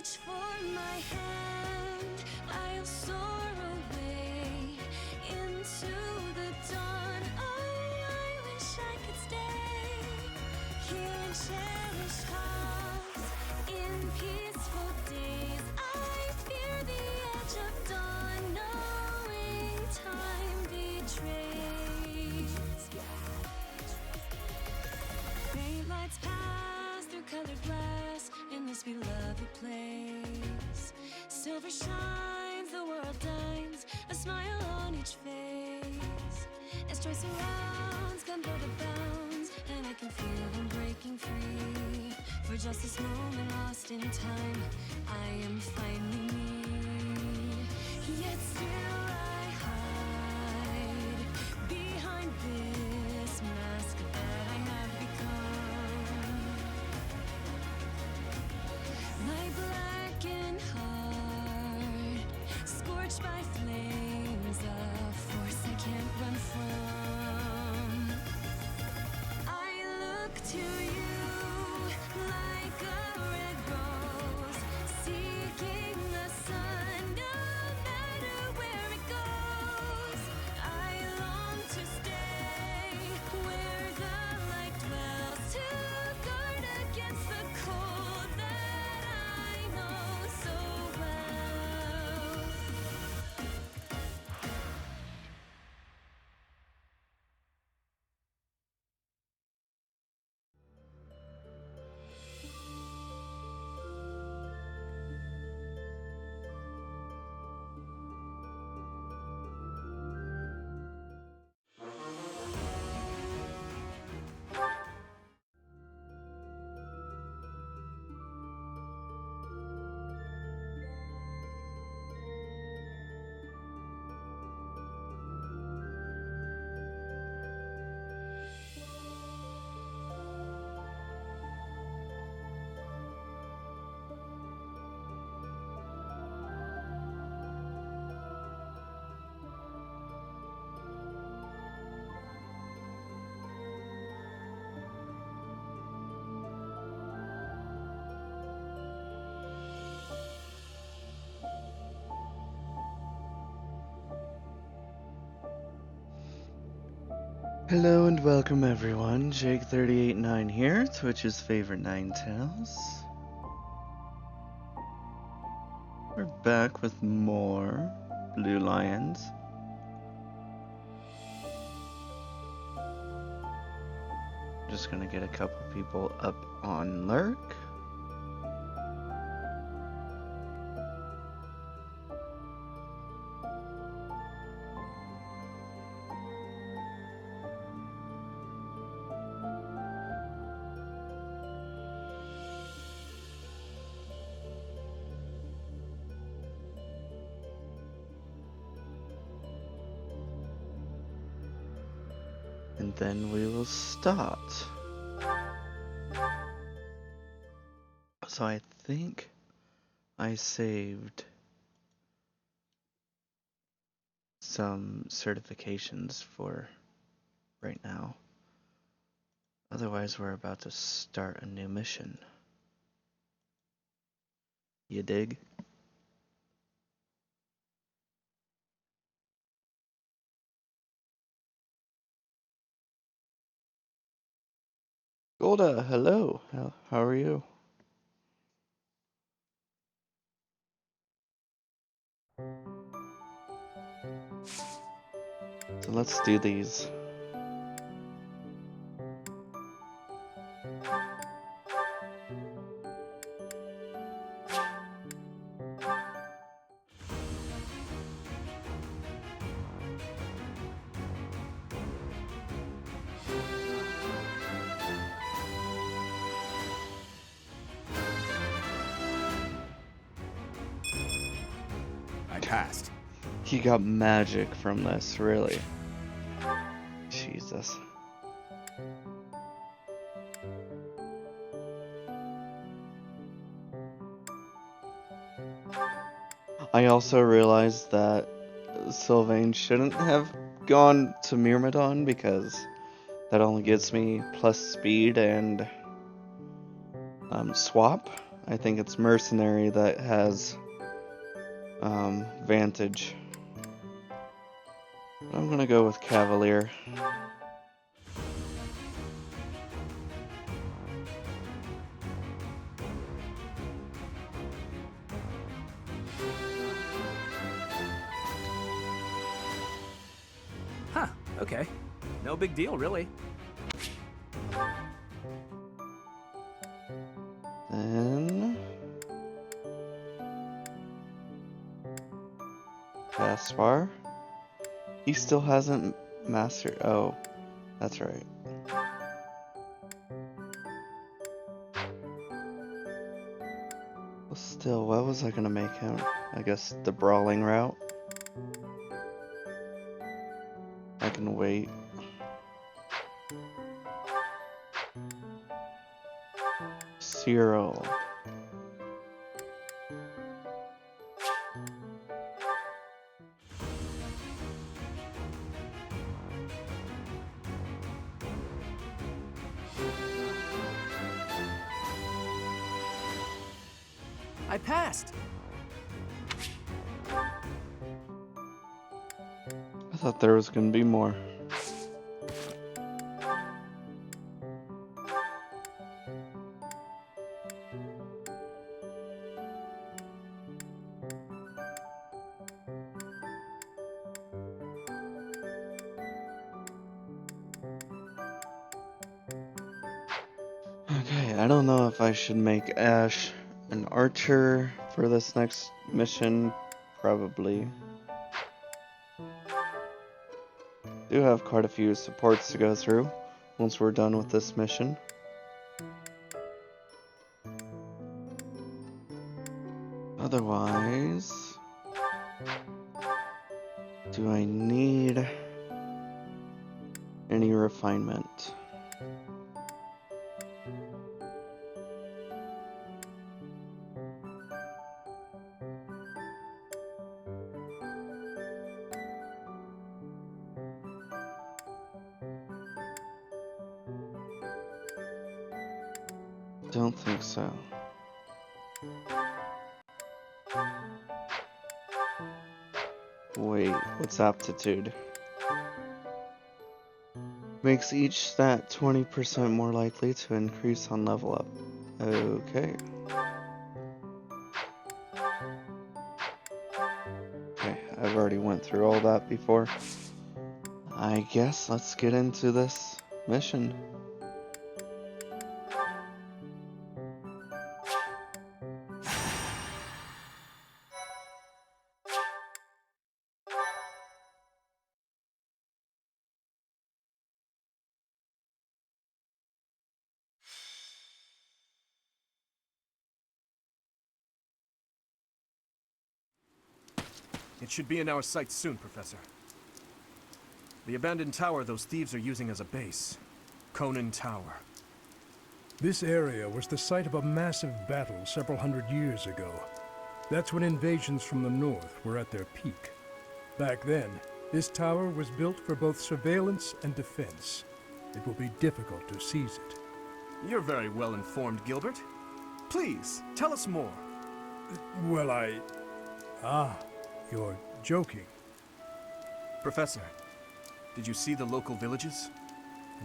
reach for my hand, I'll soar away into the dawn. Oh, I wish I could stay here and cherish hearts in peaceful days. I fear the edge of dawn, knowing time betrays. Faint lights pass through colored glass in this beloved place. Silver shines, the world dines, a smile on each face. As joy surrounds, come build the bounds, and I can feel them breaking free. For just this moment lost in time, I am finally me. Yet still I hide behind this mask that I have become. My blackened heart, scorched by flames, a force I can't run from. I look to you like a red rose, seeking the sun, no matter where it goes. I long to stay where the light dwells, to guard against the cold that I know so well. Hello and welcome everyone, Jake389 here, Twitch's favorite Ninetales. We're back with more Blue Lions. Just gonna get a couple people up on Lurk. And then we will start. So I think I saved some certifications for right now. Otherwise, we're about to start a new mission. You dig? Golda, hello. How are you? So let's do these. I passed. He got magic from this, really. Jesus. I also realized that Sylvain shouldn't have gone to Myrmidon because that only gets me plus speed and swap. I think it's Mercenary that has Vantage. I'm gonna go with Cavalier. Huh, okay. No big deal, really. Then Caspar. He still hasn't mastered. Oh, that's right. Well, still, what was I gonna make him? I guess the brawling route. I can wait. Cyril. I passed. I thought there was gonna be more. Okay, I don't know if I should make Ash an archer for this next mission. Probably. Do have quite a few supports to go through once we're done with this mission. Otherwise, do I need any refinement? Don't think so. Wait, what's aptitude? Makes each stat 20% more likely to increase on level up. Okay. Okay, I've already went through all that before. I guess let's get into this mission. It should be in our sights soon, Professor. The abandoned tower those thieves are using as a base. Conan Tower. This area was the site of a massive battle several hundred years ago. That's when invasions from the north were at their peak. Back then, this tower was built for both surveillance and defense. It will be difficult to seize it. You're very well informed, Gilbert. Please, tell us more. Well, you're joking. Professor, did you see the local villages?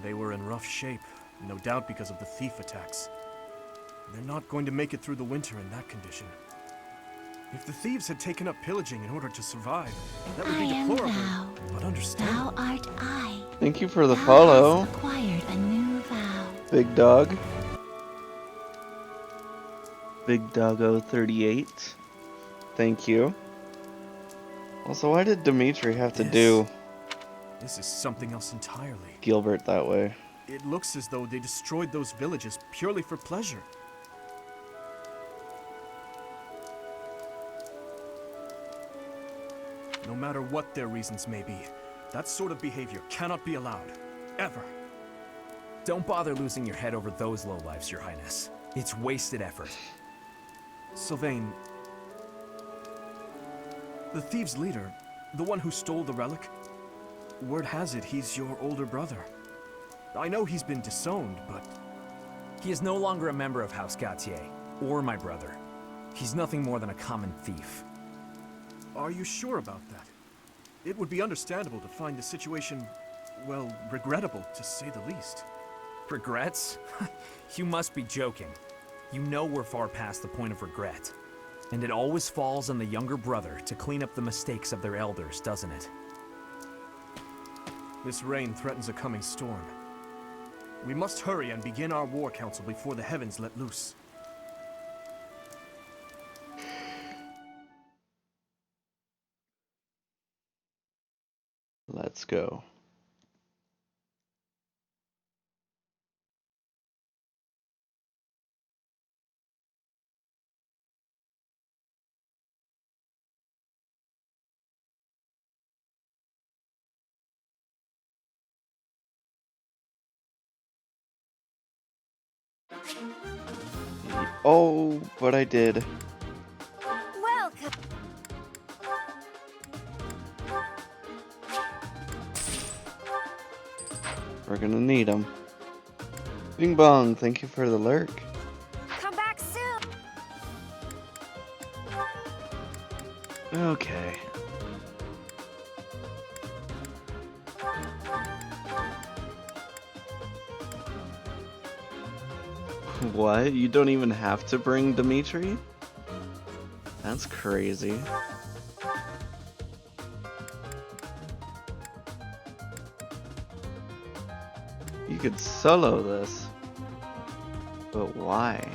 They were in rough shape, no doubt because of the thief attacks. They're not going to make it through the winter in that condition. If the thieves had taken up pillaging in order to survive, that would be deplorable, but understandable. Thou art I. Thank you for the Thou follow, hast acquired a new vow. Big Dog. Big Doggo 38. Thank you. Also, why did Dimitri have to do This is something else entirely. Gilbert that way? It looks as though they destroyed those villages purely for pleasure. No matter what their reasons may be, that sort of behavior cannot be allowed. Ever. Don't bother losing your head over those lowlifes, Your Highness. It's wasted effort. Sylvain, the thieves' leader, the one who stole the relic, word has it he's your older brother. I know he's been disowned, but... He is no longer a member of House Gautier. or my brother. He's nothing more than a common thief. Are you sure about that? It would be understandable to find the situation, well, regrettable, to say the least. Regrets? You must be joking. You know we're far past the point of regret. And it always falls on the younger brother to clean up the mistakes of their elders, doesn't it? This rain threatens a coming storm. We must hurry and begin our war council before the heavens let loose. Let's go. Oh, but I did. Welcome. We're gonna need them. Bing bong, thank you for the lurk. Come back soon. Okay. What? You don't even have to bring Dimitri? That's crazy. You could solo this. But why?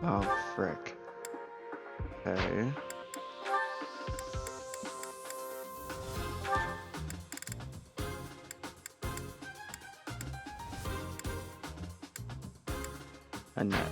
Oh, frick. Okay. A net.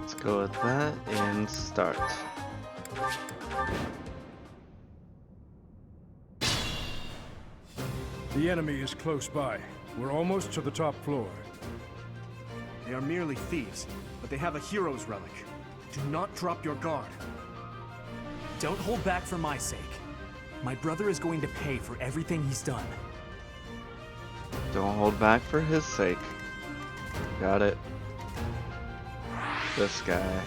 Let's go with that and start. The enemy is close by. We're almost to the top floor. They are merely thieves, but they have a hero's relic. Do not drop your guard. Don't hold back for my sake. My brother is going to pay for everything he's done. Don't hold back for his sake. Got it. This guy.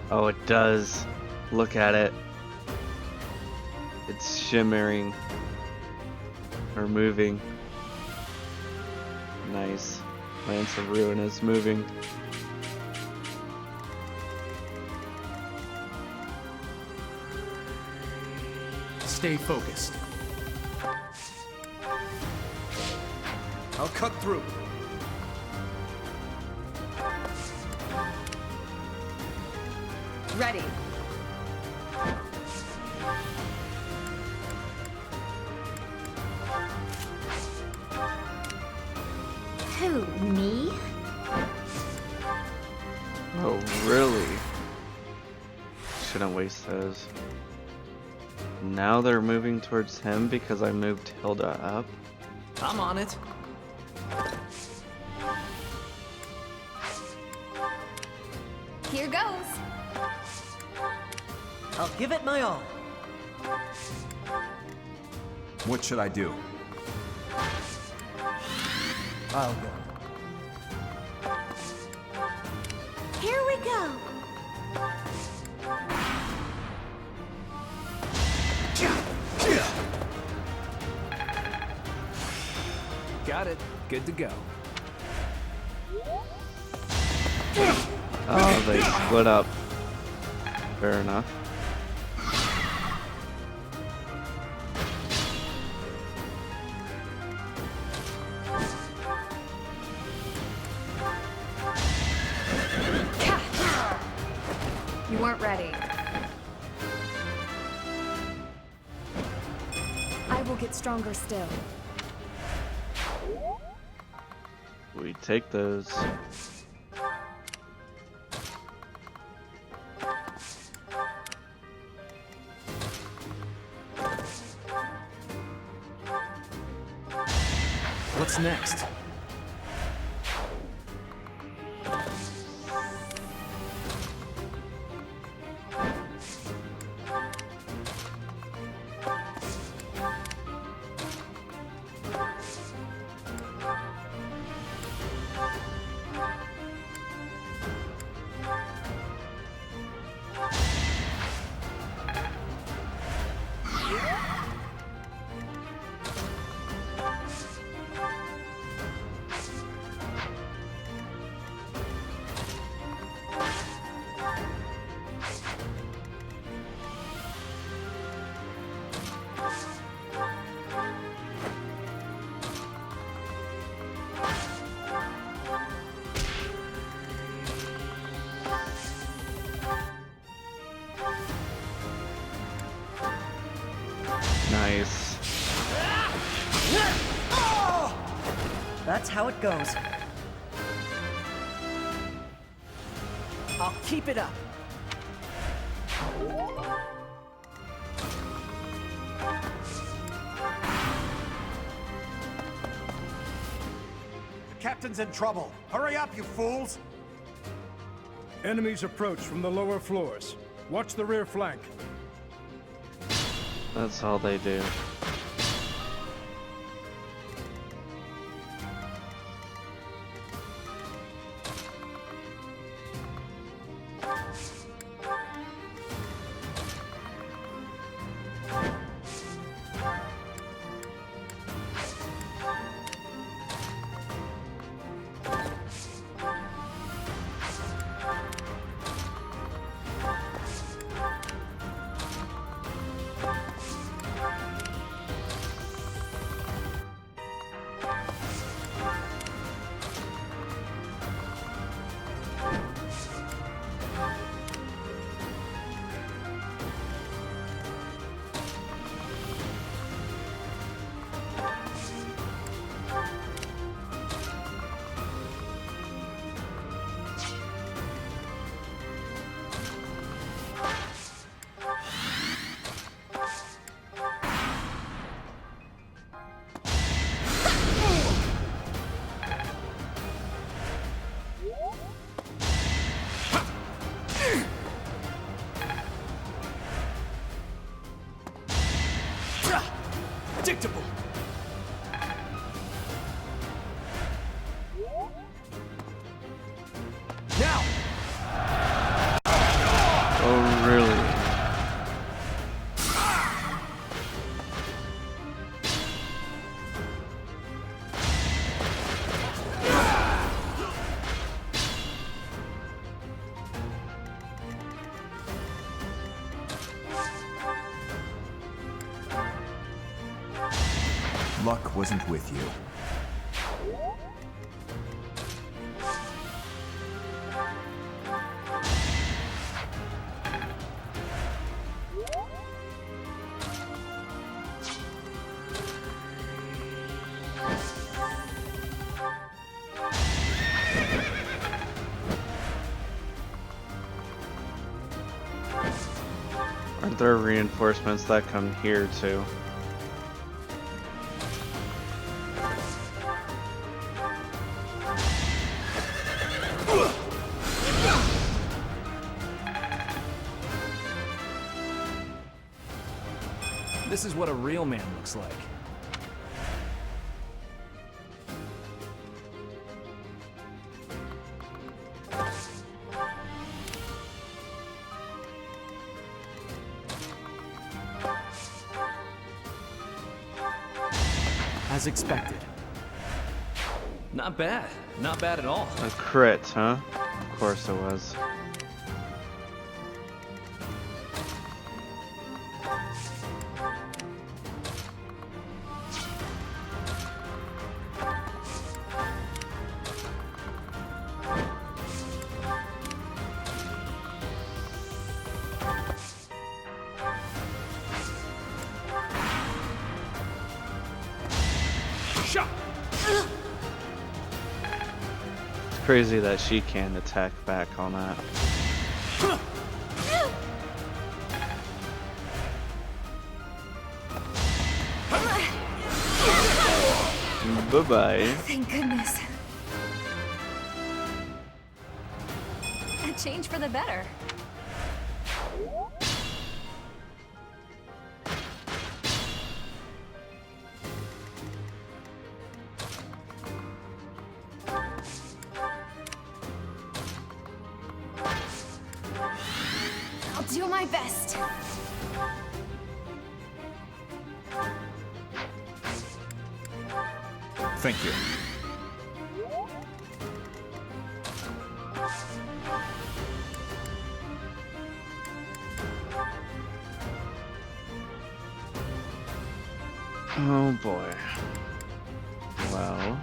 Oh, it does. Look at it. It's shimmering. Or moving. Nice. Lance of Ruin is moving. Stay focused. I'll cut through. Ready. Who, me? Oh, really? Shouldn't waste those. Now they're moving towards him because I moved Hilda up. I'm on it. Here goes. I'll give it my all. What should I do? I'll go. Here we go. Got it. Good to go. Oh, they split up. Fair enough. You weren't ready. I will get stronger still. We take those. What's next? Nice. That's how it goes. I'll keep it up. The captain's in trouble. Hurry up, you fools! Enemies approach from the lower floors. Watch the rear flank. That's all they do. Predictable. Now. Oh, really? Luck wasn't with you. Aren't there reinforcements that come here too? This is what a real man looks like. As expected. Not bad. Not bad at all. A crit, huh? Of course it was. Crazy that she can attack back on that. Bye-bye. Thank goodness. A change for the better. I'll do my best. Thank you. Oh boy. Well.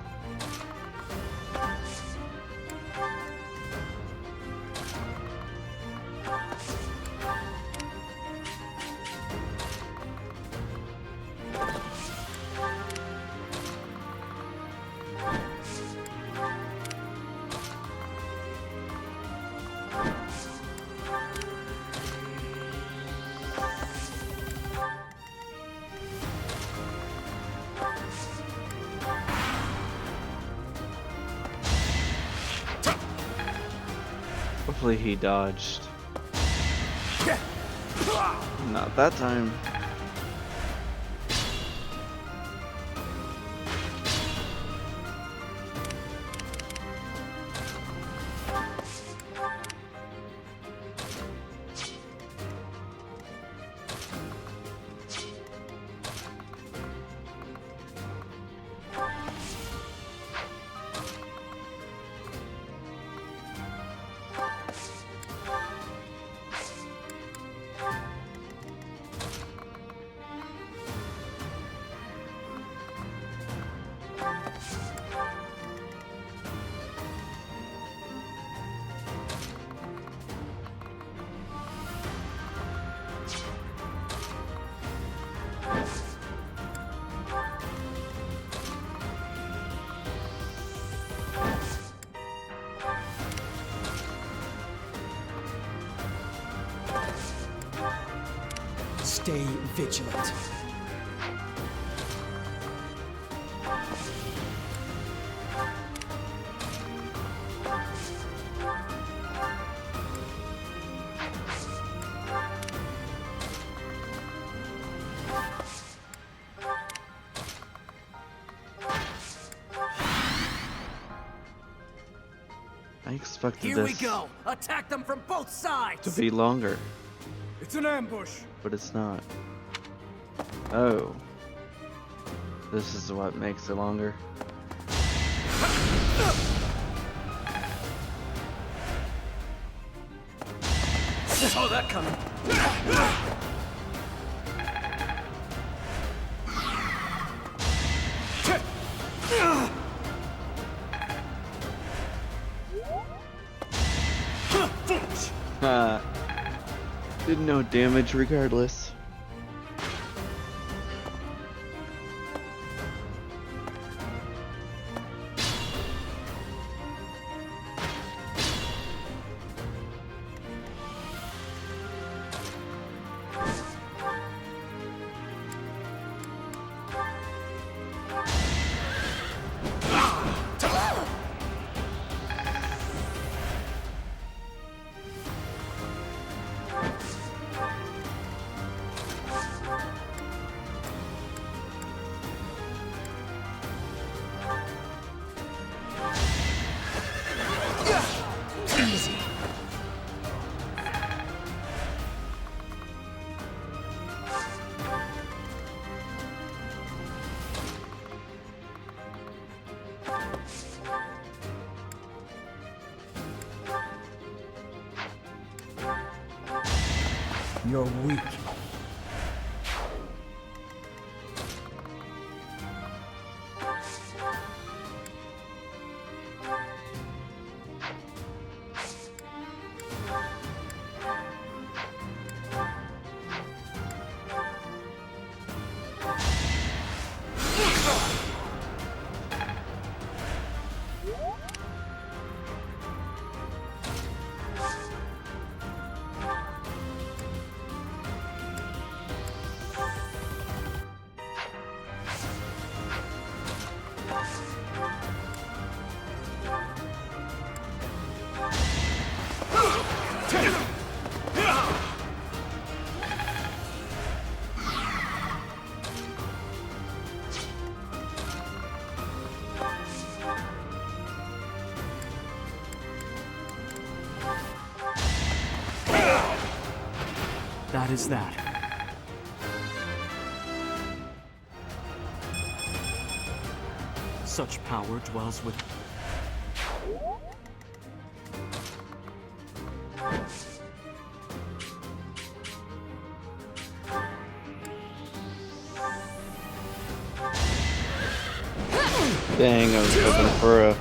Hopefully he dodged. Not that time. Stay vigilant. I expected Here we this go. Attack them from both sides. to be longer, It's an ambush. but it's not. Oh. This is what makes it longer. Saw that coming. Did no damage regardless. You're weak. That is that. Such power dwells with... Dang, I was hoping for a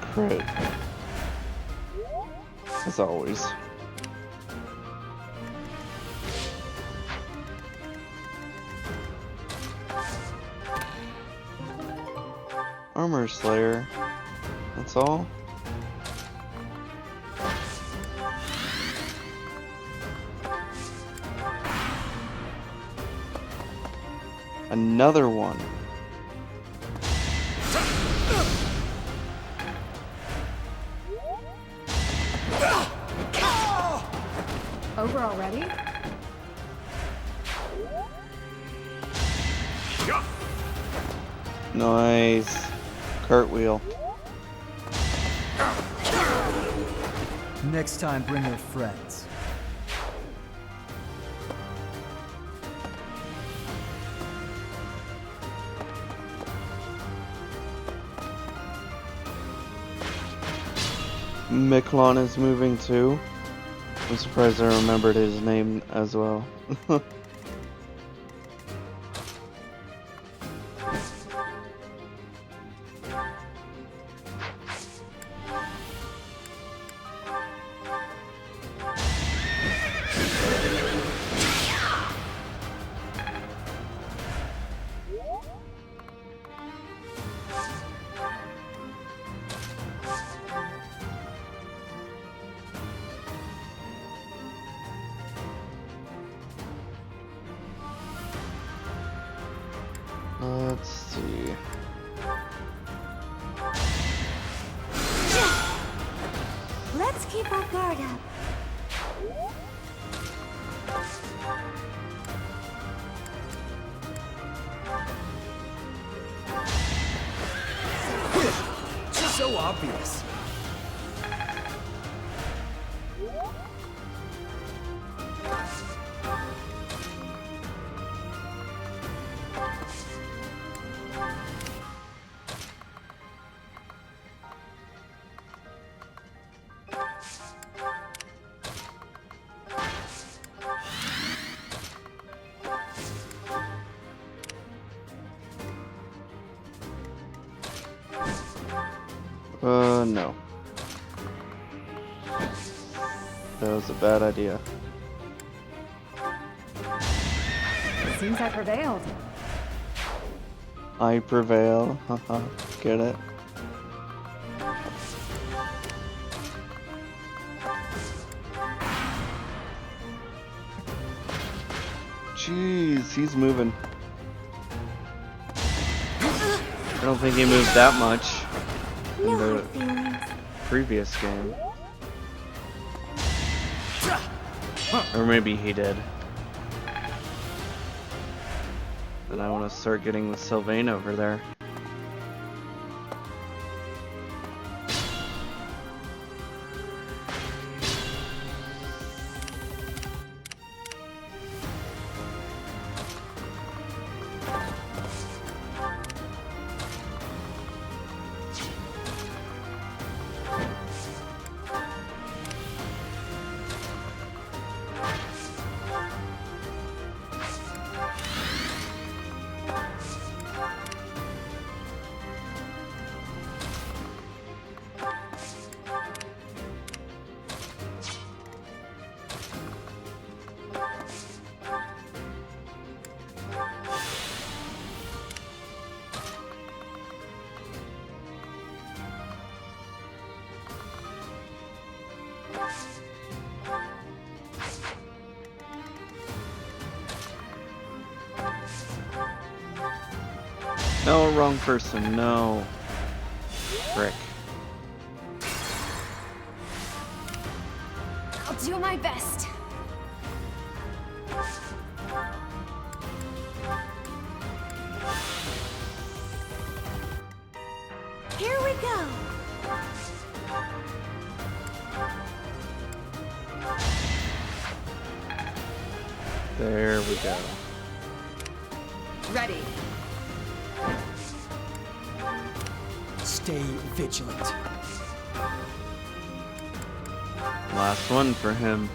crit. As always. Armor Slayer. That's all? Another one. Over already? Nice. Cartwheel. Next time, bring her friends. Miklon is moving too. I'm surprised I remembered his name as well. Let's see. Let's keep our guard up. So obvious. No. That was a bad idea. Seems I prevailed. I prevail. Haha. Get it? Jeez, he's moving. I don't think he moved that much in No the hard feelings. previous game. Or maybe he did. Then I want to start getting the Sylvain over there. No, wrong person. No. Frick. I'll do my best. Here we go. There we go. Ready. Stay vigilant. Last one for him.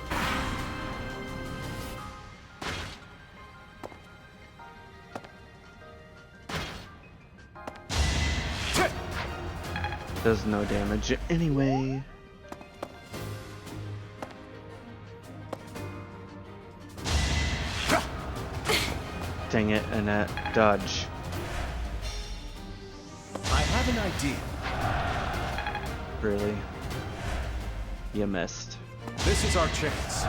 Does no damage anyway. Dang it, Annette. Dodge. I have an idea. Really? You missed. This is our chance.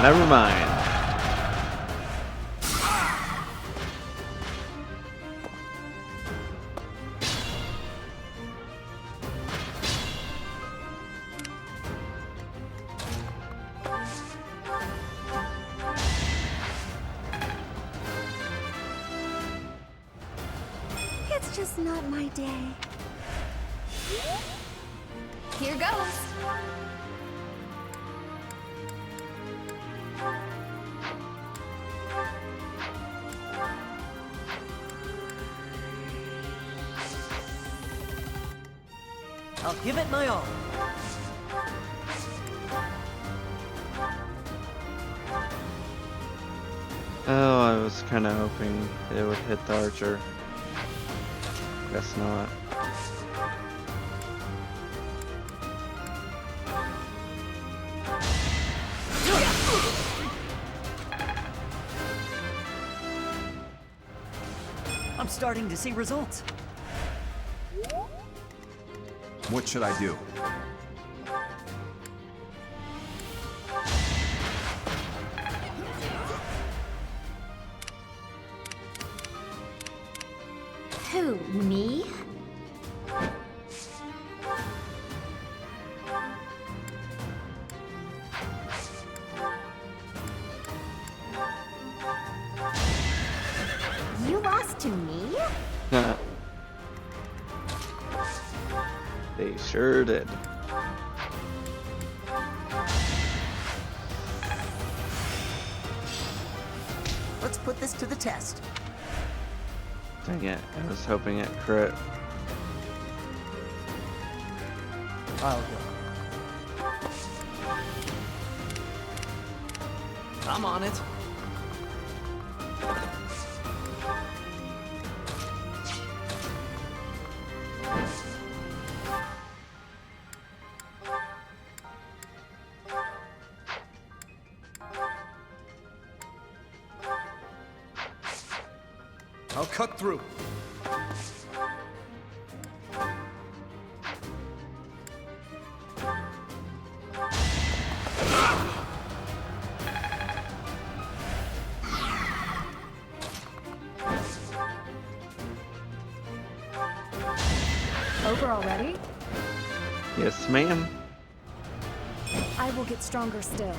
Never mind. It's just not my day. Here goes. I'll give it my all. Oh, I was kind of hoping it would hit the archer. Guess not. I'm starting to see results. What should I do? Who, me? You lost to me? They sure did. Let's put this to the test. Dang it, I was hoping it crit. I'll go. I'm on it. I'll cut through. Over already? Yes, ma'am. I will get stronger still.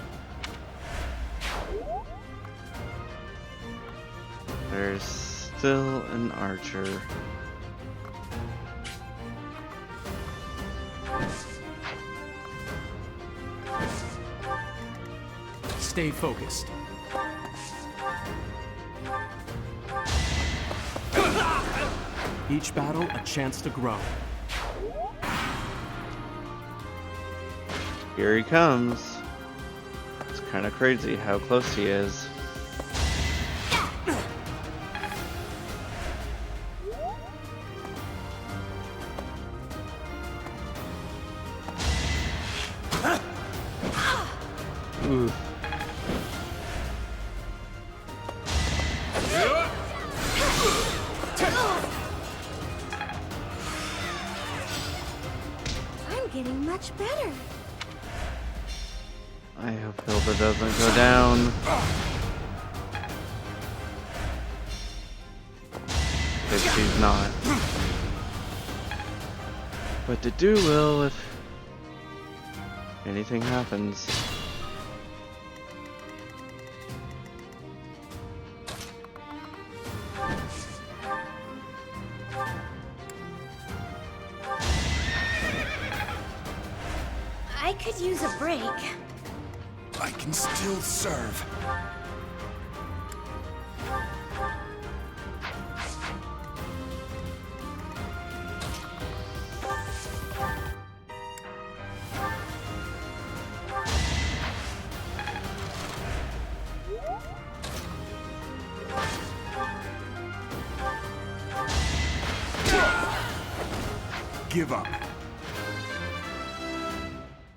There's still an archer. Stay focused. Each battle a chance to grow. Here he comes. It's kind of crazy how close he is. Ooh. I'm getting much better. I hope Hilda doesn't go down. Because she's not. But the do will if anything happens. I could use a break. I can still serve. Give up.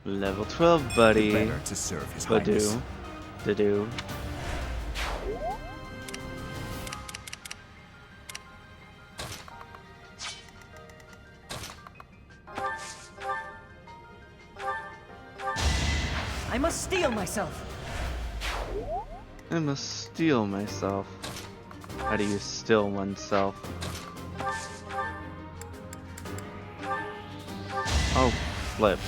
Level 12, buddy. Better to serve His Highness. Do. I must steel myself. I must steel myself. How do you still oneself? Oh, flip.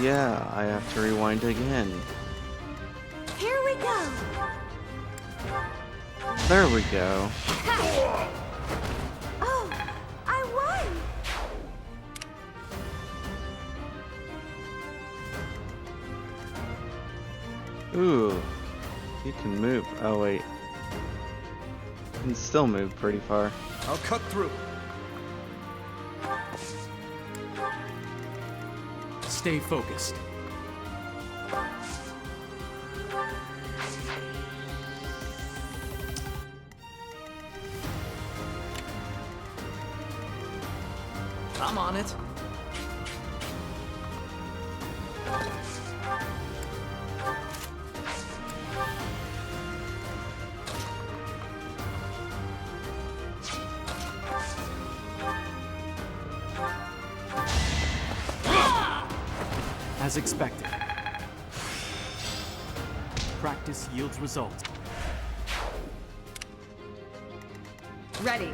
Yeah, I have to rewind again. Here we go. There we go. Oh, I won. Ooh, you can move. Oh wait, you can still move pretty far. I'll cut through. Stay focused. I'm on it. As expected. Practice yields results. Ready.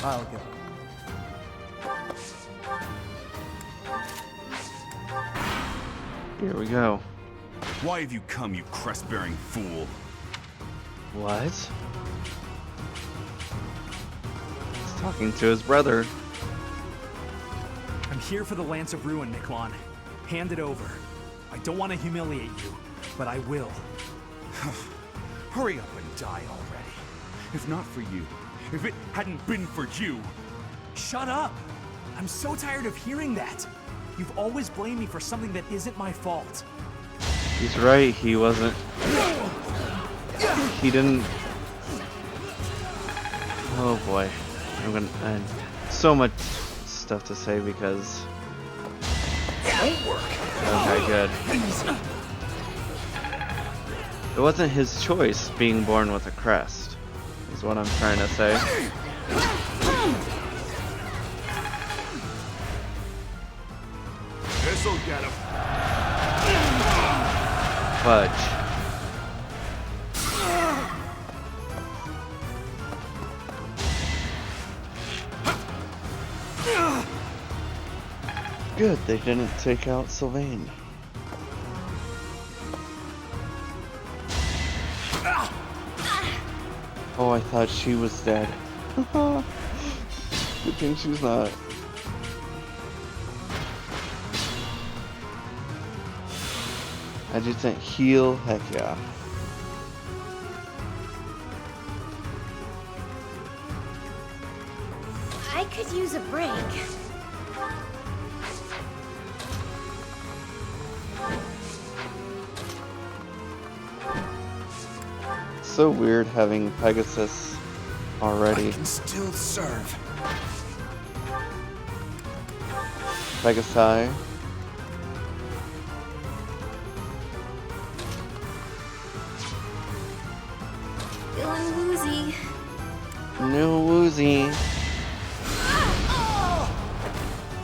I'll go. Here we go. Why have you come, you crest-bearing fool? What? He's talking to his brother. I'm here for the Lance of Ruin, Miklon. Hand it over. I don't want to humiliate you, but I will. Hurry up and die already. If not for you, if it hadn't been for you. Shut up! I'm so tired of hearing that. You've always blamed me for something that isn't my fault. He's right, he wasn't. He didn't. Oh boy. I have so much stuff to say because. Okay, good. It wasn't his choice being born with a crest, is what I'm trying to say. This'll get him. Fudge. Good, they didn't take out Sylvain. Oh, I thought she was dead. Good thing she's not. Adjutant heal, heck yeah. I could use a break. So weird having Pegasus already. I can still serve. Pegasi. Feeling woozy. No woozy.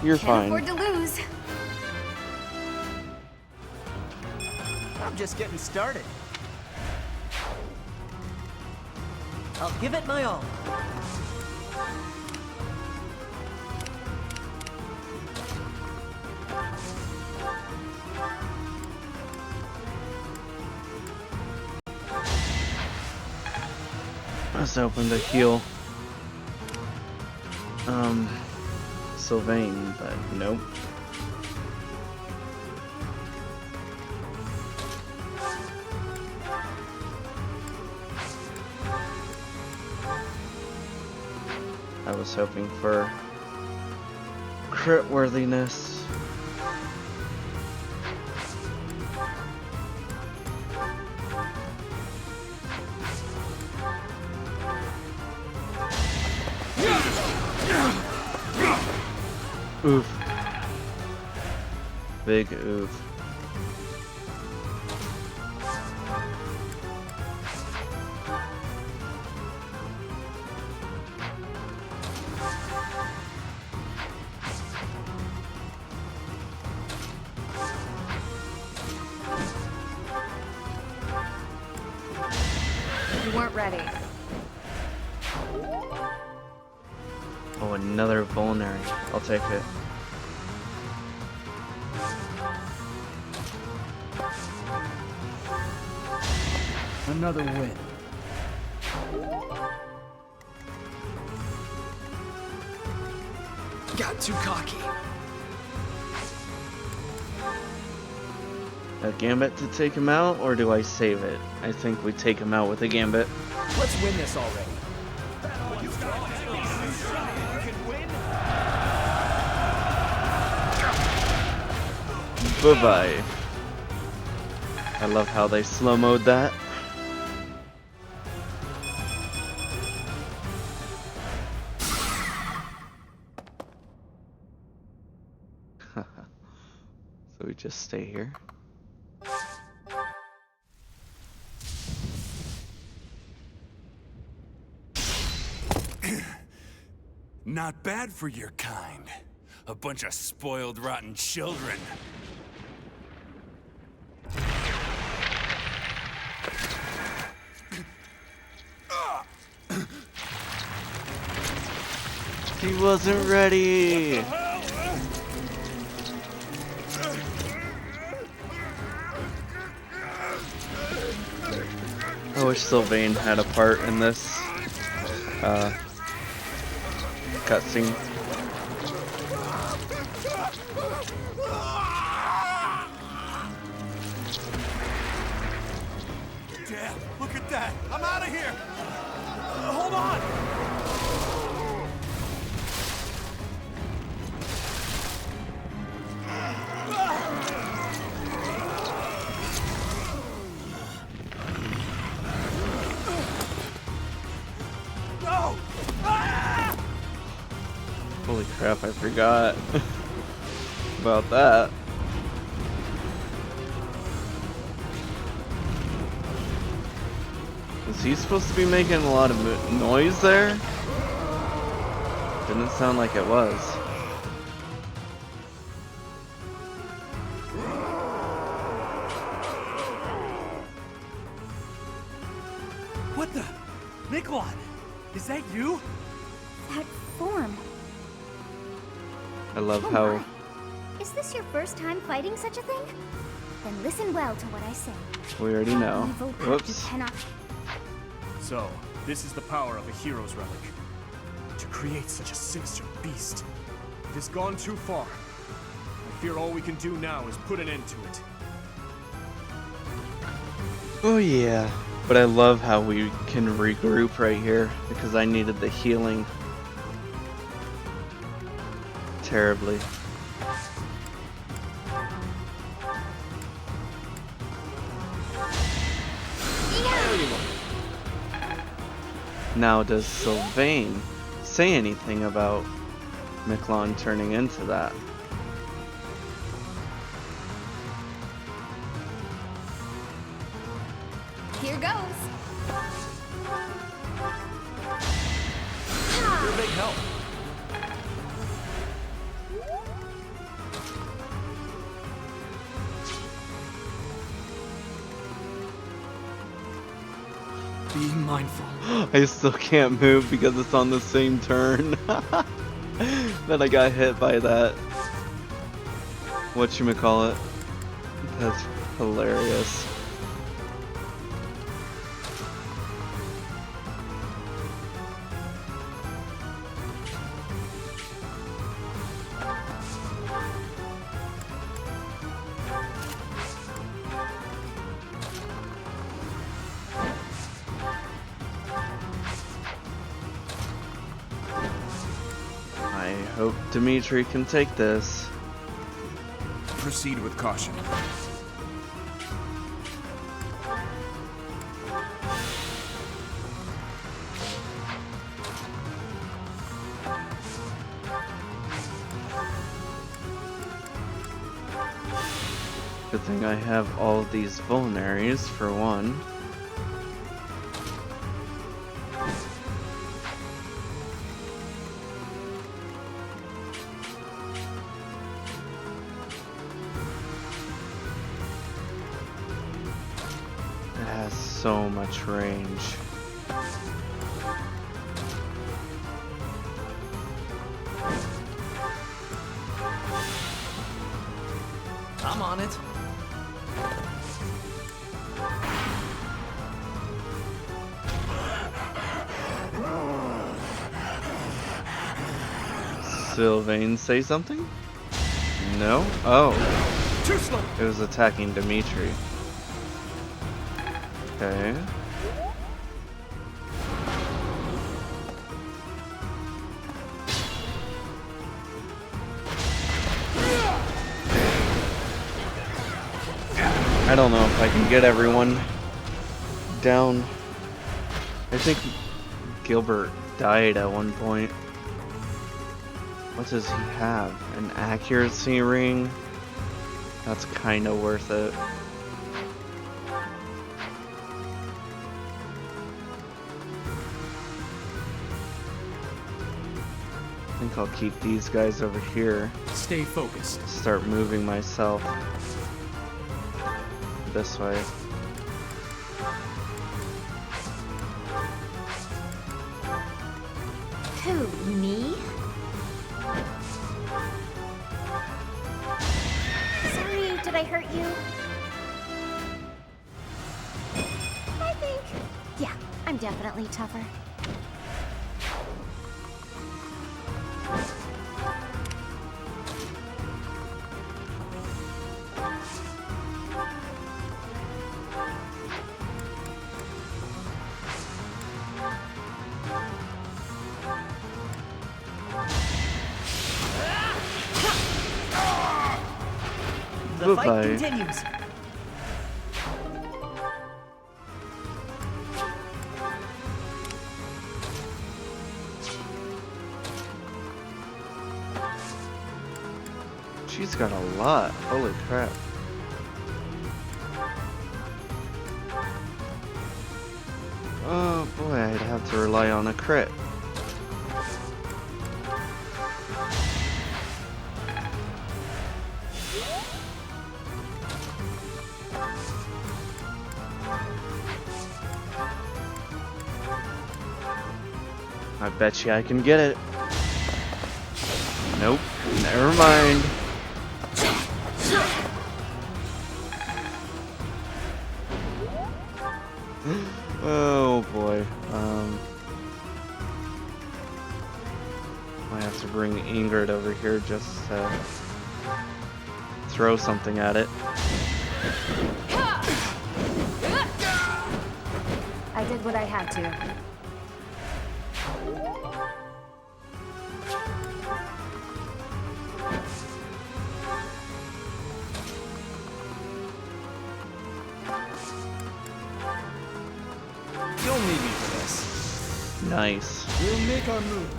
You're Can't fine. afford to lose. I'm just getting started. I'll give it my all. I was hoping to heal Sylvain, but nope. I was hoping for crit worthiness. Oof. Big oof. You weren't ready. Oh, another vulnerary. I'll take it. Another win. Got too cocky. A gambit to take him out, or do I save it? I think we take him out with a gambit. Let's win this already. Bye-bye. I love how they slow-mode that. So we just stay here. Not bad for your kind. A bunch of spoiled, rotten children. He wasn't ready. I wish Sylvain had a part in this cutscene. Dad, look at that! I'm out of here! Hold on! No! Ah! Holy crap, I forgot about that. Was he supposed to be making a lot of noise there? Didn't sound like it was. What the? Nikolai! Is that you? That form. I love Oh how my. Is this your first time fighting such a thing? Then listen well to what I say. we already know. Evil pact Whoops. cannot. So, this is the power of a hero's relic. To create such a sinister beast. It has gone too far. I fear all we can do now is put an end to it. Oh yeah. But I love how we can regroup right here because I needed the healing terribly. Now, does Sylvain say anything about Miklon turning into that? Here goes. You're a big help. Be mindful. I still can't move because it's on the same turn. That I got hit by that. Whatchamacallit. That's hilarious. I hope Dimitri can take this. Proceed with caution. Good thing I have all of these vulneraries for one. It has so much range. I'm on it. Sylvain say something? No? Oh. Too slow. It was attacking Dimitri. Okay. I don't know if I can get everyone down. I think Gilbert died at one point. What does he have? An accuracy ring? That's kind of worth it. I think I'll keep these guys over here. Stay focused. Start moving myself this way. Who, me? Sorry, did I hurt you? I think... Yeah, I'm definitely tougher. The Bye-bye. fight continues. She's got a lot. Holy crap. Oh boy, I'd have to rely on a crit. I bet you I can get it. Nope, never mind. Oh boy. I have to bring Ingrid over here just to throw something at it. I did what I had to. You'll need me for this. Nice. We'll make our move.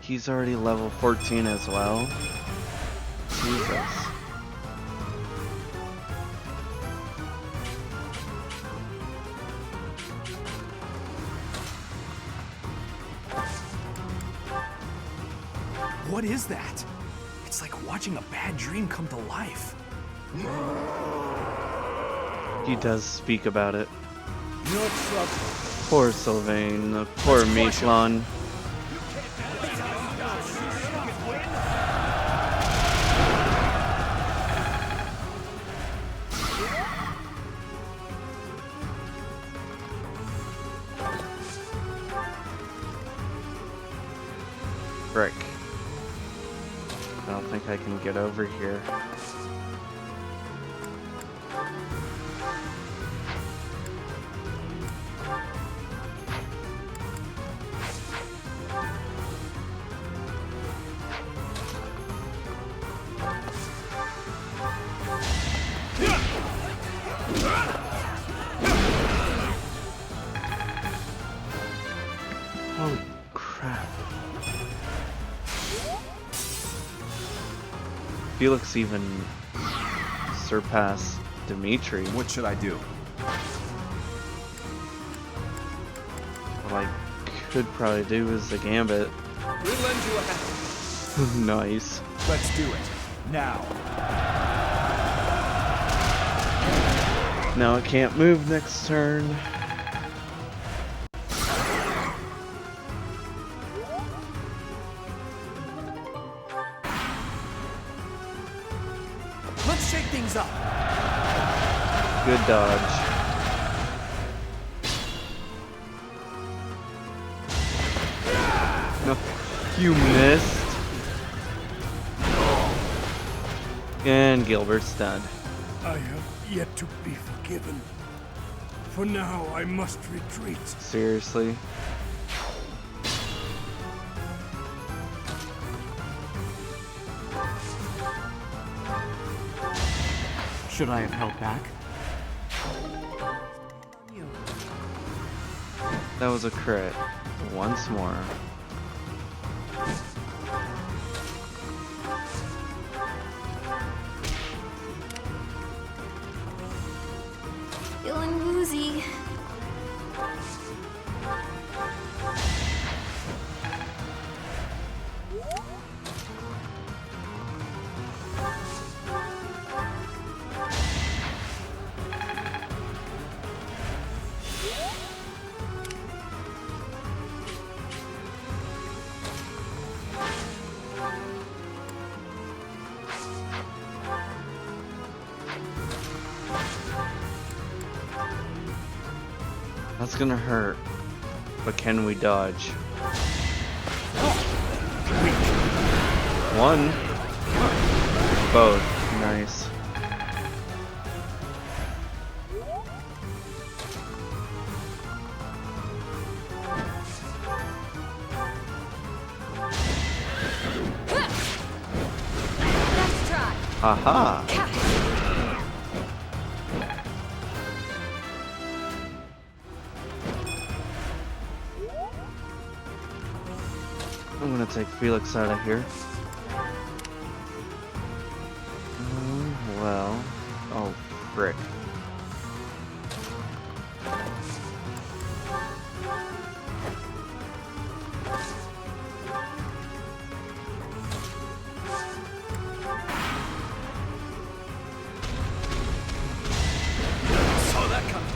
He's already level 14 as well. Jesus. What is that? It's like watching a bad dream come to life. He does speak about it. No trouble. Poor Sylvain, poor Miquelon. Frick. I don't think I can get over here. Holy crap. Felix even surpassed Dimitri. What should I do? What I could probably do is the gambit. We'll lend you a hand. Nice. Let's do it. Now. Now it can't move next turn. Let's shake things up. Good dodge. No, you missed. And Gilbert's dead. I have yet to be forgiven. For now, I must retreat. Seriously? Should I have held back? That was a crit. Once more. Feeling woozy. That's gonna hurt. But can we dodge? One. Both. Nice. Let's try. Aha! I'm gonna take Felix out of here. Well. Oh, frick. Saw that coming.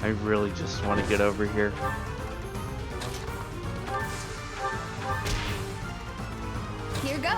I really just want to get over here. Here goes.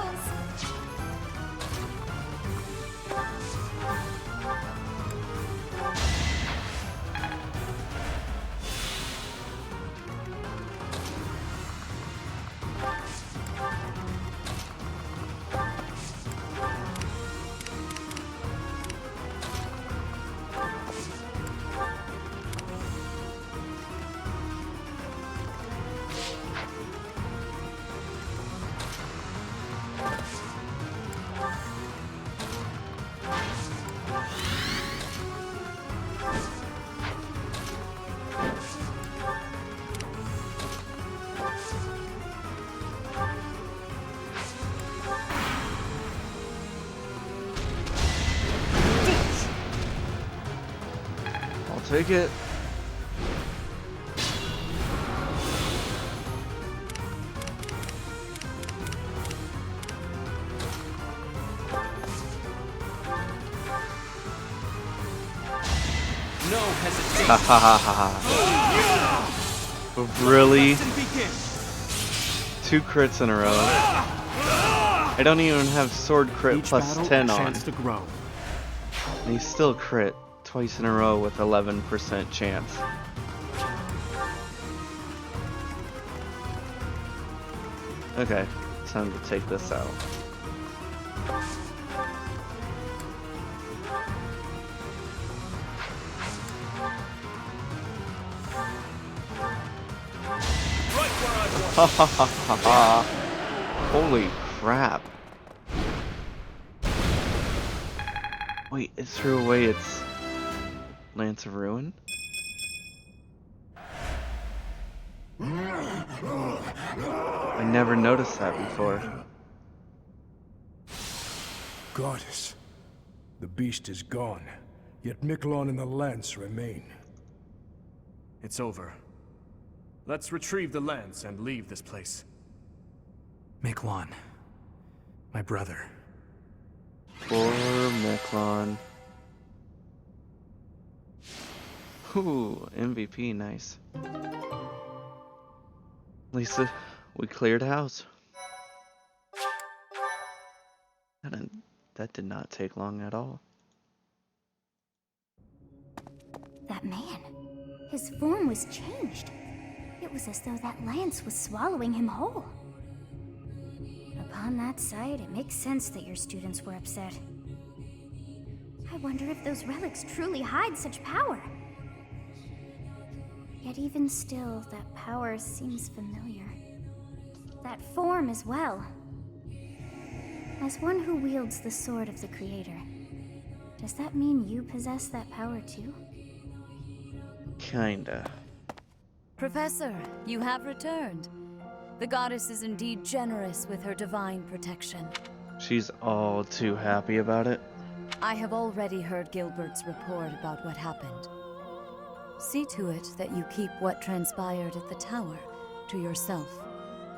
take it. No hesitation. Ha ha ha ha. Really? 2 crits in a row. I don't even have sword crit Each plus battle, 10 a on. chance to grow. And he still crit twice in a row with 11% chance. Okay, time to take this out. Ha ha ha ha ha. Holy crap. Wait, it threw away its Lance of Ruin? I never noticed that before. Goddess. The beast is gone, yet Miquelon and the lance remain. It's over. Let's retrieve the lance and leave this place. Miquelon, my brother. Poor Miquelon. Ooh, MVP, nice. Lisa, we cleared house. That did not take long at all. That man. His form was changed. It was as though that lance was swallowing him whole. Upon that sight, it makes sense that your students were upset. I wonder if those relics truly hide such power. Yet even still, that power seems familiar. That form as well. As one who wields the sword of the Creator, does that mean you possess that power too? Kinda. Professor, you have returned. The goddess is indeed generous with her divine protection. She's all too happy about it. I have already heard Gilbert's report about what happened. See to it that you keep what transpired at the tower to yourself.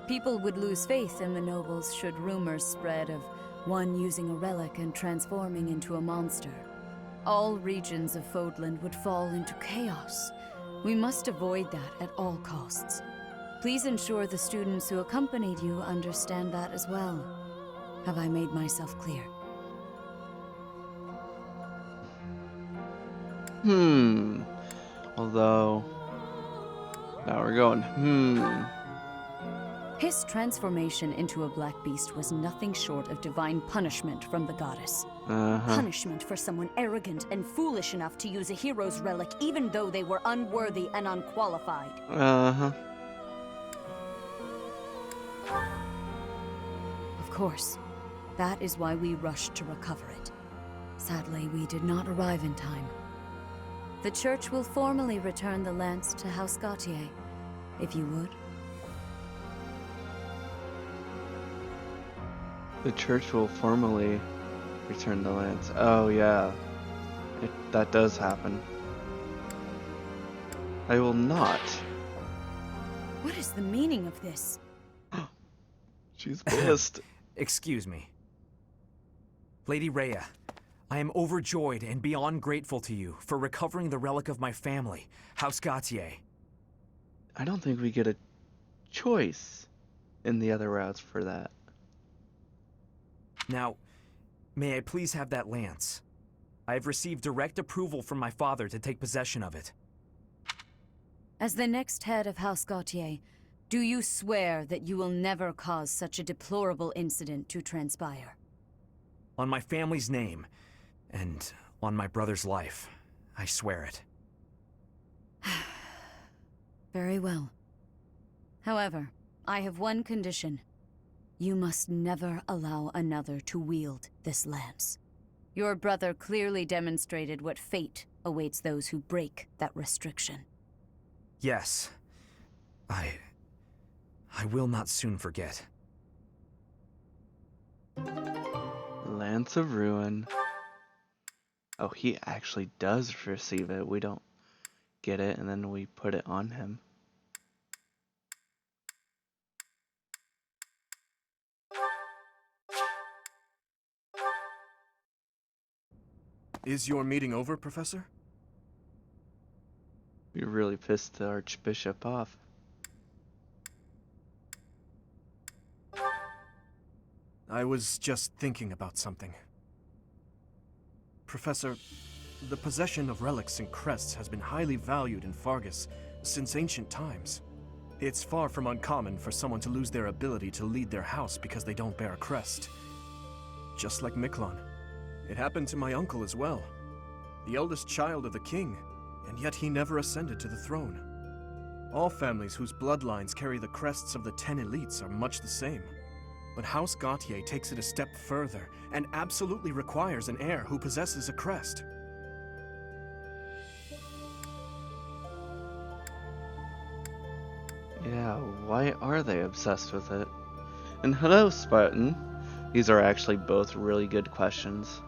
People would lose faith in the nobles should rumors spread of one using a relic and transforming into a monster. All regions of Fodland would fall into chaos. We must avoid that at all costs. Please ensure the students who accompanied you understand that as well. Have I made myself clear? Although... Now we're going, His transformation into a black beast was nothing short of divine punishment from the goddess. Punishment for someone arrogant and foolish enough to use a hero's relic even though they were unworthy and unqualified. Of course. That is why we rushed to recover it. Sadly, we did not arrive in time. The church will formally return the lance to House Gautier, if you would. The church will formally return the lance. Oh yeah, that does happen. I will not. What is the meaning of this? She's pissed. Excuse me. Lady Rhea, I am overjoyed and beyond grateful to you for recovering the relic of my family, House Gautier. I don't think we get a choice in the other routes for that. Now, may I please have that lance? I have received direct approval from my father to take possession of it. As the next head of House Gautier, do you swear that you will never cause such a deplorable incident to transpire? On my family's name, and on my brother's life, I swear it. Very well. However, I have one condition. You must never allow another to wield this lance. Your brother clearly demonstrated what fate awaits those who break that restriction. Yes. I will not soon forget. Lance of Ruin. Oh, he actually does receive it. We don't. get it and then we put it on him. Is your meeting over, Professor? We really pissed the Archbishop off. I was just thinking about something. Professor, the possession of relics and crests has been highly valued in Fargus since ancient times. It's far from uncommon for someone to lose their ability to lead their house because they don't bear a crest. Just like Miklon. It happened to my uncle as well. The eldest child of the king, and yet he never ascended to the throne. All families whose bloodlines carry the crests of the 10 elites are much the same. But House Gautier takes it a step further and absolutely requires an heir who possesses a crest. Yeah, why are they obsessed with it? And hello, Spartan. These are actually both really good questions.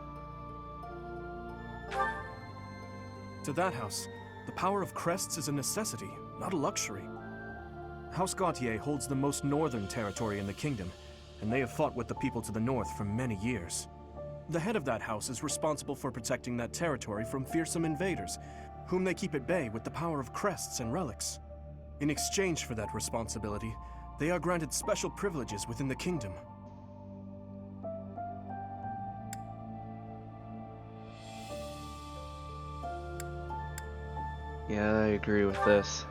To that house, the power of crests is a necessity, not a luxury. House Gautier holds the most northern territory in the kingdom, and they have fought with the people to the north for many years. The head of that house is responsible for protecting that territory from fearsome invaders, whom they keep at bay with the power of crests and relics. In exchange for that responsibility, they are granted special privileges within the kingdom. Yeah, I agree with this.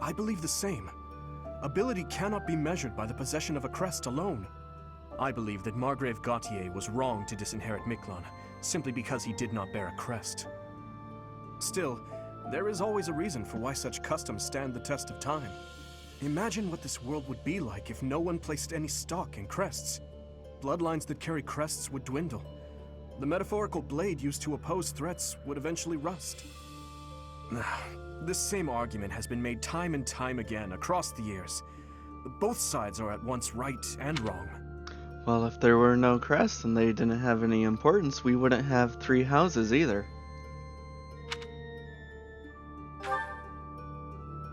I believe the same. Ability cannot be measured by the possession of a crest alone. I believe that Margrave Gautier was wrong to disinherit Miklon, simply because he did not bear a crest. Still, there is always a reason for why such customs stand the test of time. Imagine what this world would be like if no one placed any stock in crests. Bloodlines that carry crests would dwindle. The metaphorical blade used to oppose threats would eventually rust. This same argument has been made time and time again across the years. Both sides are at once right and wrong. Well, if there were no crests and they didn't have any importance, we wouldn't have 3 houses either.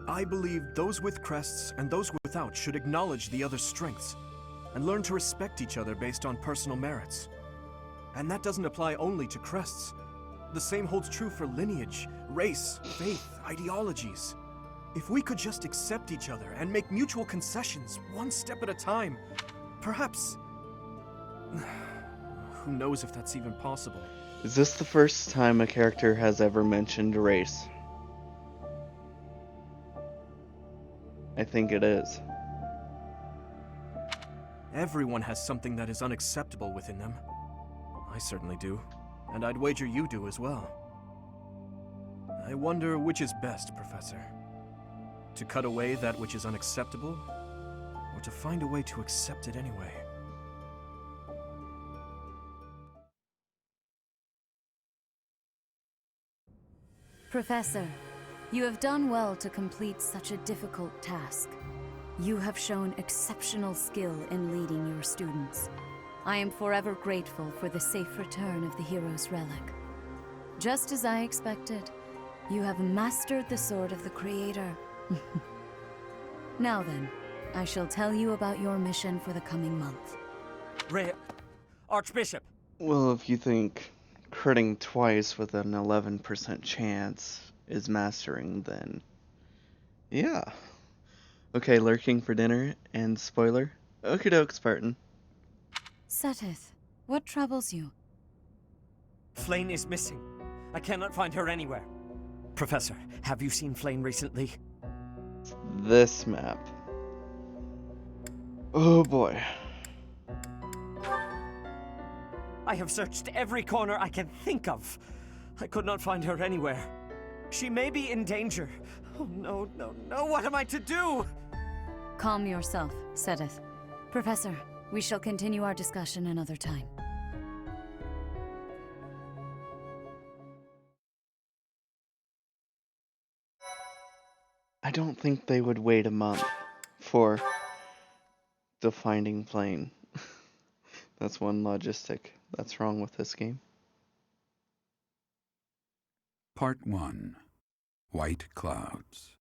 I believe those with crests and those without should acknowledge the other's strengths and learn to respect each other based on personal merits. And that doesn't apply only to crests. The same holds true for lineage, race, faith, ideologies. If we could just accept each other and make mutual concessions one step at a time, perhaps... Who knows if that's even possible? Is this the first time a character has ever mentioned race? I think it is. Everyone has something that is unacceptable within them. I certainly do, and I'd wager you do as well. I wonder which is best, Professor. To cut away that which is unacceptable, or to find a way to accept it anyway? Professor, you have done well to complete such a difficult task. You have shown exceptional skill in leading your students. I am forever grateful for the safe return of the hero's relic. Just as I expected, you have mastered the sword of the Creator. Now then, I shall tell you about your mission for the coming month. Archbishop! Well, if you think critting twice with an 11% chance is mastering, then yeah. Okay, lurking for dinner and spoiler. Okie doke, Spartan. Seteth, what troubles you? Flayn is missing. I cannot find her anywhere. Professor, have you seen Flayn recently? This map. Oh boy. I have searched every corner I can think of. I could not find her anywhere. She may be in danger. Oh no, no, no, what am I to do? Calm yourself, Seteth. Professor, we shall continue our discussion another time. I don't think they would wait a month for the finding plane. That's one logistic that's wrong with this game. Part 1. white clouds,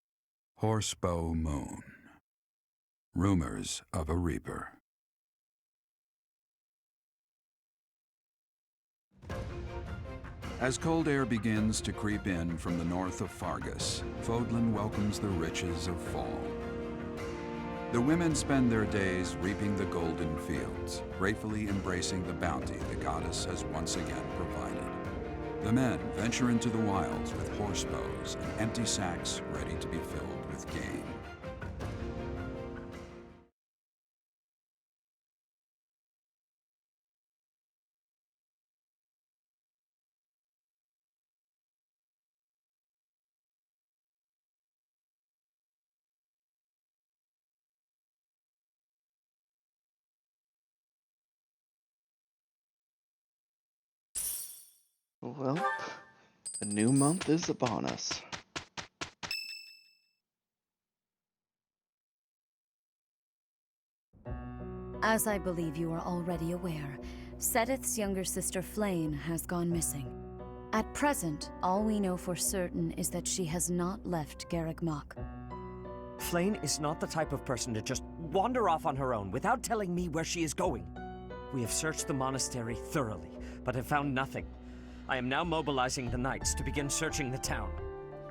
horsebow moon, rumors of a reaper. As cold air begins to creep in from the north of Fargus, Fodlan welcomes the riches of fall. The women spend their days reaping the golden fields, gratefully embracing the bounty the goddess has once again provided. The men venture into the wilds with horsebows and empty sacks ready to be filled with game. Well, a new month is upon us. As I believe you are already aware, Seteth's younger sister Flayn has gone missing. At present, all we know for certain is that she has not left Garreg Mach. Flayn is not the type of person to just wander off on her own without telling me where she is going. We have searched the monastery thoroughly, but have found nothing. I am now mobilizing the knights to begin searching the town.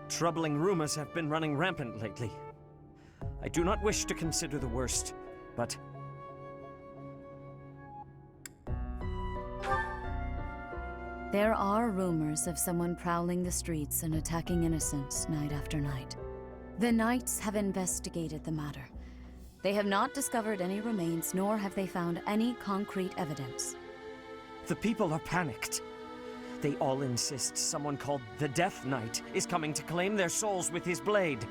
Troubling rumors have been running rampant lately. I do not wish to consider the worst, but... There are rumors of someone prowling the streets and attacking innocents night after night. The knights have investigated the matter. They have not discovered any remains, nor have they found any concrete evidence. The people are panicked. They all insist someone called the Death Knight is coming to claim their souls with his blade.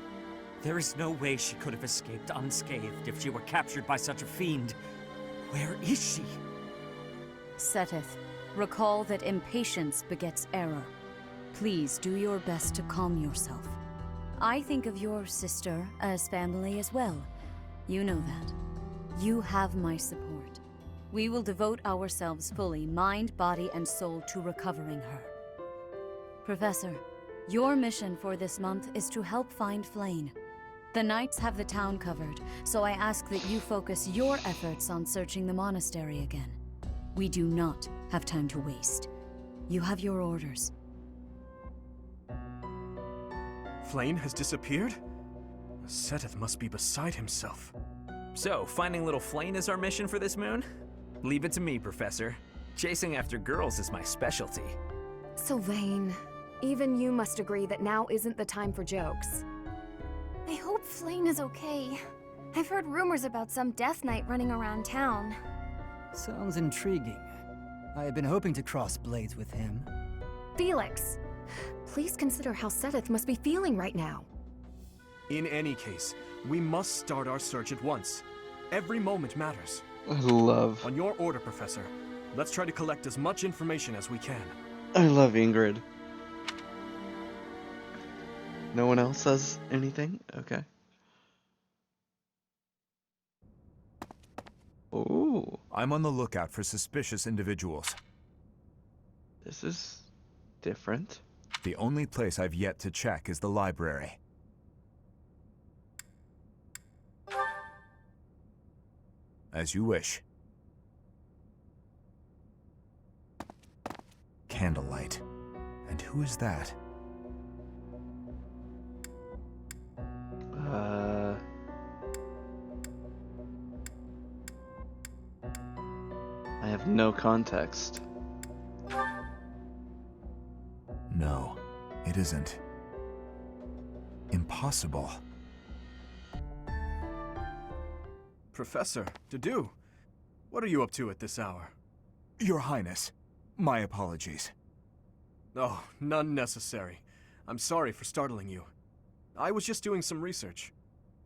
There is no way she could have escaped unscathed if she were captured by such a fiend. Where is she? Seteth, recall that impatience begets error. Please do your best to calm yourself. I think of your sister as family as well. You know that. You have my support. We will devote ourselves fully, mind, body, and soul, to recovering her. Professor, your mission for this month is to help find Flayn. The Knights have the town covered, so I ask that you focus your efforts on searching the monastery again. We do not have time to waste. You have your orders. Flayn has disappeared? Seteth must be beside himself. So, finding little Flayn is our mission for this moon? Leave it to me, Professor. Chasing after girls is my specialty. Sylvain, even you must agree that now isn't the time for jokes. I hope Flayn is okay. I've heard rumors about some Death Knight running around town. Sounds intriguing. I have been hoping to cross blades with him. Felix, please consider how Seteth must be feeling right now. In any case, we must start our search at once. Every moment matters. I love... On your order, Professor. Let's try to collect as much information as we can. I love Ingrid. No one else says anything? Okay. Ooh. I'm on the lookout for suspicious individuals. This is different. The only place I've yet to check is the library. As you wish. Candlelight. And who is that? I have no context. No, it isn't. Impossible. Professor, Dedu, what are you up to at this hour? Your Highness, my apologies. Oh, none necessary. I'm sorry for startling you. I was just doing some research.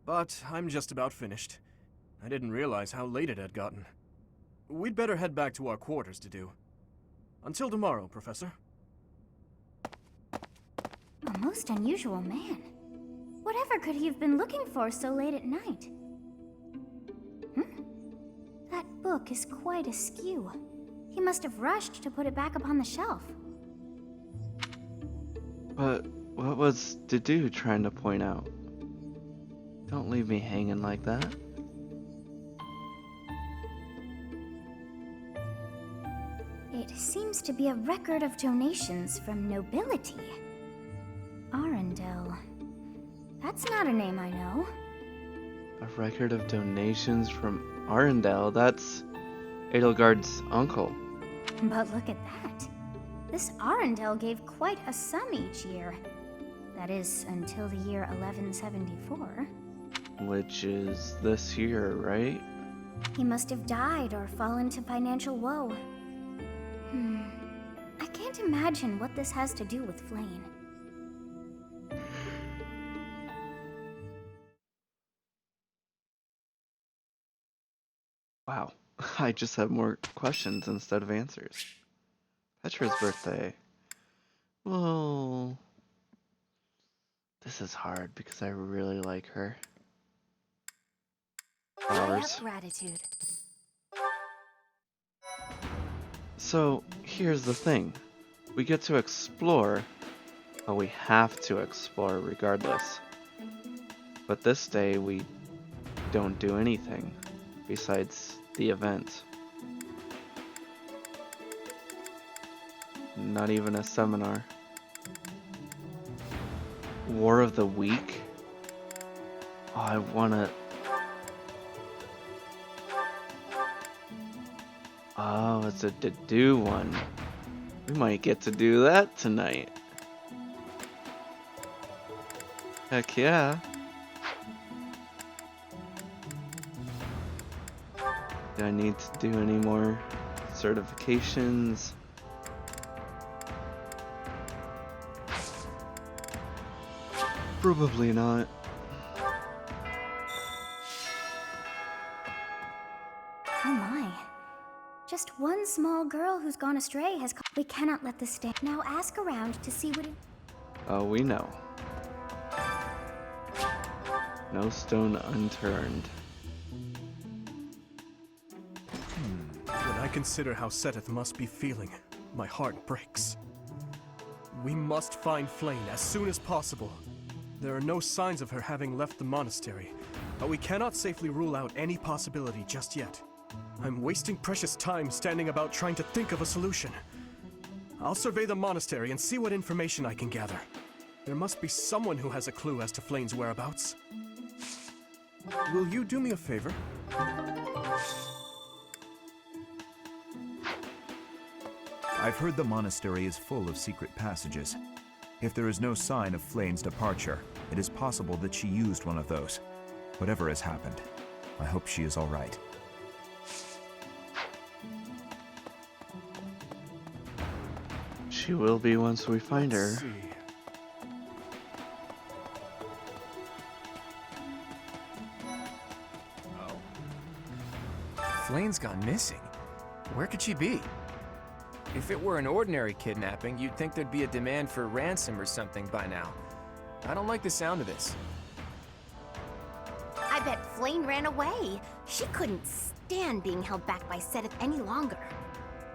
But I'm just about finished. I didn't realize how late it had gotten. We'd better head back to our quarters, Dedu. Until tomorrow, Professor. A most unusual man. Whatever could he have been looking for so late at night? That book is quite askew. He must have rushed to put it back upon the shelf. But What was Dedu trying to point out? Don't leave me hanging like that. It seems to be a record of donations from nobility. Arundel. That's not a name I know. A record of donations from Arundel? That's Edelgard's uncle. But look at that. This Arundel gave quite a sum each year. That is, until the year 1174. Which is this year, right? He must have died or fallen to financial woe. I can't imagine what this has to do with Flayn. Wow, I just have more questions instead of answers. Petra's birthday. Well, this is hard because I really like her. Flowers. Gratitude. So, here's the thing. We get to explore, but we have to explore regardless. But this day, we don't do anything besides the event. Not even a seminar. War of the Week? Oh, I wanna... Oh, it's a to-do one. We might get to do that tonight. Heck yeah. Do I need to do any more certifications? Probably not. Oh my. Just one small girl who's gone astray has We cannot let this stay. Now ask around to see what it... Oh, we know. No stone unturned. When I consider how Seteth must be feeling, my heart breaks. We must find Flayn as soon as possible. There are no signs of her having left the monastery, but we cannot safely rule out any possibility just yet. I'm wasting precious time standing about trying to think of a solution. I'll survey the monastery and see what information I can gather. There must be someone who has a clue as to Flayn's whereabouts. Will you do me a favor? I've heard the monastery is full of secret passages. If there is no sign of Flayn's departure, it is possible that she used one of those. Whatever has happened, I hope she is all right. She will be once we find her. Let's see. Flayn's gone missing. Where could she be? If it were an ordinary kidnapping, you'd think there'd be a demand for ransom or something by now. I don't like the sound of this. I bet Flayn ran away. She couldn't stand being held back by Seteth any longer.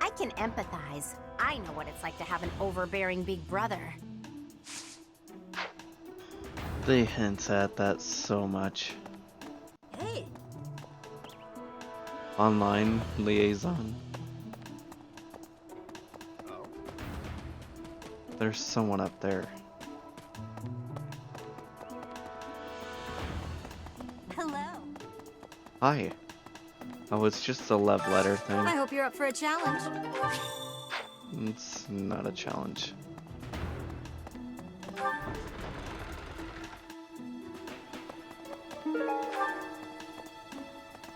I can empathize. I know what it's like to have an overbearing big brother. They hint at that so much. Hey! Online liaison. There's someone up there. Hello. Hi. Oh, it's just a love letter thing. I hope you're up for a challenge. It's not a challenge.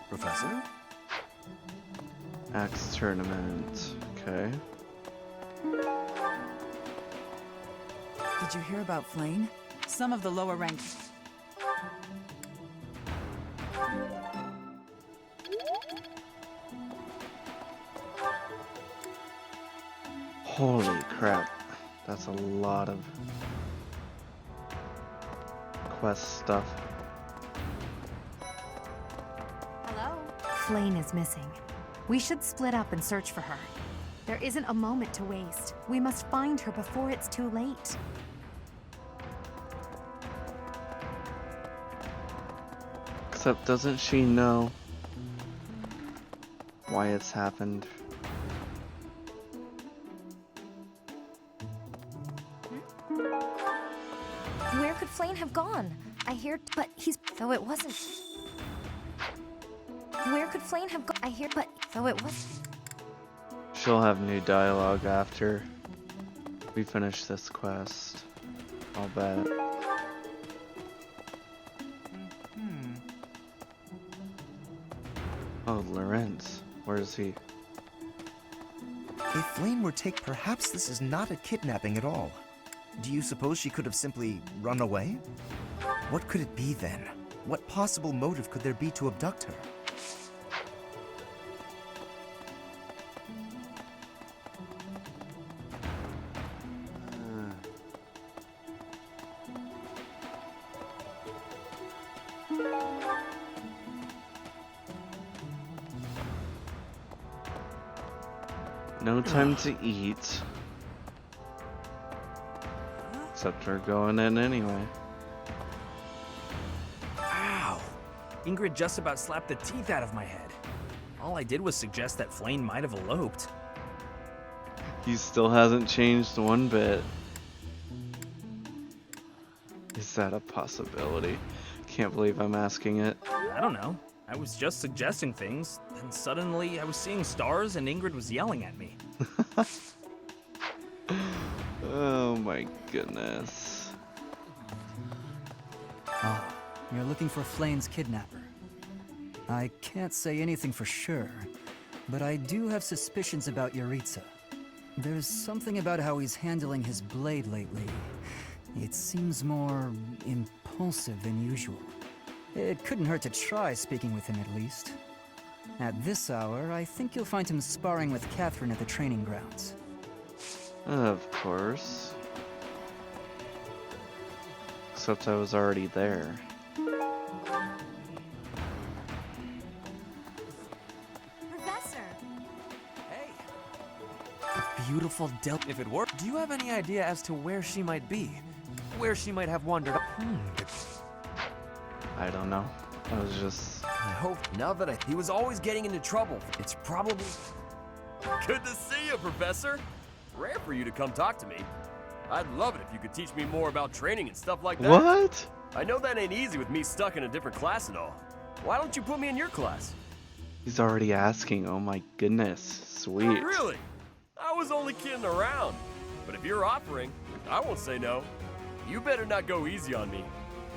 Professor? Axe tournament. Okay. Did you hear about Flayn? Some of the lower ranks. Holy crap. That's a lot of quest stuff. Hello? Flayn is missing. We should split up and search for her. There isn't a moment to waste. We must find her before it's too late. Except doesn't she know why it's happened? Where could Flame have gone? I hear, but he's, though it wasn't. Where could Flame have gone? I hear, but though it was. She'll have new dialogue after we finish this quest. I'll bet. Oh, Lorenz. Where is he? If Flame were perhaps this is not a kidnapping at all. Do you suppose she could have simply run away? What could it be then? What possible motive could there be to abduct her? No time to eat. Except we're going in anyway. Ow! Ingrid just about slapped the teeth out of my head. All I did was suggest that Flame might have eloped. He still hasn't changed one bit. Is that a possibility? Can't believe I'm asking it. I don't know. I was just suggesting things, and suddenly I was seeing stars and Ingrid was yelling at me. Oh my goodness. Oh, you're looking for Flame's kidnapper. I can't say anything for sure, but I do have suspicions about Yuritsa. There's something about how he's handling his blade lately. It seems more impulsive than usual. It couldn't hurt to try speaking with him at least. At this hour, I think you'll find him sparring with Catherine at the training grounds. Of course. Except I was already there. Professor! Hey! A beautiful If it worked, do you have any idea as to where she might be? Where she might have wandered? I don't know. I was just... I hope now that he was always getting into trouble. It's probably... Good to see you, Professor. Rare for you to come talk to me. I'd love it if you could teach me more about training and stuff like that. What? I know that ain't easy with me stuck in a different class and all. Why don't you put me in your class? He's already asking. Oh my goodness. Sweet. Really? I was only kidding around. But if you're offering, I won't say no. You better not go easy on me.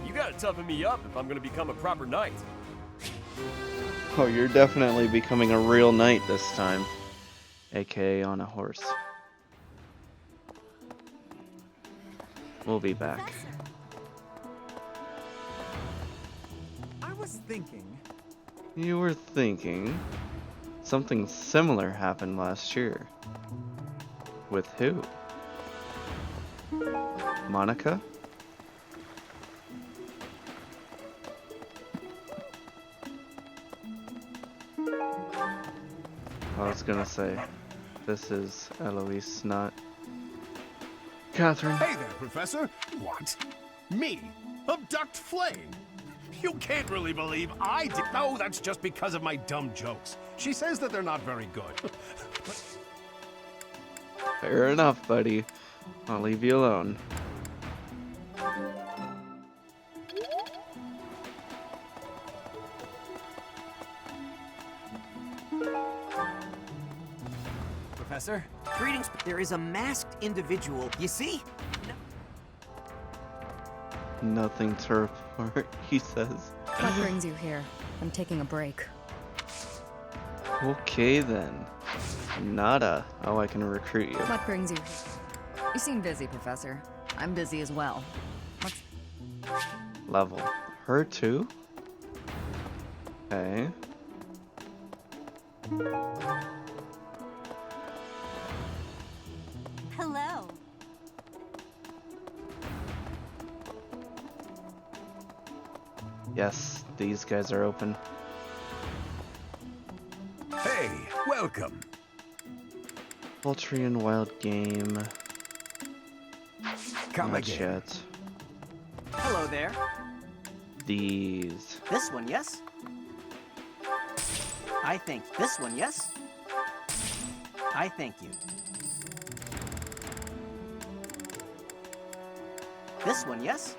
You gotta toughen me up if I'm gonna become a proper knight. Oh, you're definitely becoming a real knight this time. AKA on a horse. We'll be back. I was thinking... You were thinking... Something similar happened last year. With who? Monica? I was gonna say, this is Eloise, not Catherine. Hey there, Professor. What? Me? Abduct Flame? You can't really believe I did. Oh, that's just because of my dumb jokes. She says that they're not very good. Fair enough, buddy. I'll leave you alone. Professor? Greetings. There is a masked individual. You see? Nothing to report, he says. What brings you here? I'm taking a break. Okay then. Nada. Oh, I can recruit you. What brings you here? You seem busy, Professor. I'm busy as well. What's... Level. Her too? Okay. Hello. Yes, these guys are open. Hey, welcome. Poultry and wild game. Come Not again. yet. Hello there. These. this one, yes? I think this one, yes? I thank you. This one, yes?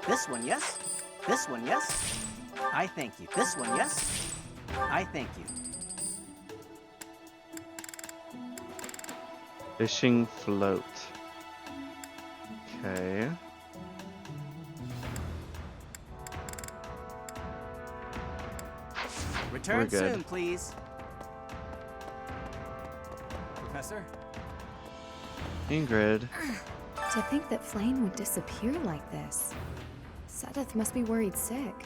This one, yes? This one, yes? I thank you. This one, yes? I thank you. Fishing float. Okay. Return We're good. soon, please. Professor? Ingrid. To think that Flame would disappear like this. Sedith must be worried sick.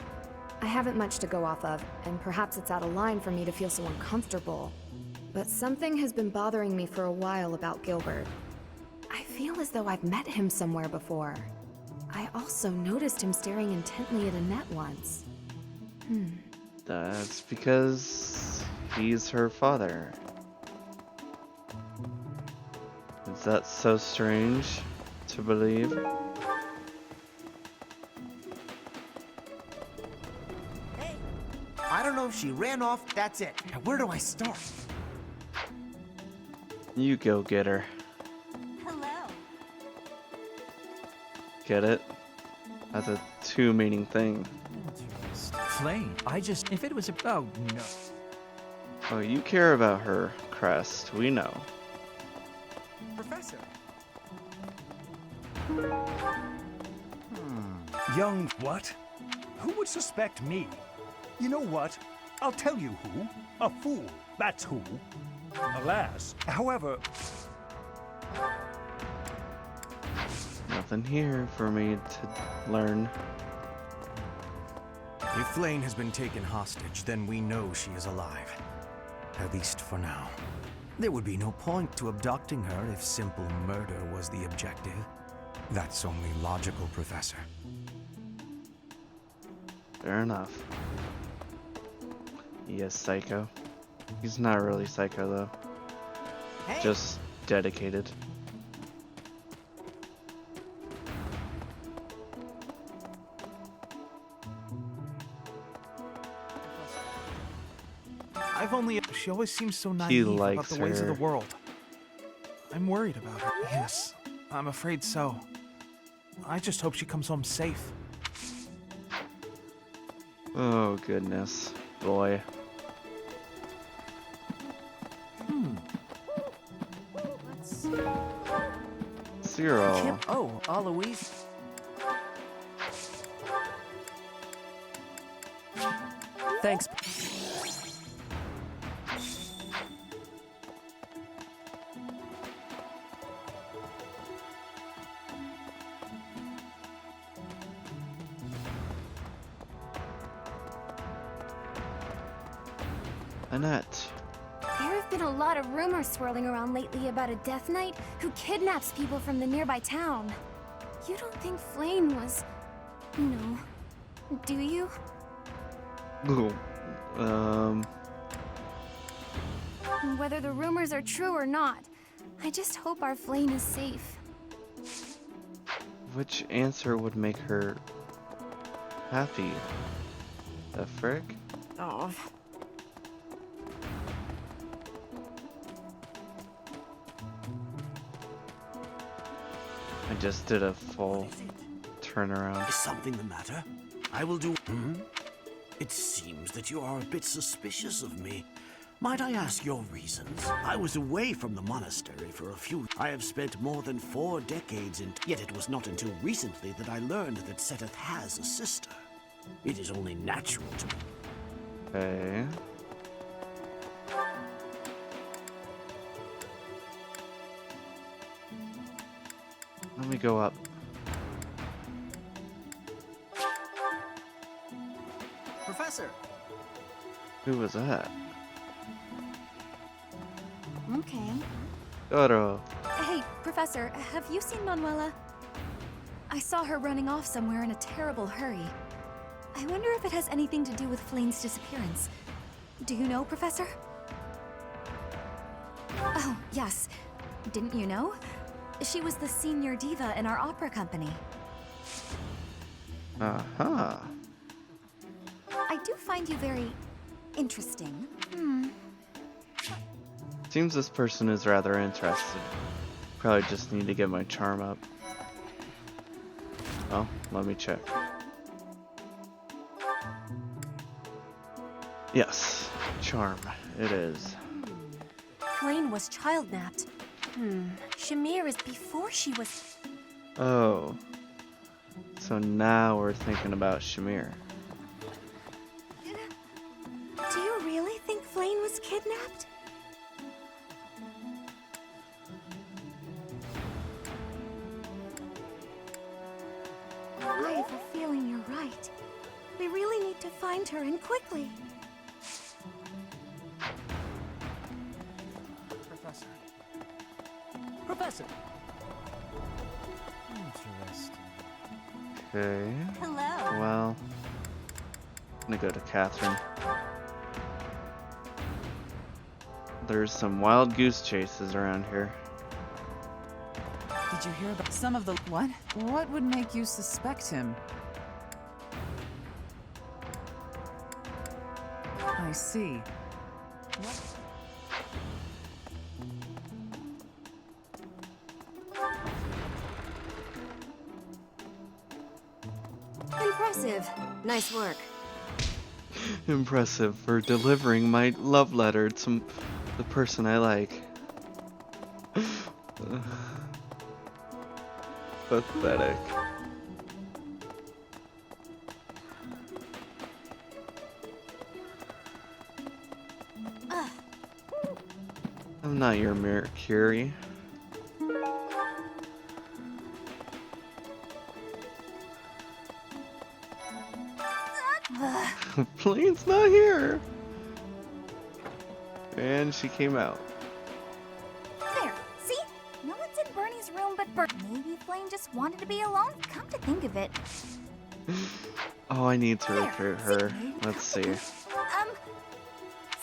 I haven't much to go off of, and perhaps it's out of line for me to feel so uncomfortable. But something has been bothering me for a while about Gilbert. I feel as though I've met him somewhere before. I also noticed him staring intently at Annette once. That's because he's her father. Is that so strange to believe? I don't know if she ran off, that's it. Now where do I start? You go get her. Hello. Get it? That's a two-meaning thing. Flame, if it was a, oh no. Oh, you care about her, Crest. We know. Professor. Young what? Who would suspect me? You know what? I'll tell you who. A fool, that's who. Alas, however... Nothing here for me to learn. If Flane has been taken hostage, then we know she is alive. At least for now. There would be no point to abducting her if simple murder was the objective. That's only logical, Professor. Fair enough. Yes, psycho. He's not really psycho though. Hey. Just dedicated. She always seems so He naive about likes the ways of her. the world. I'm worried about her. Yes, I'm afraid so. I just hope she comes home safe. Oh goodness, boy. Cyril. Oh, Aloise. Thanks. Annette. There have been a lot of rumors swirling around lately about a Death Knight who kidnaps people from the nearby town. You don't think Flame was... No. Do you? Ooh. Whether the rumors are true or not, I just hope our Flame is safe. Which answer would make her happy? The frick? Oh. I just did a full turnaround. Is something the matter? I will do... It seems that you are a bit suspicious of me. Might I ask your reasons? I was away from the monastery for a few... I have spent more than 4 decades in... Yet it was not until recently that I learned that Sedith has a sister. It is only natural to me. Okay. Let me go up. Professor! Who was that? Okay. Doro. Hey, Professor, have you seen Manuela? I saw her running off somewhere in a terrible hurry. I wonder if it has anything to do with Flame's disappearance. Do you know, Professor? Oh, yes. Didn't you know? She was the senior diva in our opera company. Uh-huh. find you very interesting. Seems this person is rather interested. Probably just need to get my charm up. Oh, let me check. Yes, charm. It is. Flane was child-napped. Shamir is before she was... Oh. So now we're thinking about Shamir. Do you really think Flane was kidnapped? I have a feeling you're right. We really need to find her, and quickly. Professor! Interesting. Okay. Hello. Well, I'm gonna go to Catherine. There's some wild goose chases around here. Did you hear about some of the... What? What would make you suspect him? I see. Impressive. Nice work. Impressive for delivering my love letter to the person I like. Pathetic. I'm not your Mercury. Flane's not here. And she came out. There, see? No one's in Bernie's room but maybe Flame just wanted to be alone? Come to think of it. Oh, I need to recruit her. Let's see.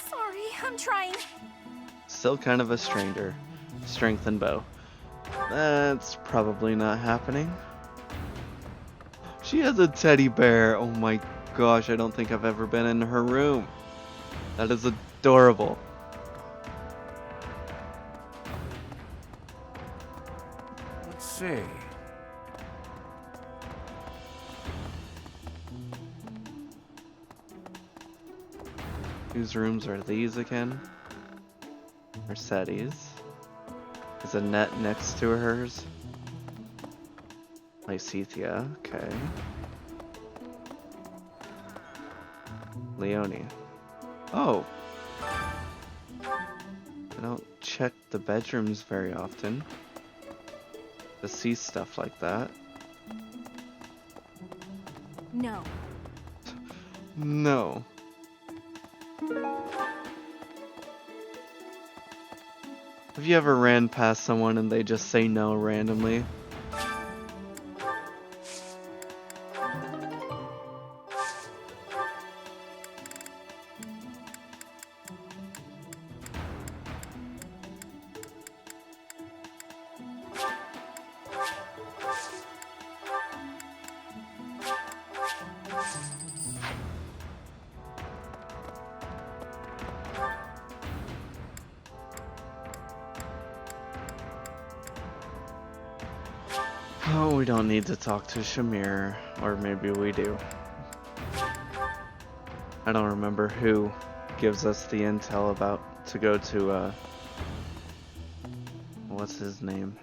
Sorry, I'm trying. Still kind of a stranger. Strength and bow. That's probably not happening. She has a teddy bear. Oh my gosh, I don't think I've ever been in her room. That is adorable. Let's see. Whose rooms are these again? Mercedes. Is Annette next to hers? Lysithia, okay. Leonie. Oh! I don't check the bedrooms very often to see stuff like that. No. No. Have you ever ran past someone and they just say no randomly? Oh, we don't need to talk to Shamir, or maybe we do. I don't remember who gives us the intel about to go to, what's his name?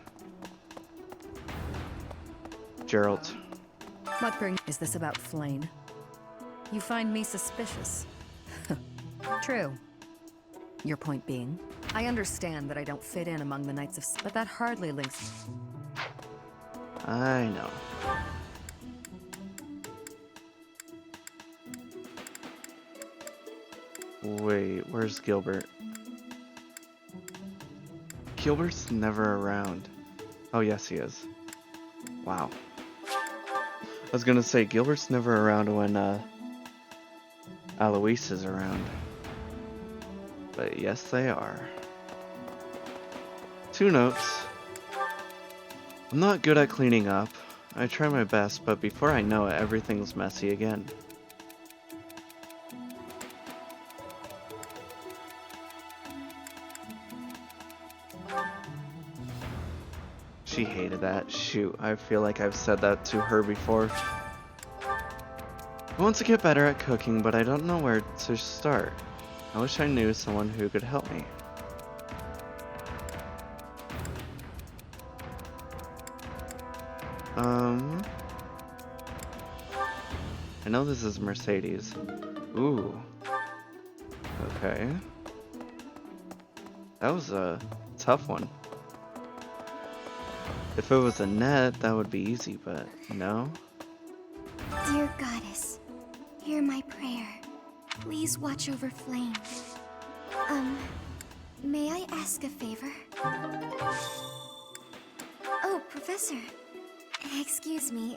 Gerald. What is this about Flane? You find me suspicious. True. Your point being, I understand that I don't fit in among the Knights of... but that hardly links... I know. Wait, where's Gilbert? Gilbert's never around. Oh, yes, he is. Wow. I was gonna say, Gilbert's never around when, Alois is around. But yes, they are. 2 notes. I'm not good at cleaning up. I try my best, but before I know it, everything's messy again. She hated that. Shoot, I feel like I've said that to her before. I want to get better at cooking, but I don't know where to start. I wish I knew someone who could help me. I know this is Mercedes. Ooh. Okay. That was a tough one. If it was a net, that would be easy, but no. Dear Goddess, hear my prayer. Please watch over Flame. May I ask a favor? Oh, Professor. Excuse me.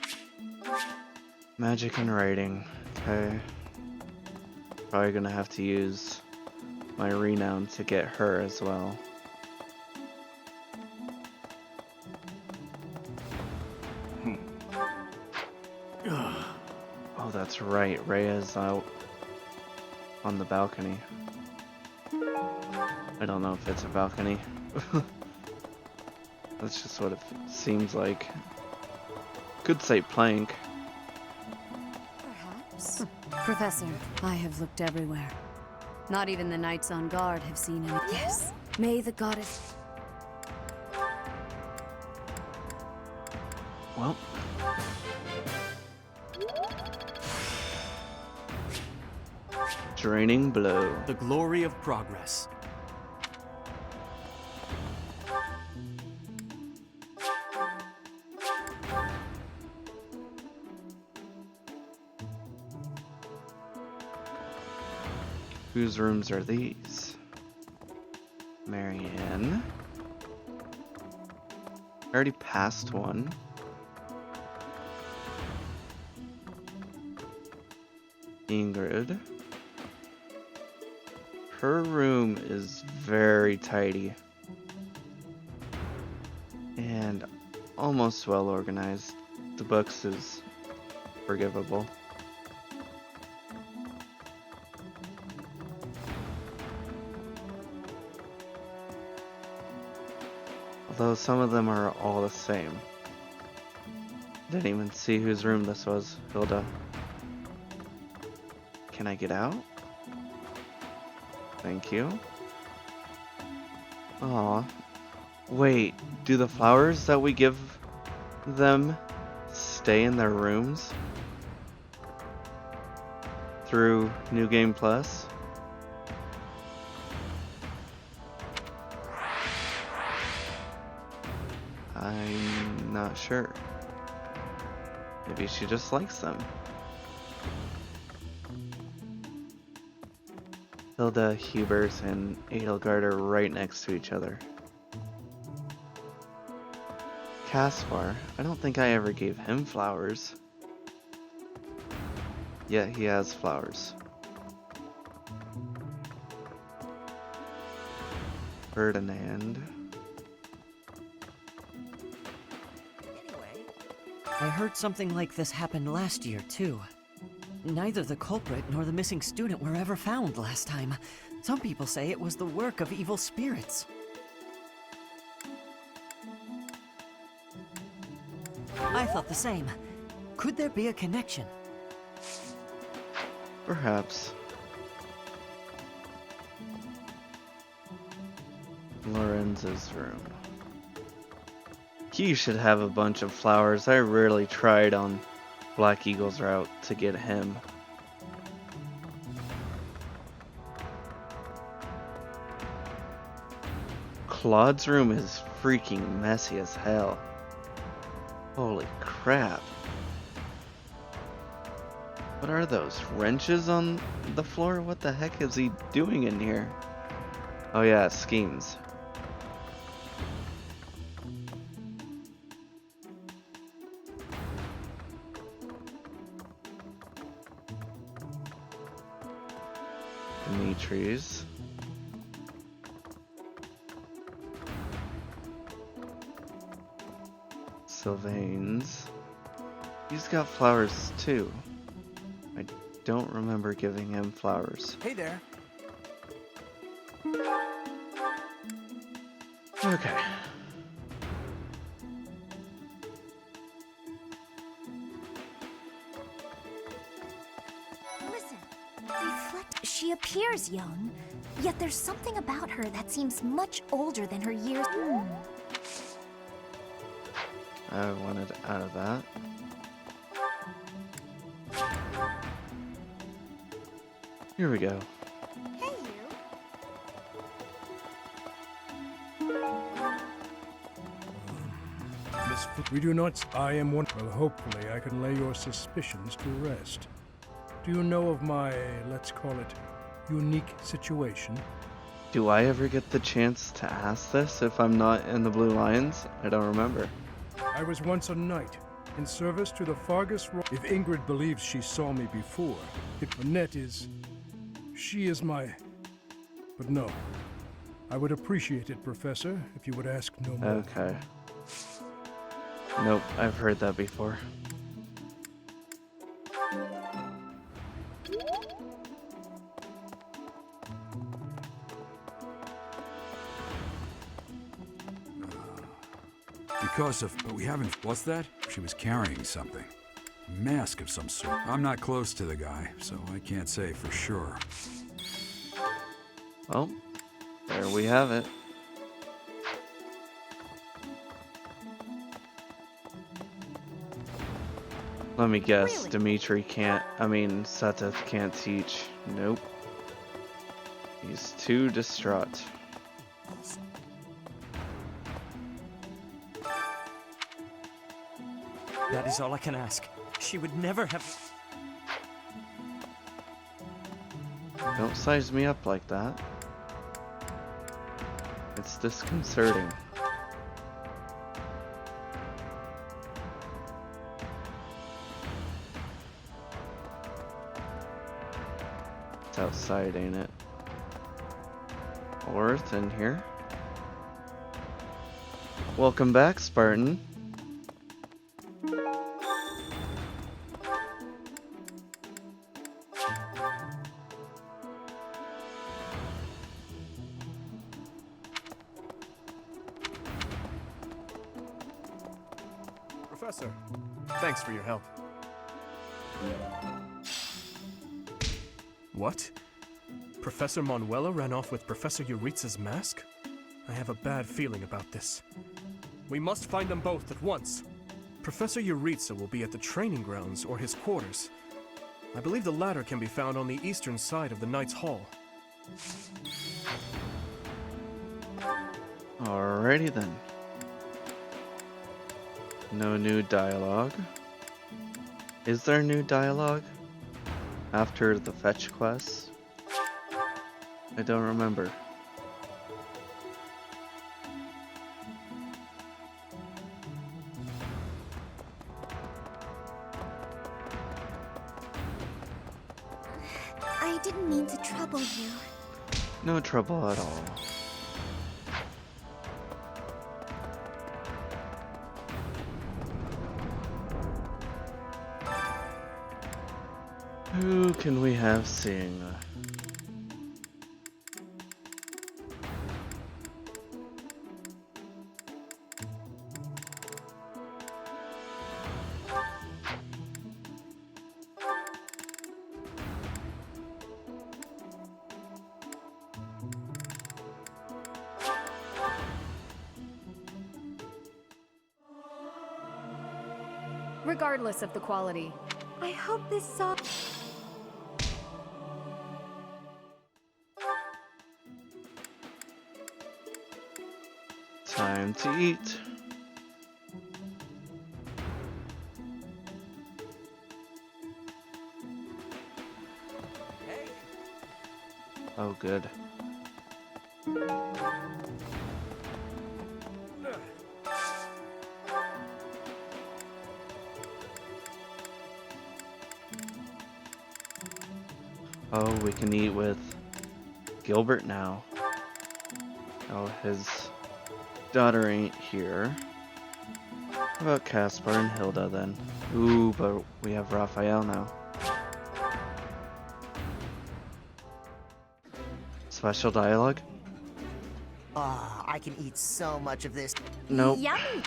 Magic and writing. Okay. Probably gonna have to use my renown to get her as well. Oh, that's right. Rhea's out on the balcony. I don't know if it's a balcony. That's just what it seems like. Could say plank. Perhaps. Professor, I have looked everywhere. Not even the knights on guard have seen any. Yes. May the goddess. Well. Draining blow. The glory of progress. Whose rooms are these? Marianne. I already passed one. Ingrid. Her room is very tidy. And almost well organized. The books is forgivable. Although some of them are all the same. Didn't even see whose room this was, Hilda. Can I get out? Thank you. Aw. Wait, do the flowers that we give them stay in their rooms? Through New Game Plus? I'm not sure. Maybe she just likes them. Hilda, Hubert, and Edelgard are right next to each other. Caspar, I don't think I ever gave him flowers. Yeah, he has flowers. Ferdinand. I heard something like this happened last year, too. Neither the culprit nor the missing student were ever found last time. Some people say it was the work of evil spirits. I thought the same. Could there be a connection? Perhaps. Lorenz's room. He should have a bunch of flowers. I really tried on Black Eagle's route to get him. Claude's room is freaking messy as hell. Holy crap. What are those? Wrenches on the floor? What the heck is he doing in here? Oh yeah, schemes. Dimitri's. Sylvain's. He's got flowers too. I don't remember giving him flowers. Hey there. Okay. She appears young, yet there's something about her that seems much older than her years. I wanted out of that. Here we go. Miss, we do not. I am one. Well, hopefully I can lay your suspicions to rest. Do you know of my, let's call it, unique situation? Do I ever get the chance to ask this if I'm not in the Blue Lions? I don't remember. I was once a knight, in service to the Fargus. If Ingrid believes she saw me before, if Annette is... she is my... But no. I would appreciate it, Professor, if you would ask no more. Okay. Nope, I've heard that before. Because of... But we haven't... What's that? She was carrying something. A mask of some sort. I'm not close to the guy, so I can't say for sure. Well, there we have it. Let me guess, Really? Dimitri can't... Seteth can't teach. Nope. He's too distraught. That is all I can ask. She would never have... Don't size me up like that. It's disconcerting. It's outside, ain't it? Or it's in here. Welcome back, Spartan. Professor, thanks for your help. What? Professor Manuela ran off with Professor Euritza's mask? I have a bad feeling about this. We must find them both at once. Professor Euritza will be at the training grounds or his quarters. I believe the latter can be found on the eastern side of the Knight's Hall. Alrighty then. No new dialogue. Is there new dialogue after the fetch quest? I don't remember. I didn't mean to trouble you. No trouble at all. Who can we have sing? Regardless of the quality, I hope this song... Time to eat. Oh, good. Oh, we can eat with Gilbert now. Oh, his daughter ain't here. How about Caspar and Hilda then? Ooh, but we have Raphael now. Special dialogue? Ah, I can eat so much of this. Nope. Yummy!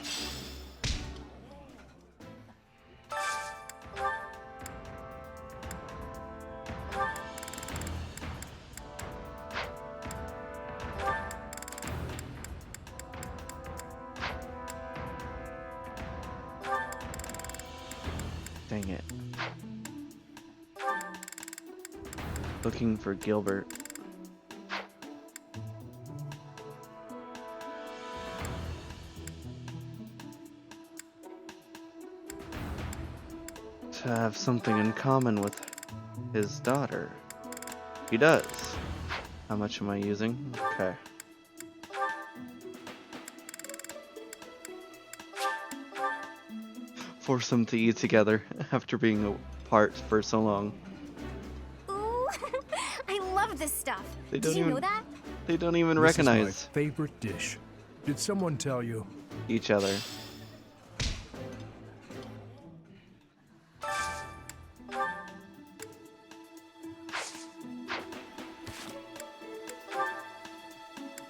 Dang it. Looking for Gilbert. To have something in common with his daughter. He does. How much am I using? Okay. Force them to eat together after being apart for so long. Ooh, I love this stuff. They Did don't you even know that? They don't even This is my recognize favorite dish. Did someone tell you? each other.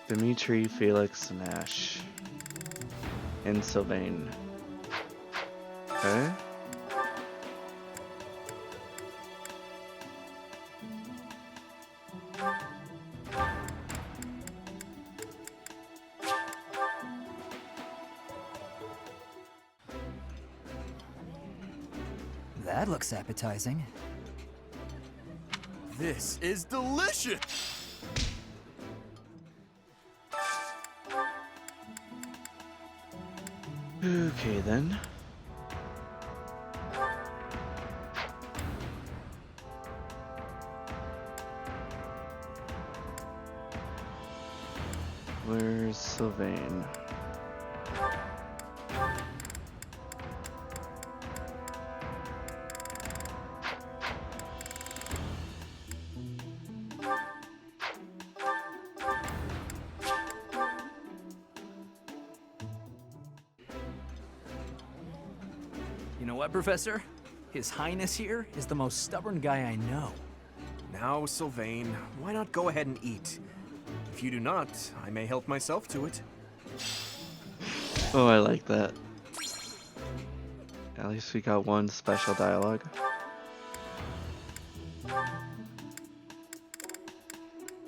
Dimitri, Felix, Nash, and Sylvain. Okay. That looks appetizing. This is delicious! Okay then. Where's Sylvain? You know what, Professor? His Highness here is the most stubborn guy I know. Now, Sylvain, why not go ahead and eat? If you do not, I may help myself to it. Oh, I like that. At least we got one special dialogue.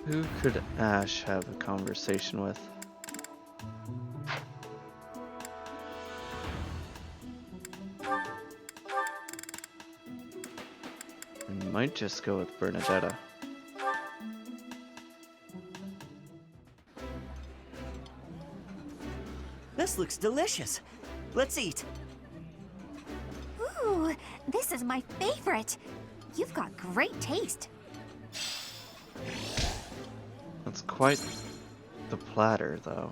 Who could Ash have a conversation with? We might just go with Bernadetta. This looks delicious. Let's eat. Ooh, this is my favorite. You've got great taste. That's quite the platter, though.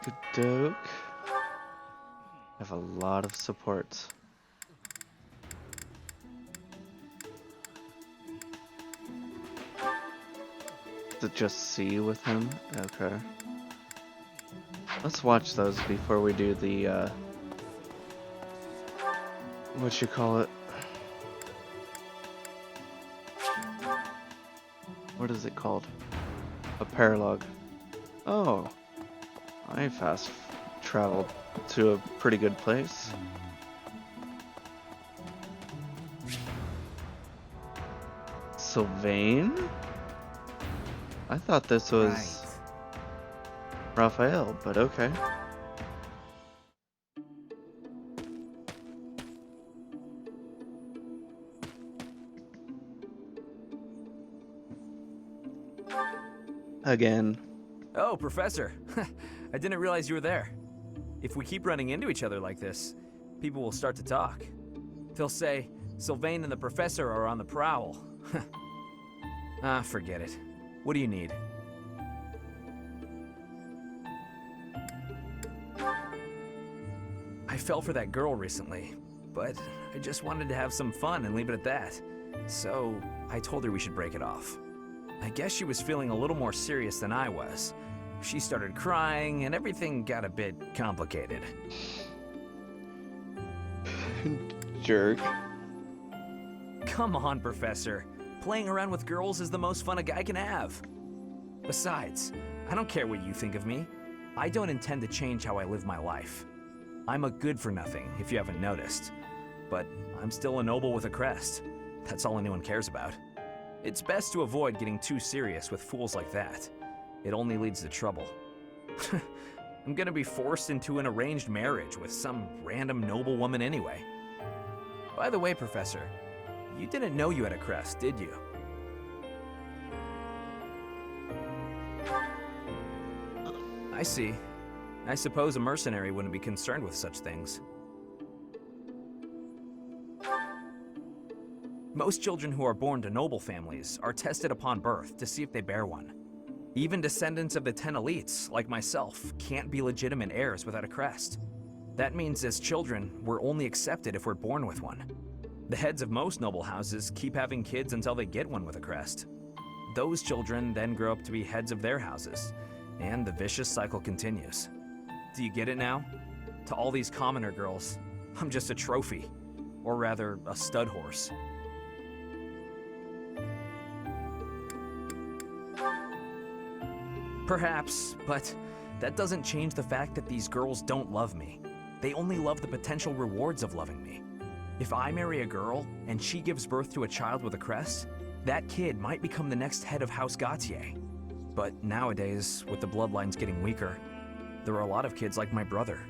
Good doke. I have a lot of supports. Is it just C with him? Okay. Let's watch those before we do the, what you call it? What is it called? A paralogue. Oh. I fast traveled to a pretty good place. Sylvain? I thought this was Raphael, but okay. Again. Oh, Professor. I didn't realize you were there. If we keep running into each other like this, people will start to talk. They'll say, Sylvain and the Professor are on the prowl. Ah, forget it. What do you need? I fell for that girl recently, but I just wanted to have some fun and leave it at that. So, I told her we should break it off. I guess she was feeling a little more serious than I was. She started crying, and everything got a bit complicated. Jerk. Come on, Professor. Playing around with girls is the most fun a guy can have. Besides, I don't care what you think of me. I don't intend to change how I live my life. I'm a good-for-nothing, if you haven't noticed. But I'm still a noble with a crest. That's all anyone cares about. It's best to avoid getting too serious with fools like that. It only leads to trouble. I'm gonna be forced into an arranged marriage with some random noblewoman anyway. By the way, Professor, you didn't know you had a crest, did you? I see. I suppose a mercenary wouldn't be concerned with such things. Most children who are born to noble families are tested upon birth to see if they bear one. Even descendants of the 10 elites, like myself, can't be legitimate heirs without a crest. That means as children, we're only accepted if we're born with one. The heads of most noble houses keep having kids until they get one with a crest. Those children then grow up to be heads of their houses, and the vicious cycle continues. Do you get it now? To all these commoner girls, I'm just a trophy. Or rather, a stud horse. Perhaps, but that doesn't change the fact that these girls don't love me. They only love the potential rewards of loving me. If I marry a girl and she gives birth to a child with a crest, that kid might become the next head of House Gautier. But nowadays, with the bloodlines getting weaker, there are a lot of kids like my brother,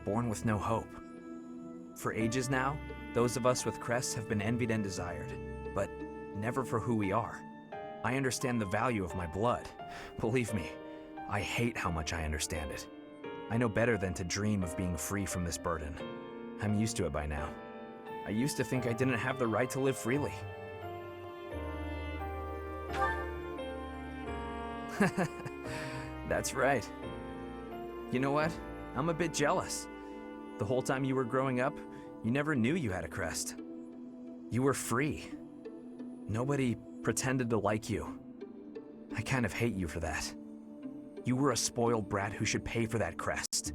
born with no hope. For ages now, those of us with crests have been envied and desired, but never for who we are. I understand the value of my blood. Believe me, I hate how much I understand it. I know better than to dream of being free from this burden. I'm used to it by now. I used to think I didn't have the right to live freely. That's right. You know what? I'm a bit jealous. The whole time you were growing up, you never knew you had a crest. You were free. Nobody pretended to like you. I kind of hate you for that. You were a spoiled brat who should pay for that crest.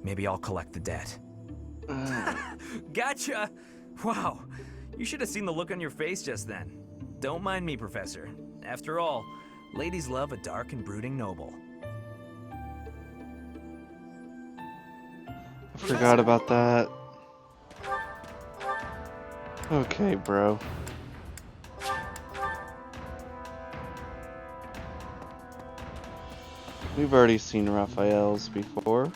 Maybe I'll collect the debt. Gotcha! Wow, you should have seen the look on your face just then. Don't mind me, Professor. After all, ladies love a dark and brooding noble. I forgot about that. Okay, bro. We've already seen Raphael's before,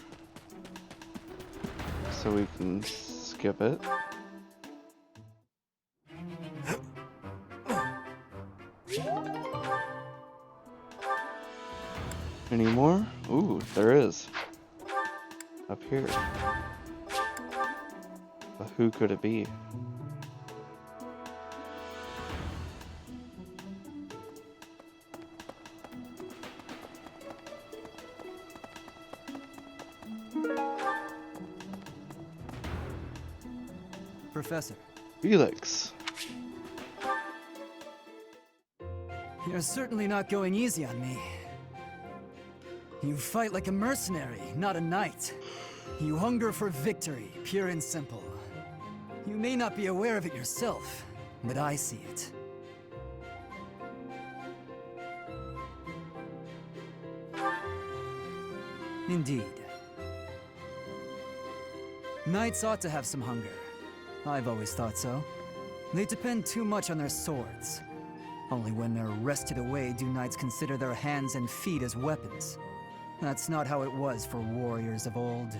so we can skip it. Any more? Ooh, there is. Up here. But who could it be? Professor. Felix. You're certainly not going easy on me. You fight like a mercenary, not a knight. You hunger for victory, pure and simple. You may not be aware of it yourself, but I see it. Indeed. Knights ought to have some hunger. I've always thought so. They depend too much on their swords. Only when they're wrested away do knights consider their hands and feet as weapons. That's not how it was for warriors of old.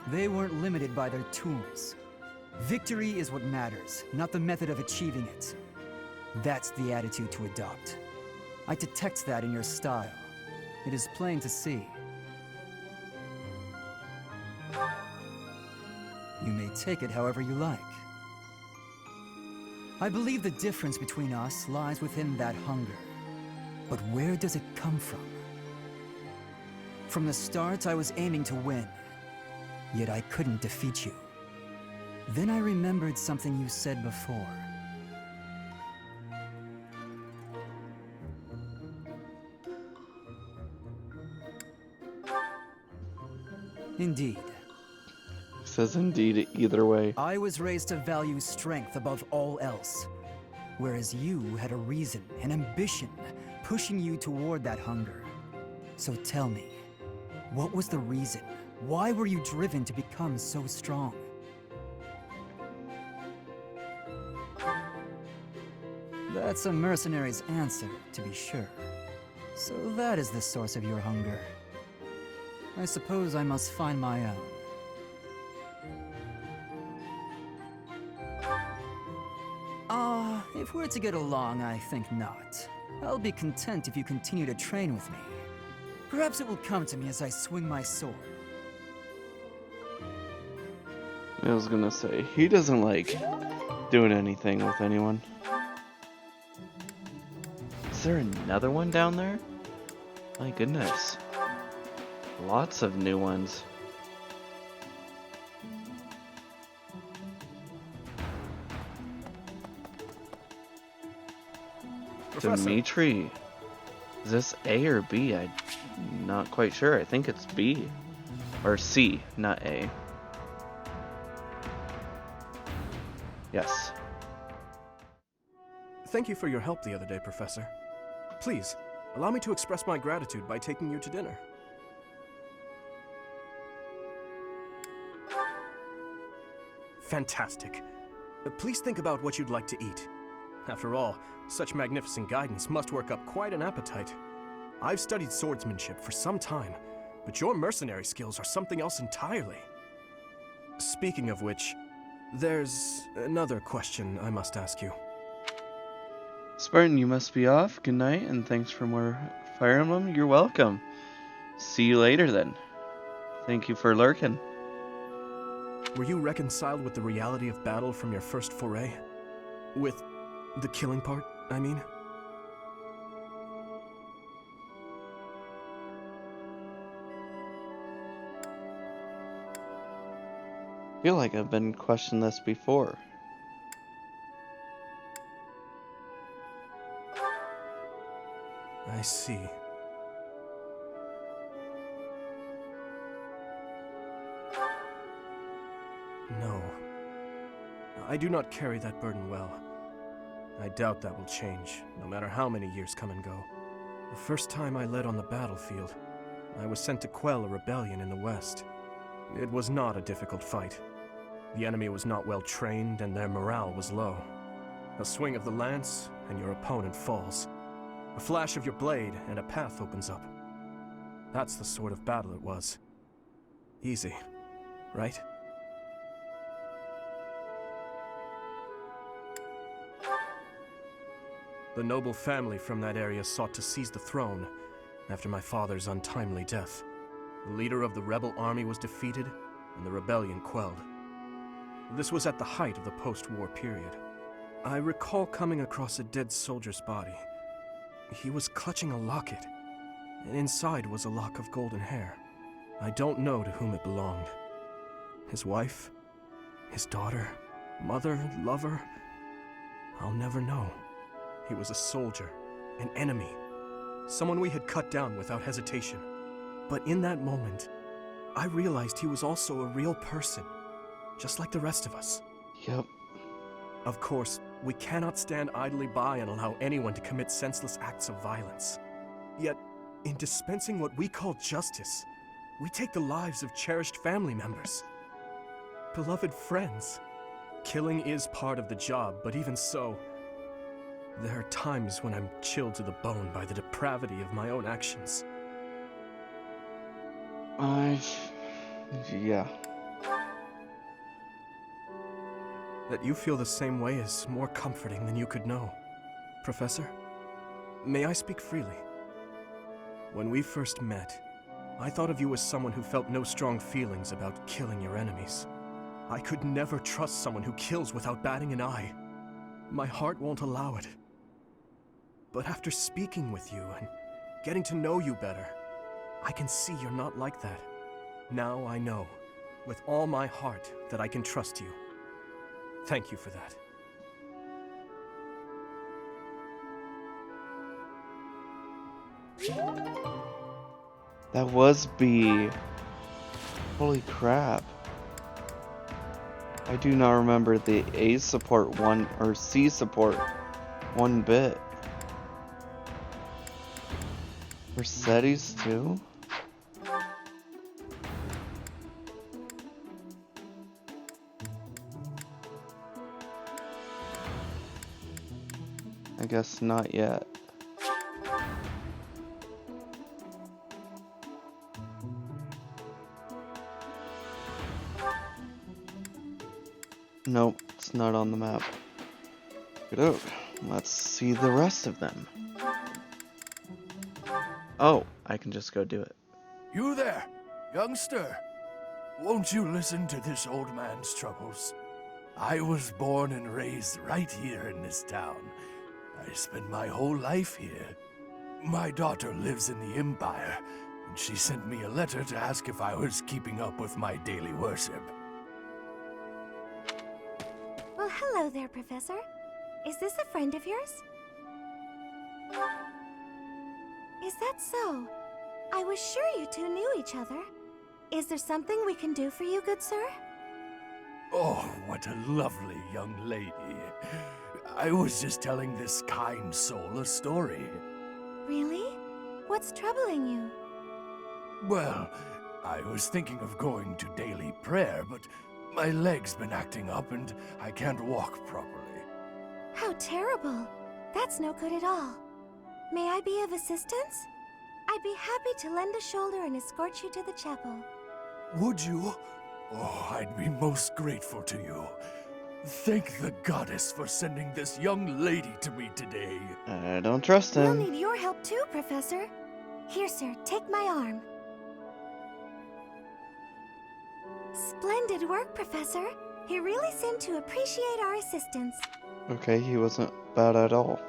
They weren't limited by their tools. Victory is what matters, not the method of achieving it. That's the attitude to adopt. I detect that in your style. It is plain to see. You may take it however you like. I believe the difference between us lies within that hunger. But where does it come from? From the start, I was aiming to win. Yet I couldn't defeat you. Then I remembered something you said before. Indeed. Says indeed either way. I was raised to value strength above all else, whereas you had a reason, an ambition, pushing you toward that hunger. So tell me, what was the reason? Why were you driven to become so strong? That's a mercenary's answer, to be sure. So that is the source of your hunger. I suppose I must find my own. If we're to get along, I think not. I'll be content if you continue to train with me. Perhaps it will come to me as I swing my sword. I was gonna say, he doesn't like doing anything with anyone. Is there another one down there? My goodness. Lots of new ones. Professor. Dimitri. Is this A or B? I'm not quite sure. I think it's B. Or C, not A. Yes. Thank you for your help the other day, Professor. Please, allow me to express my gratitude by taking you to dinner. Fantastic. Please think about what you'd like to eat. After all, such magnificent guidance must work up quite an appetite. I've studied swordsmanship for some time, but your mercenary skills are something else entirely. Speaking of which, there's another question I must ask you. Spartan, you must be off. Good night, and thanks for more Fire Emblem. You're welcome. See you later then. Thank you for lurking. Were you reconciled with the reality of battle from your first foray? With the killing part, I mean? I feel like I've been questioned this before. I see. No. I do not carry that burden well. I doubt that will change, no matter how many years come and go. The first time I led on the battlefield, I was sent to quell a rebellion in the west. It was not a difficult fight. The enemy was not well trained, and their morale was low. A swing of the lance, and your opponent falls. A flash of your blade, and a path opens up. That's the sort of battle it was. Easy, right? The noble family from that area sought to seize the throne after my father's untimely death. The leader of the rebel army was defeated, and the rebellion quelled. This was at the height of the post-war period. I recall coming across a dead soldier's body. He was clutching a locket, and inside was a lock of golden hair. I don't know to whom it belonged. His wife? His daughter? Mother? Lover? I'll never know. He was a soldier, an enemy, someone we had cut down without hesitation. But in that moment, I realized he was also a real person, just like the rest of us. Yep. Of course, we cannot stand idly by and allow anyone to commit senseless acts of violence. Yet, in dispensing what we call justice, we take the lives of cherished family members, beloved friends. Killing is part of the job, but even so, there are times when I'm chilled to the bone by the depravity of my own actions. Yeah. That you feel the same way is more comforting than you could know. Professor, may I speak freely? When we first met, I thought of you as someone who felt no strong feelings about killing your enemies. I could never trust someone who kills without batting an eye. My heart won't allow it. But after speaking with you and getting to know you better, I can see you're not like that. Now I know, with all my heart, that I can trust you. Thank you for that. That was B. Holy crap. I do not remember the A support one or C support one bit. Mercedes too? I guess not yet. Nope, it's not on the map. Good. Let's see the rest of them. Oh, I can just go do it. You there, youngster. Won't you listen to this old man's troubles? I was born and raised right here in this town. I spent my whole life here. My daughter lives in the Empire, and she sent me a letter to ask if I was keeping up with my daily worship. Well, hello there, Professor. Is this a friend of yours? Is that so? I was sure you two knew each other. Is there something we can do for you, good sir? Oh, what a lovely young lady. I was just telling this kind soul a story. Really? What's troubling you? Well, I was thinking of going to daily prayer, but my leg's been acting up and I can't walk properly. How terrible. That's no good at all. May I be of assistance? I'd be happy to lend a shoulder and escort you to the chapel. Would you? Oh, I'd be most grateful to you. Thank the goddess for sending this young lady to me today. I don't trust We'll him. need your help too, Professor. Here, sir, take my arm. Splendid work, Professor. He really seemed to appreciate our assistance. Okay, he wasn't bad at all.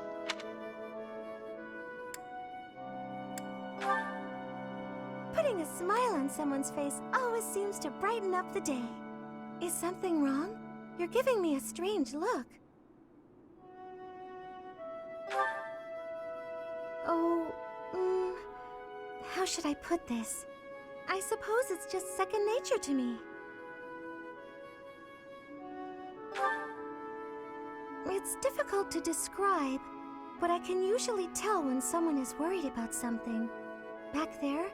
Putting a smile on someone's face always seems to brighten up the day. Is something wrong? You're giving me a strange look. Oh, how should I put this? I suppose it's just second nature to me. It's difficult to describe, but I can usually tell when someone is worried about something. Back there,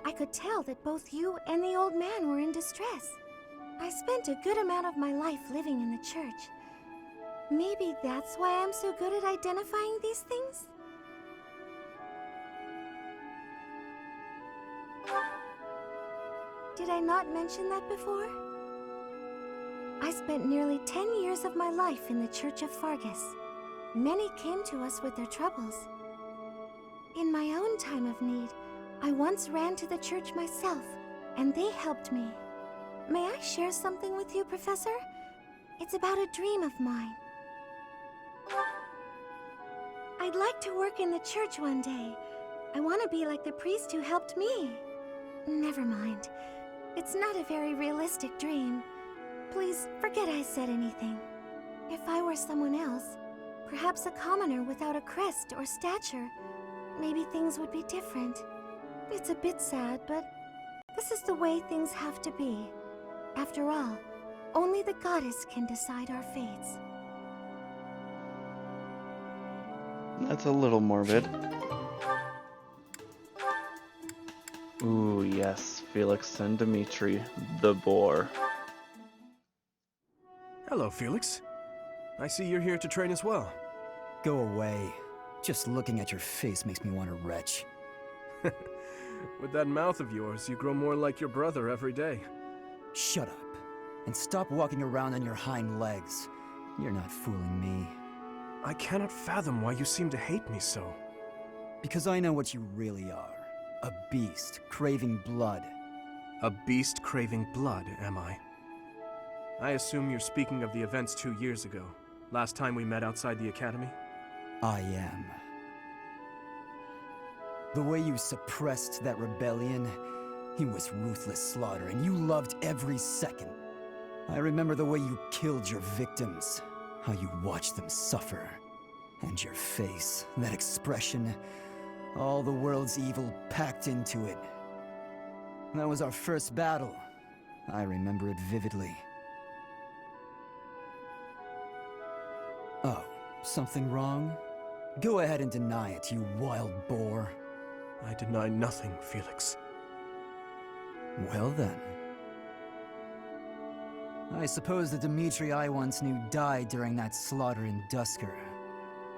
I could tell that both you and the old man were in distress. I spent a good amount of my life living in the church. Maybe that's why I'm so good at identifying these things? Did I not mention that before? I spent nearly 10 years of my life in the Church of Fargus. Many came to us with their troubles. In my own time of need, I once ran to the church myself, and they helped me. May I share something with you, Professor? It's about a dream of mine. I'd like to work in the church one day. I want to be like the priest who helped me. Never mind. It's not a very realistic dream. Please forget I said anything. If I were someone else, perhaps a commoner without a crest or stature, maybe things would be different. It's a bit sad, but this is the way things have to be. After all, only the goddess can decide our fates. That's a little morbid. Ooh, yes, Felix and Dimitri, the boar. Hello, Felix. I see you're here to train as well. Go away. Just looking at your face makes me want to retch. With that mouth of yours, you grow more like your brother every day. Shut up. And stop walking around on your hind legs. You're not fooling me. I cannot fathom why you seem to hate me so. Because I know what you really are. A beast, craving blood. A beast craving blood, am I? I assume you're speaking of the events 2 years ago. Last time we met outside the academy? I am. The way you suppressed that rebellion, it was ruthless slaughter, and you loved every second. I remember the way you killed your victims, how you watched them suffer. And your face, that expression, all the world's evil packed into it. That was our first battle. I remember it vividly. Oh, something wrong? Go ahead and deny it, you wild boar. I deny nothing, Felix. Well then. I suppose the Dimitri I once knew died during that slaughter in Dusker,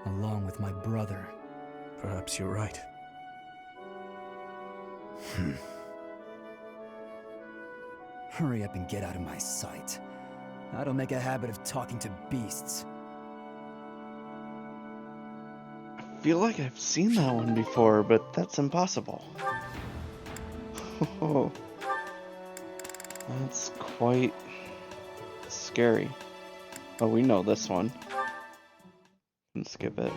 along with my brother. Perhaps you're right. Hurry up and get out of my sight. I don't make a habit of talking to beasts. I feel like I've seen that one before, but that's impossible. Oh, that's quite scary. Oh, we know this one. Can skip it.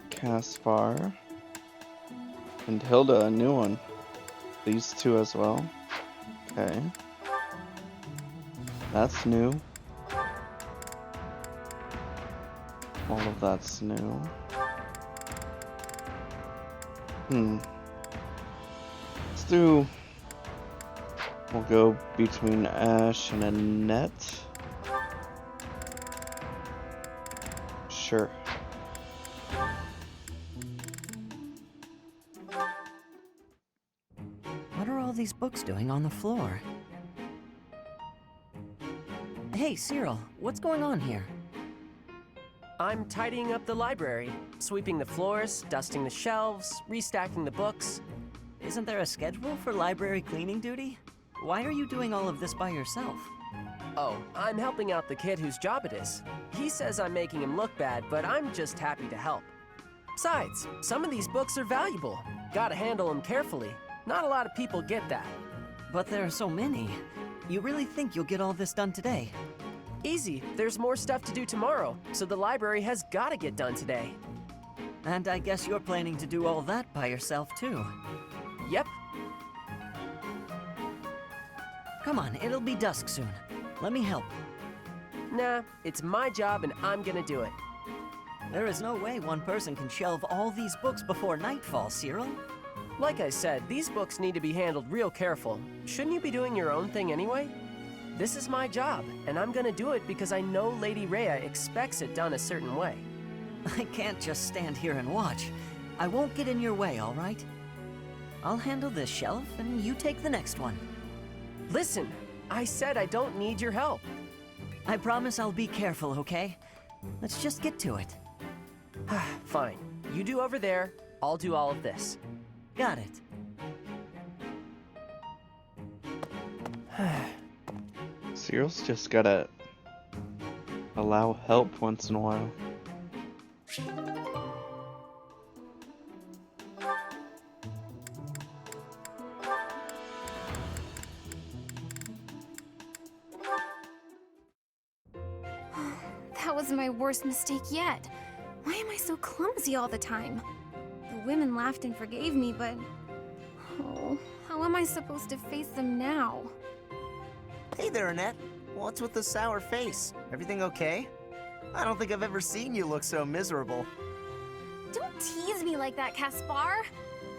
Caspar and Hilda, a new one. These two as well. Okay. That's new. All of that's new. Let's do... We'll go between Ash and Annette. Sure. What are all these books doing on the floor? Hey, Cyril, what's going on here? I'm tidying up the library, sweeping the floors, dusting the shelves, restacking the books. Isn't there a schedule for library cleaning duty? Why are you doing all of this by yourself? Oh, I'm helping out the kid whose job it is. He says I'm making him look bad, but I'm just happy to help. Besides, some of these books are valuable. Gotta handle them carefully. Not a lot of people get that. But there are so many. You really think you'll get all this done today? Easy. There's more stuff to do tomorrow, so the library has gotta get done today. And I guess you're planning to do all that by yourself, too. Yep. Come on, it'll be dusk soon. Let me help. Nah, it's my job and I'm gonna do it. There is no way one person can shelve all these books before nightfall, Cyril. Like I said, these books need to be handled real careful. Shouldn't you be doing your own thing anyway? This is my job, and I'm gonna do it because I know Lady Rhea expects it done a certain way. I can't just stand here and watch. I won't get in your way, all right? I'll handle this shelf, and you take the next one. Listen, I said I don't need your help. I promise I'll be careful, okay? Let's just get to it. Fine. You do over there, I'll do all of this. Got it. Cyril's just gotta allow help once in a while. That was my worst mistake yet. Why am I so clumsy all the time? The women laughed and forgave me, but... Oh, how am I supposed to face them now? Hey there, Annette. What's with the sour face? Everything okay? I don't think I've ever seen you look so miserable. Don't tease me like that, Caspar.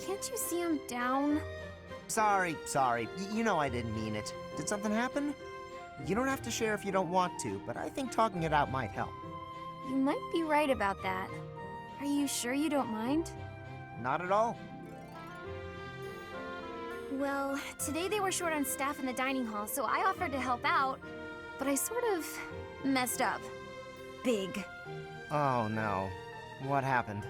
Can't you see I'm down? Sorry. You know I didn't mean it. Did something happen? You don't have to share if you don't want to, but I think talking it out might help. You might be right about that. Are you sure you don't mind? Not at all. Well, today they were short on staff in the dining hall, so I offered to help out, but I sort of messed up. Big. Oh no. What happened?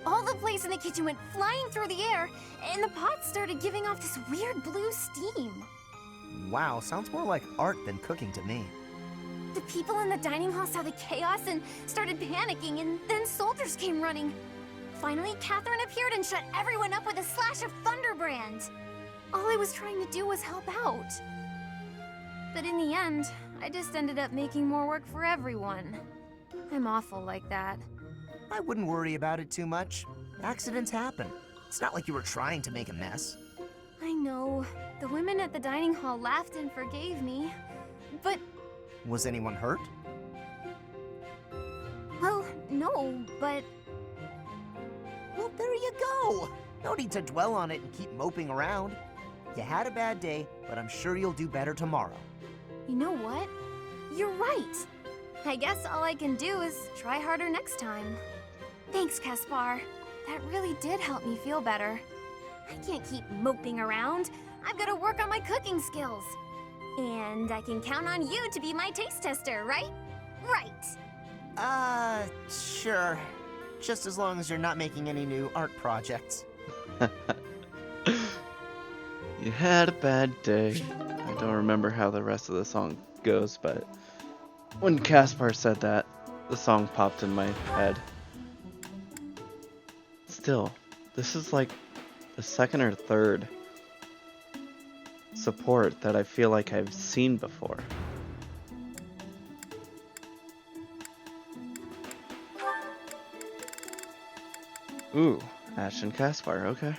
All the plates in the kitchen went flying through the air, and the pots started giving off this weird blue steam. Wow, sounds more like art than cooking to me. The people in the dining hall saw the chaos and started panicking, and then soldiers came running. Finally, Catherine appeared and shut everyone up with a slash of Thunderbrand. All I was trying to do was help out. But in the end, I just ended up making more work for everyone. I'm awful like that. I wouldn't worry about it too much. Accidents happen. It's not like you were trying to make a mess. I know. The women at the dining hall laughed and forgave me. But... Was anyone hurt? Well, no, but... Well, there you go! No need to dwell on it and keep moping around. You had a bad day, but I'm sure you'll do better tomorrow. You know what? You're right. I guess all I can do is try harder next time. Thanks, Caspar. That really did help me feel better. I can't keep moping around. I've got to work on my cooking skills. And I can count on you to be my taste tester, right? Right. Sure. Just as long as you're not making any new art projects. You had a bad day. I don't remember how the rest of the song goes, but when Caspar said that, the song popped in my head. Still, this is like the second or third support that I feel like I've seen before. Ooh, Ash and Caspar, okay.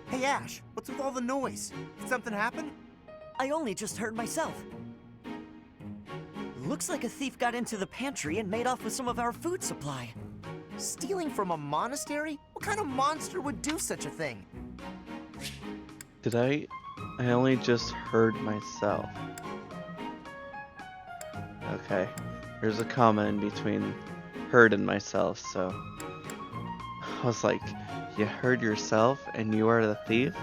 Hey Ash, what's with all the noise? Did something happen? I only just heard myself. Looks like a thief got into the pantry and made off with some of our food supply. Stealing from a monastery? What kind of monster would do such a thing? Did I only just heard myself. Okay, there's a comma in between heard and myself, so I was like, you heard yourself and you are the thief?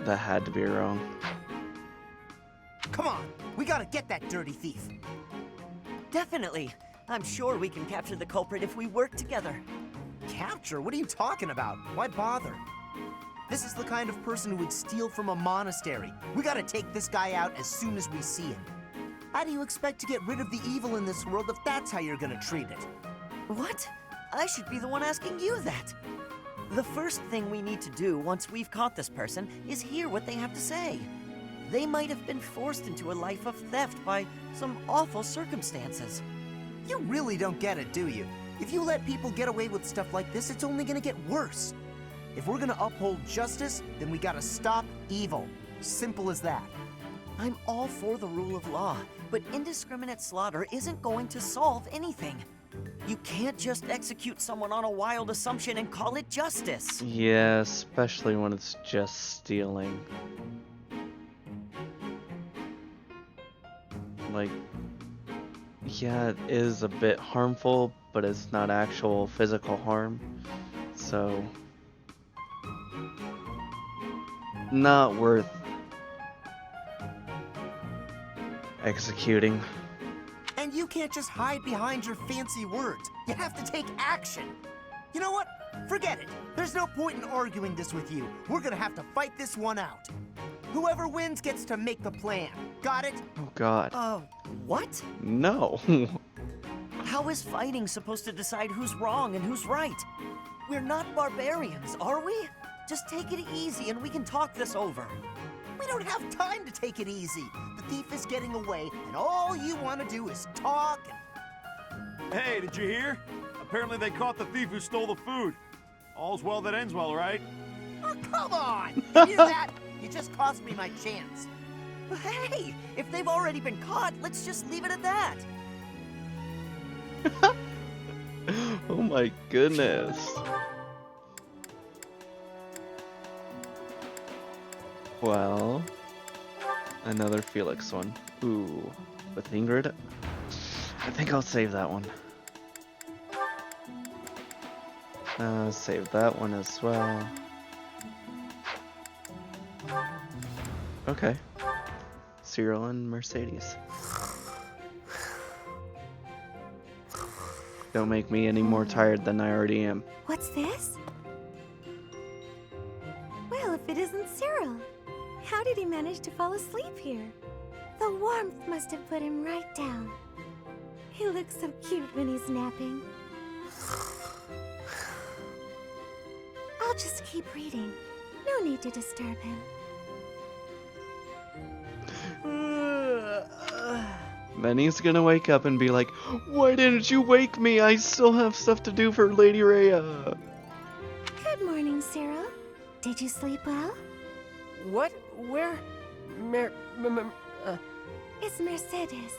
That had to be wrong. Come on, we gotta get that dirty thief. Definitely. I'm sure we can capture the culprit if we work together. Capture? What are you talking about? Why bother? This is the kind of person who would steal from a monastery. We gotta take this guy out as soon as we see him. How do you expect to get rid of the evil in this world if that's how you're gonna treat it? What? I should be the one asking you that. The first thing we need to do once we've caught this person is hear what they have to say. They might have been forced into a life of theft by some awful circumstances. You really don't get it, do you? If you let people get away with stuff like this, it's only gonna get worse. If we're gonna uphold justice, then we gotta stop evil. Simple as that. I'm all for the rule of law, but indiscriminate slaughter isn't going to solve anything. You can't just execute someone on a wild assumption and call it justice. Yeah, especially when it's just stealing. Like, yeah, it is a bit harmful, but it's not actual physical harm, so not worth executing. And you can't just hide behind your fancy words. You have to take action. You know what? Forget it. There's no point in arguing this with you. We're gonna have to fight this one out. Whoever wins gets to make the plan. Got it? Oh god. What? No. How is fighting supposed to decide who's wrong and who's right? We're not barbarians, are we? Just take it easy and we can talk this over. We don't have time to take it easy. The thief is getting away, and all you want to do is talk and... Hey, did you hear? Apparently they caught the thief who stole the food. All's well that ends well, right? Oh, come on! You hear that? You just cost me my chance. But hey, if they've already been caught, let's just leave it at that. Oh my goodness. Well, another Felix one. Ooh, with Ingrid? I think I'll save that one. Save that one as well. Okay. Cyril and Mercedes. Don't make me any more tired than I already am. What's this? Well, if it isn't Cyril. How did he manage to fall asleep here? The warmth must have put him right down. He looks so cute when he's napping. I'll just keep reading. No need to disturb him. Then he's gonna wake up and be like, why didn't you wake me? I still have stuff to do for Lady Rhea. Good morning, Cyril. Did you sleep well? What? Where? It's Mercedes.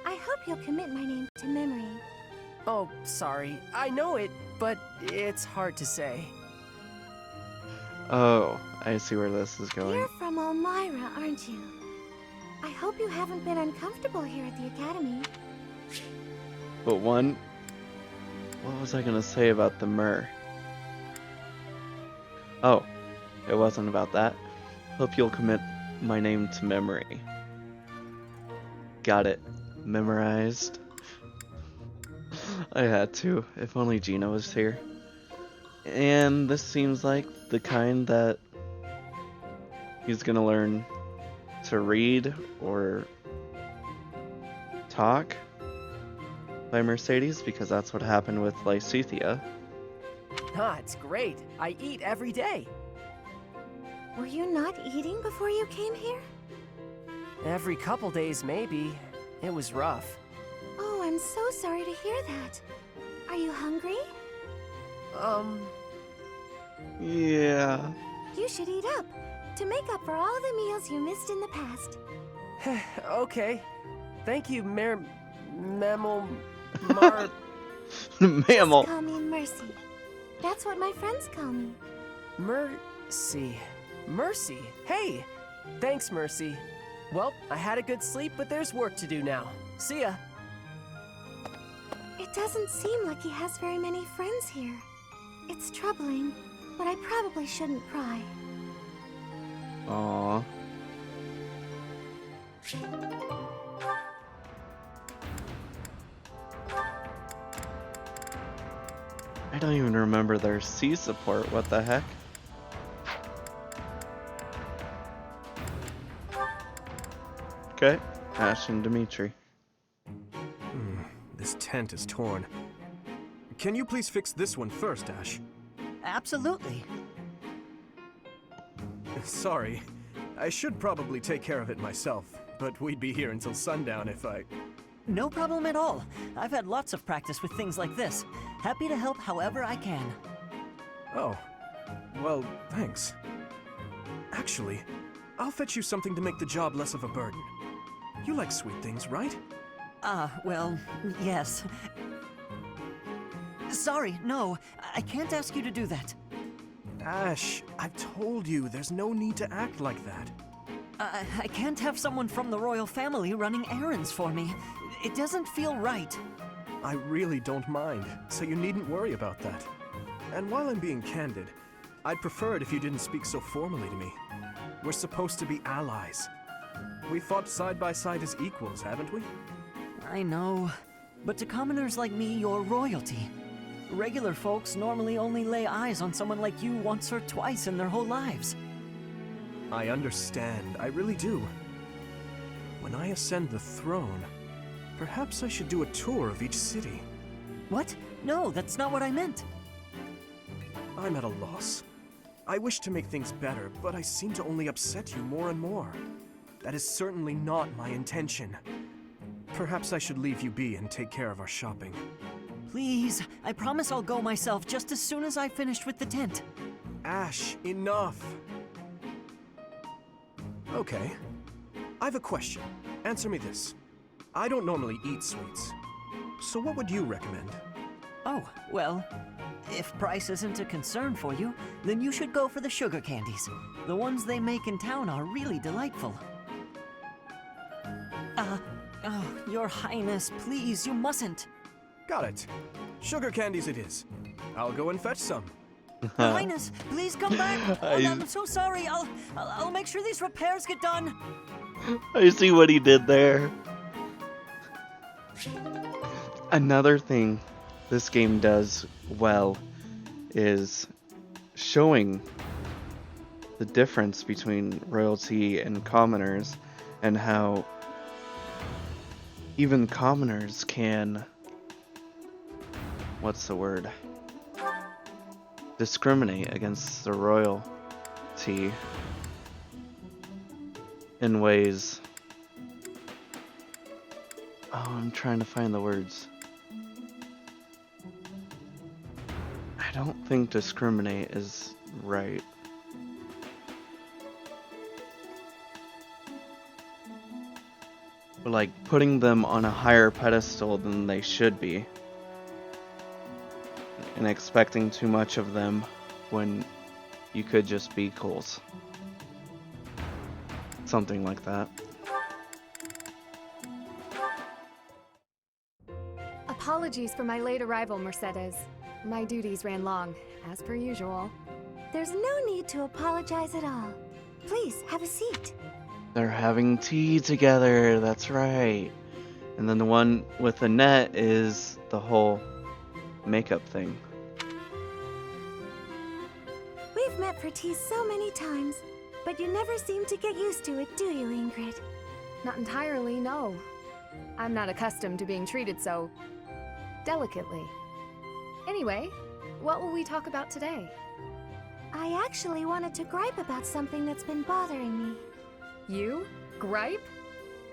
I hope you'll commit my name to memory. Oh, sorry. I know it, but it's hard to say. Oh, I see where this is going. You're from Elmira, aren't you? I hope you haven't been uncomfortable here at the Academy. But what was I gonna say about the myrrh? Oh, it wasn't about that. Hope you'll commit my name to memory. Got it. Memorized. I had to. If only Gina was here. And this seems like the kind that he's gonna learn to read or talk by Mercedes, because that's what happened with Lysithea. Ah, it's great. I eat every day. Were you not eating before you came here? Every couple days, maybe. It was rough. Oh, I'm so sorry to hear that. Are you hungry? Yeah. You should eat up, to make up for all the meals you missed in the past. Okay. Thank you, Mammal... Mammal. Just call me Mercy. That's what my friends call me. Mercy. Mercy. Hey! Thanks, Mercy. Well, I had a good sleep, but there's work to do now. See ya. It doesn't seem like he has very many friends here. It's troubling, but I probably shouldn't pry. Aww. I don't even remember their C support, what the heck? Okay, Ash and Dimitri. This tent is torn. Can you please fix this one first, Ash? Absolutely. Sorry. I should probably take care of it myself, but we'd be here until sundown if I... No problem at all. I've had lots of practice with things like this. Happy to help however I can. Oh. Well, thanks. Actually, I'll fetch you something to make the job less of a burden. You like sweet things, right? Well, yes. Sorry, no. I can't ask you to do that. Ash, I've told you, there's no need to act like that. I can't have someone from the royal family running errands for me. It doesn't feel right. I really don't mind, so you needn't worry about that. And while I'm being candid, I'd prefer it if you didn't speak so formally to me. We're supposed to be allies. We fought side by side as equals, haven't we? I know. But to commoners like me, you're royalty. Regular folks normally only lay eyes on someone like you once or twice in their whole lives. I understand, I really do. When I ascend the throne, perhaps I should do a tour of each city. What? No, that's not what I meant. I'm at a loss. I wish to make things better, but I seem to only upset you more and more. That is certainly not my intention. Perhaps I should leave you be and take care of our shopping. Please, I promise I'll go myself just as soon as I've finished with the tent. Ash, enough! Okay. I have a question. Answer me this. I don't normally eat sweets. So what would you recommend? Oh, well, if price isn't a concern for you, then you should go for the sugar candies. The ones they make in town are really delightful. Oh, Your Highness, please, you mustn't. Got it. Sugar candies it is. I'll go and fetch some. Your Highness, please come back. I'm so sorry. I'll make sure these repairs get done. I see what he did there. Another thing this game does well is showing the difference between royalty and commoners, and how even commoners can, what's the word, discriminate against the royalty in ways, I'm trying to find the words. I don't think discriminate is right. But like putting them on a higher pedestal than they should be, and expecting too much of them when you could just be equals. Something like that. Apologies for my late arrival, Mercedes. My duties ran long, as per usual. There's no need to apologize at all. Please, have a seat. They're having tea together, that's right. And then the one with the net is the whole makeup thing. I've met for tea so many times, but you never seem to get used to it, do you, Ingrid? Not entirely, no. I'm not accustomed to being treated so delicately. Anyway, what will we talk about today? I actually wanted to gripe about something that's been bothering me. You? Gripe?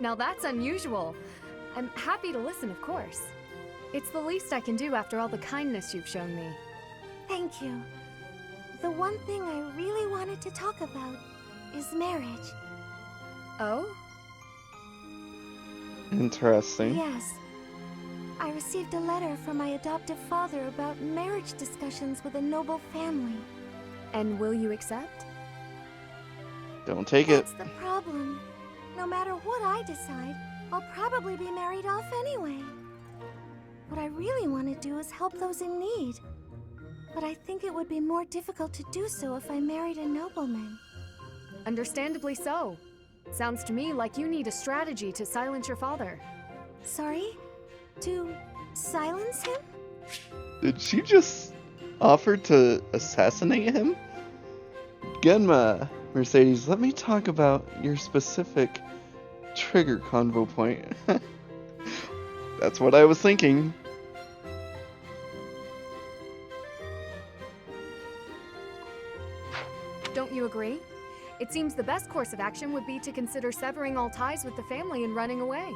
Now that's unusual. I'm happy to listen, of course. It's the least I can do after all the kindness you've shown me. Thank you. The one thing I really wanted to talk about is marriage. Oh? Interesting. Yes. I received a letter from my adoptive father about marriage discussions with a noble family. And will you accept? Don't take it. That's the problem. No matter what I decide, I'll probably be married off anyway. What I really want to do is help those in need. But I think it would be more difficult to do so if I married a nobleman. Understandably so. Sounds to me like you need a strategy to silence your father. Sorry? To silence him? Did she just offer to assassinate him? Genma, Mercedes, let me talk about your specific trigger convo point. That's what I was thinking. Don't you agree? It seems the best course of action would be to consider severing all ties with the family and running away.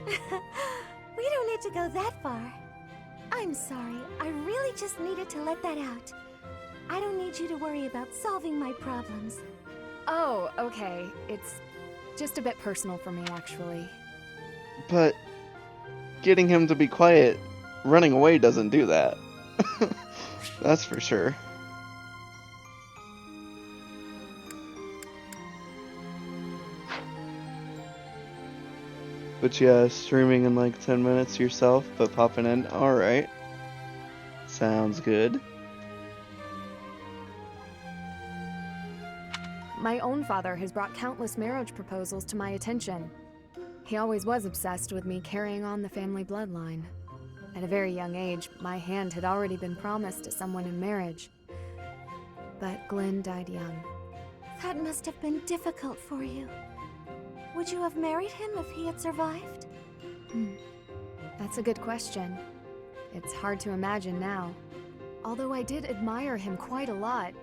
We don't need to go that far. I'm sorry, I really just needed to let that out. I don't need you to worry about solving my problems. Oh, okay. It's just a bit personal for me, actually. But getting him to be quiet, running away doesn't do that. That's for sure. But yeah, streaming in like 10 minutes yourself, but popping in. Alright. Sounds good. My own father has brought countless marriage proposals to my attention. He always was obsessed with me carrying on the family bloodline. At a very young age, my hand had already been promised to someone in marriage. But Glenn died young. That must have been difficult for you. Would you have married him if he had survived? That's a good question. It's hard to imagine now. Although I did admire him quite a lot.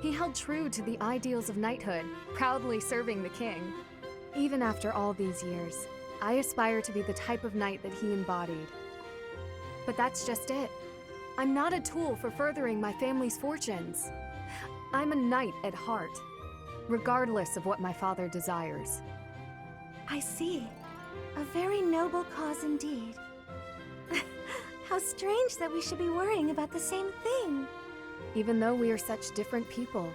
He held true to the ideals of knighthood, proudly serving the king. Even after all these years, I aspire to be the type of knight that he embodied. But that's just it. I'm not a tool for furthering my family's fortunes. I'm a knight at heart, regardless of what my father desires. I see. A very noble cause indeed. How strange that we should be worrying about the same thing. Even though we are such different people.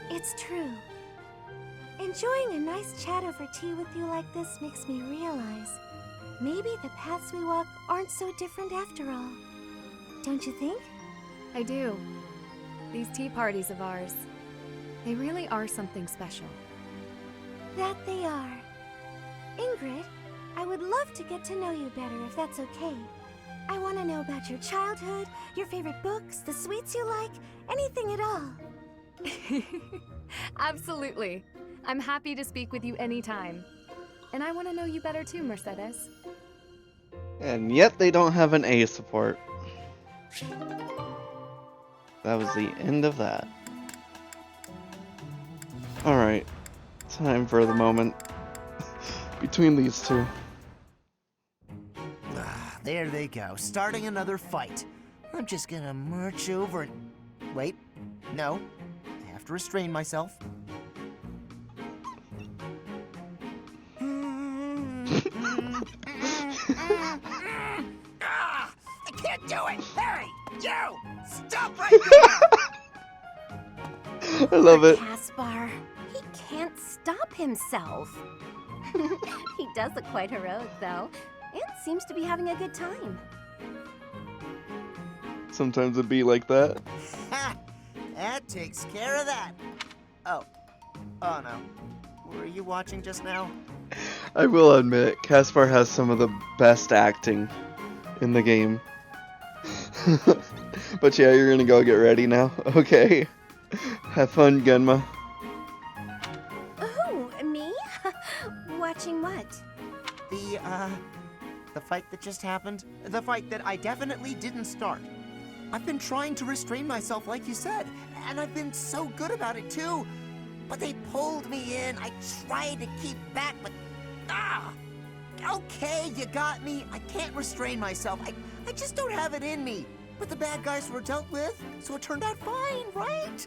It's true. Enjoying a nice chat over tea with you like this makes me realize maybe the paths we walk aren't so different after all. Don't you think? I do. These tea parties of ours, they really are something special. That they are. Ingrid, I would love to get to know you better if that's okay. I want to know about your childhood, your favorite books, the sweets you like, anything at all. Absolutely. I'm happy to speak with you anytime. And I want to know you better too, Mercedes. And yet they don't have an A support. That was the end of that. Alright. Time for the moment between these two. There they go, starting another fight. I'm just gonna march over and... Wait, no. I have to restrain myself. I can't do it! Harry! You! Stop right there! I love it. Caspar, he can't stop himself. He does look quite heroic, though, and seems to be having a good time. Sometimes it'd be like that. Ha! That takes care of that. Oh no. Were you watching just now? I will admit, Caspar has some of the best acting in the game. But yeah, you're gonna go get ready now. Okay. Have fun, Genma. Who? Me? Watching what? The fight that just happened. The fight that I definitely didn't start. I've been trying to restrain myself, like you said, and I've been so good about it, too. But they pulled me in. I tried to keep back, but... Okay, you got me. I can't restrain myself. I just don't have it in me. But the bad guys were dealt with, so it turned out fine, right?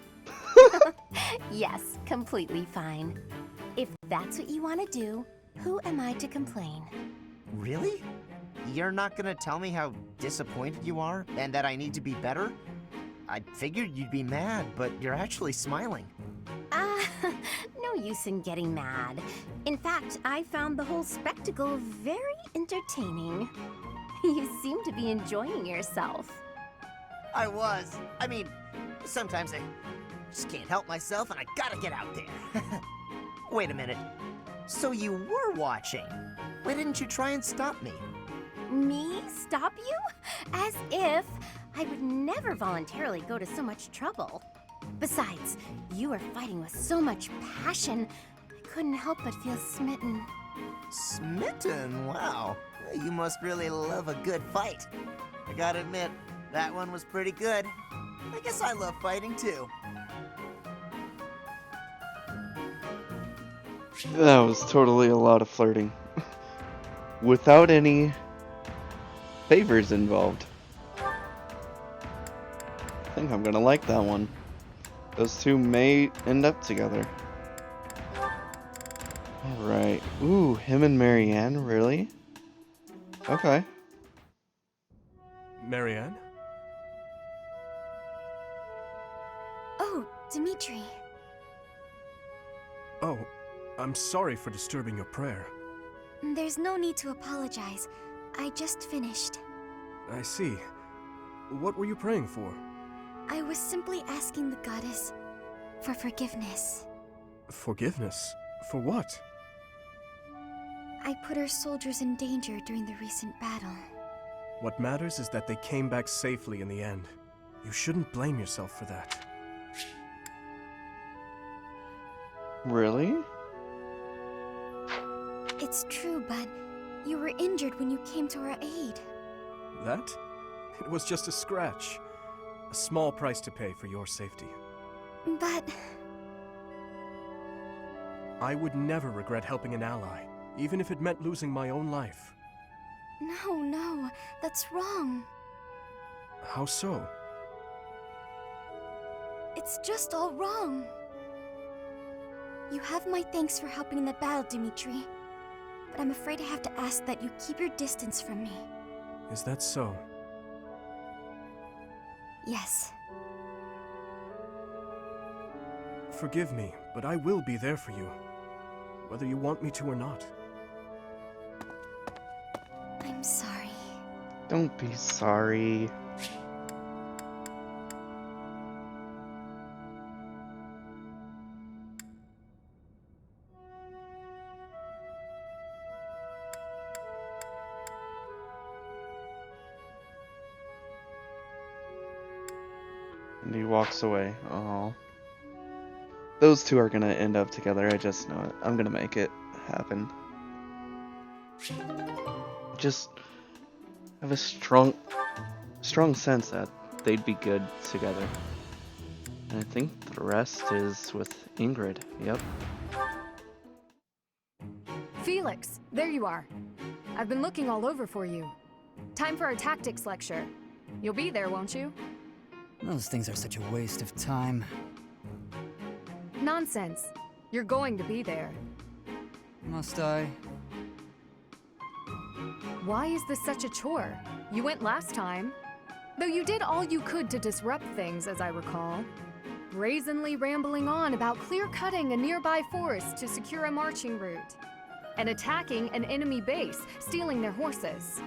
Yes, completely fine. If that's what you want to do, who am I to complain? Really? You're not gonna tell me how disappointed you are and that I need to be better? I figured you'd be mad, but you're actually smiling. No use in getting mad. In fact, I found the whole spectacle very entertaining. You seem to be enjoying yourself. I was. I mean, sometimes I just can't help myself and I gotta get out there. Wait a minute. So you were watching? Why didn't you try and stop me? Me? Stop you? As if I would never voluntarily go to so much trouble. Besides, you were fighting with so much passion, I couldn't help but feel smitten. Smitten? Wow. You must really love a good fight. I gotta admit, that one was pretty good. I guess I love fighting too. That was totally a lot of flirting. Without any favors involved. I think I'm gonna like that one. Those two may end up together. Alright. Ooh, him and Marianne, really? Okay. Marianne? Oh, Dimitri. Oh, I'm sorry for disturbing your prayer. There's no need to apologize. I just finished. I see. What were you praying for? I was simply asking the goddess for forgiveness. Forgiveness? For what? I put our soldiers in danger during the recent battle. What matters is that they came back safely in the end. You shouldn't blame yourself for that. Really? It's true, but you were injured when you came to our aid. That? It was just a scratch. A small price to pay for your safety. But... I would never regret helping an ally, even if it meant losing my own life. No, that's wrong. How so? It's just all wrong. You have my thanks for helping in the battle, Dimitri. But I'm afraid I have to ask that you keep your distance from me. Is that so? Yes. Forgive me, but I will be there for you, whether you want me to or not. I'm sorry. Don't be sorry. And he walks away. Oh. Those two are gonna end up together, I just know it. I'm gonna make it happen. Just have a strong sense that they'd be good together. And I think the rest is with Ingrid. Yep. Felix, there you are. I've been looking all over for you. Time for our tactics lecture. You'll be there, won't you? Those things are such a waste of time. Nonsense. You're going to be there. Must I? Why is this such a chore? You went last time. Though you did all you could to disrupt things, as I recall. Brazenly rambling on about clear-cutting a nearby forest to secure a marching route. And attacking an enemy base, stealing their horses.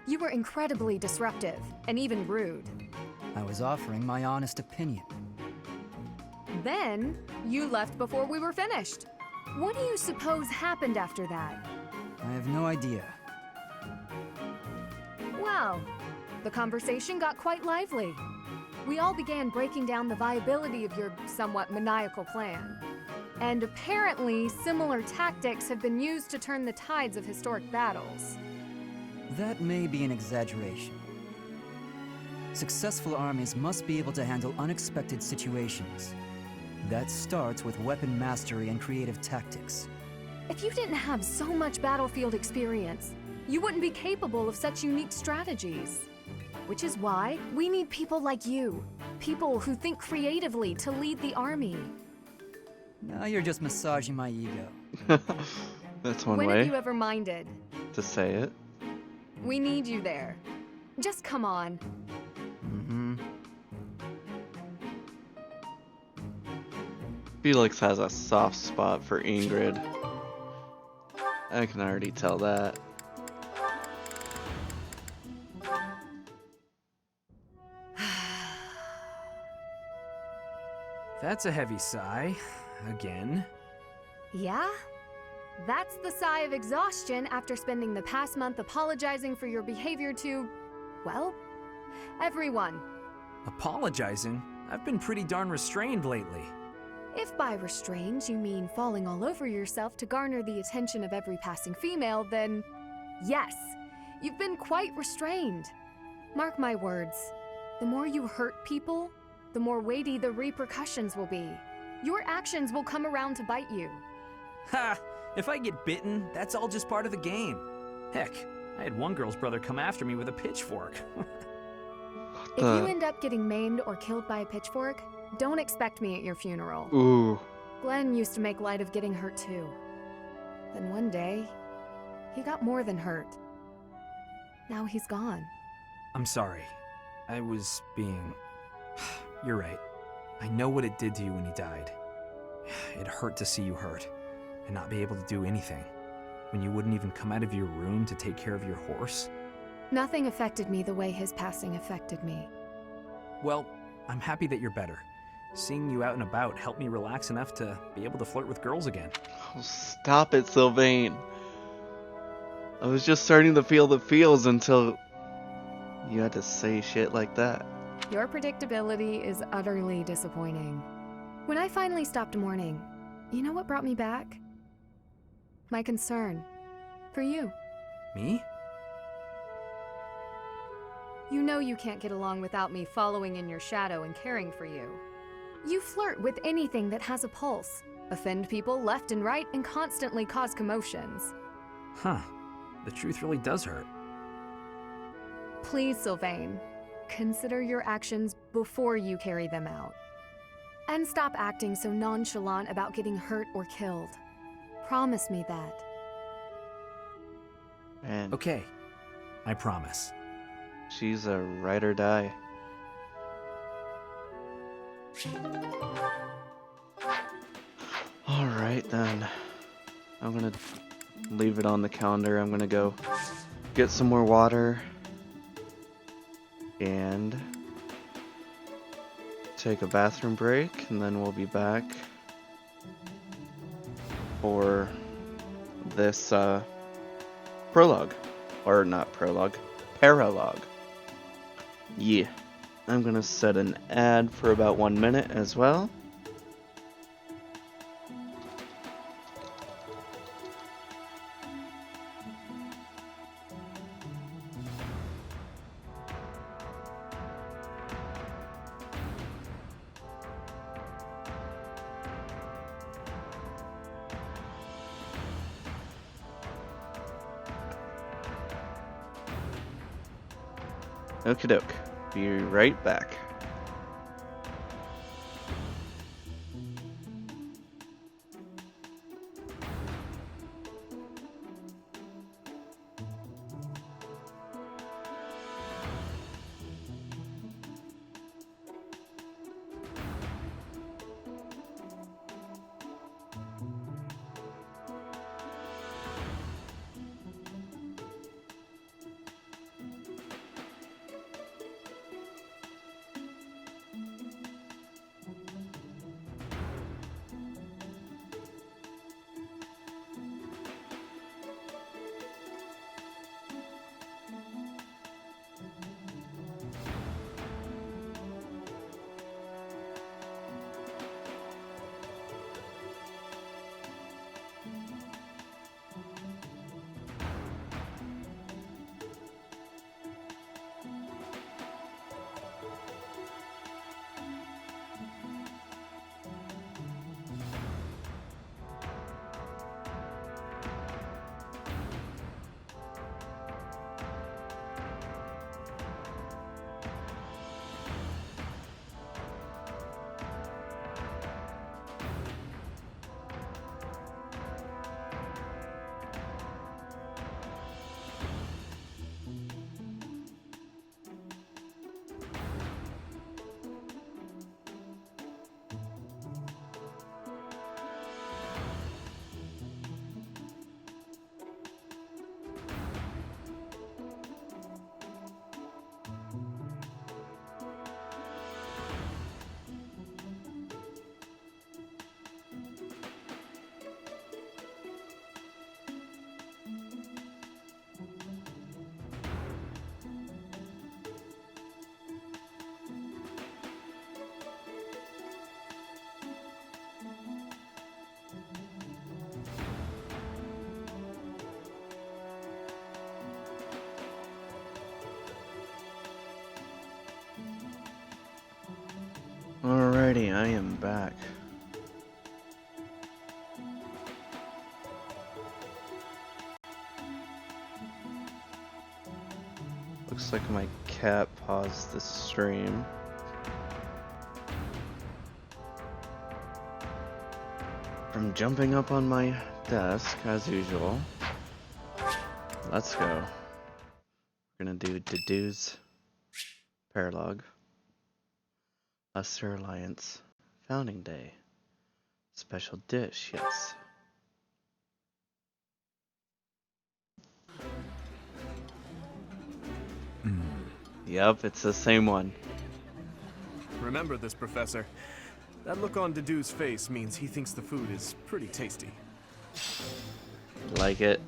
You were incredibly disruptive, and even rude. I was offering my honest opinion. Then, you left before we were finished. What do you suppose happened after that? I have no idea. Well, The conversation got quite lively. We all began breaking down the viability of your somewhat maniacal plan. And apparently, similar tactics have been used to turn the tides of historic battles. That may be an exaggeration. Successful armies must be able to handle unexpected situations. That starts with weapon mastery and creative tactics. If you didn't have so much battlefield experience, you wouldn't be capable of such unique strategies. Which is why we need people like you. People who think creatively to lead the army. Now you're just massaging my ego. That's one When way have you ever minded? to say it. We need you there. Just come on. Mm-hmm. Felix has a soft spot for Ingrid. I can already tell that. That's a heavy sigh. Again. Yeah? That's the sigh of exhaustion after spending the past month apologizing for your behavior to, well, everyone. Apologizing? I've been pretty darn restrained lately. If by restrained you mean falling all over yourself to garner the attention of every passing female, then yes, you've been quite restrained. Mark my words, the more you hurt people, the more weighty the repercussions will be. Your actions will come around to bite you. Ha! If I get bitten, that's all just part of the game. Heck, I had one girl's brother come after me with a pitchfork. If you end up getting maimed or killed by a pitchfork, don't expect me at your funeral. Ooh. Glenn used to make light of getting hurt too. Then one day, he got more than hurt. Now he's gone. I'm sorry. I was being... You're right. I know what it did to you when he died. It hurt to see you hurt, and not be able to do anything. When you wouldn't even come out of your room to take care of your horse. Nothing affected me the way his passing affected me. Well, I'm happy that you're better. Seeing you out and about helped me relax enough to be able to flirt with girls again. Oh, stop it, Sylvain. I was just starting to feel the feels until you had to say shit like that. Your predictability is utterly disappointing. When I finally stopped mourning, you know what brought me back? My concern. For you. Me? You know you can't get along without me following in your shadow and caring for you. You flirt with anything that has a pulse, offend people left and right, and constantly cause commotions. Huh. The truth really does hurt. Please, Sylvain, consider your actions before you carry them out. And stop acting so nonchalant about getting hurt or killed. Promise me that. Man, Okay. I promise. she's a ride or die. Alright then. I'm gonna leave it on the calendar. I'm gonna go get some more water and take a bathroom break, and then we'll be back for this prologue. Or not prologue, paralogue. Yeah. I'm gonna set an ad for about 1 minute as well. Okie doke. Be right back. Alrighty, I am back. Looks like my cat paused the stream. From jumping up on my desk, as usual. Let's go. We're gonna do Dedu's Paralog. Leicester Alliance Founding Day. Special dish, yes. Yep, it's the same one. Remember this, Professor. That look on Dedu's face means he thinks the food is pretty tasty. Like it.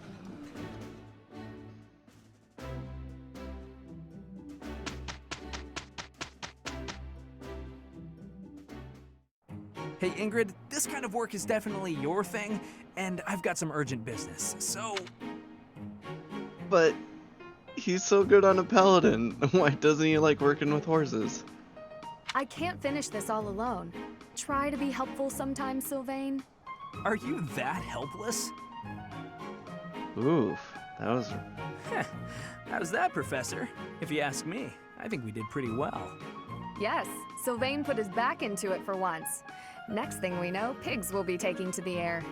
Hey Ingrid, this kind of work is definitely your thing, and I've got some urgent business, so... But he's so good on a paladin. Why doesn't he like working with horses? I can't finish this all alone. Try to be helpful sometimes, Sylvain. Are you that helpless? Oof, that was... How's that, Professor? If you ask me, I think we did pretty well. Yes, Sylvain put his back into it for once. Next thing we know, pigs will be taking to the air.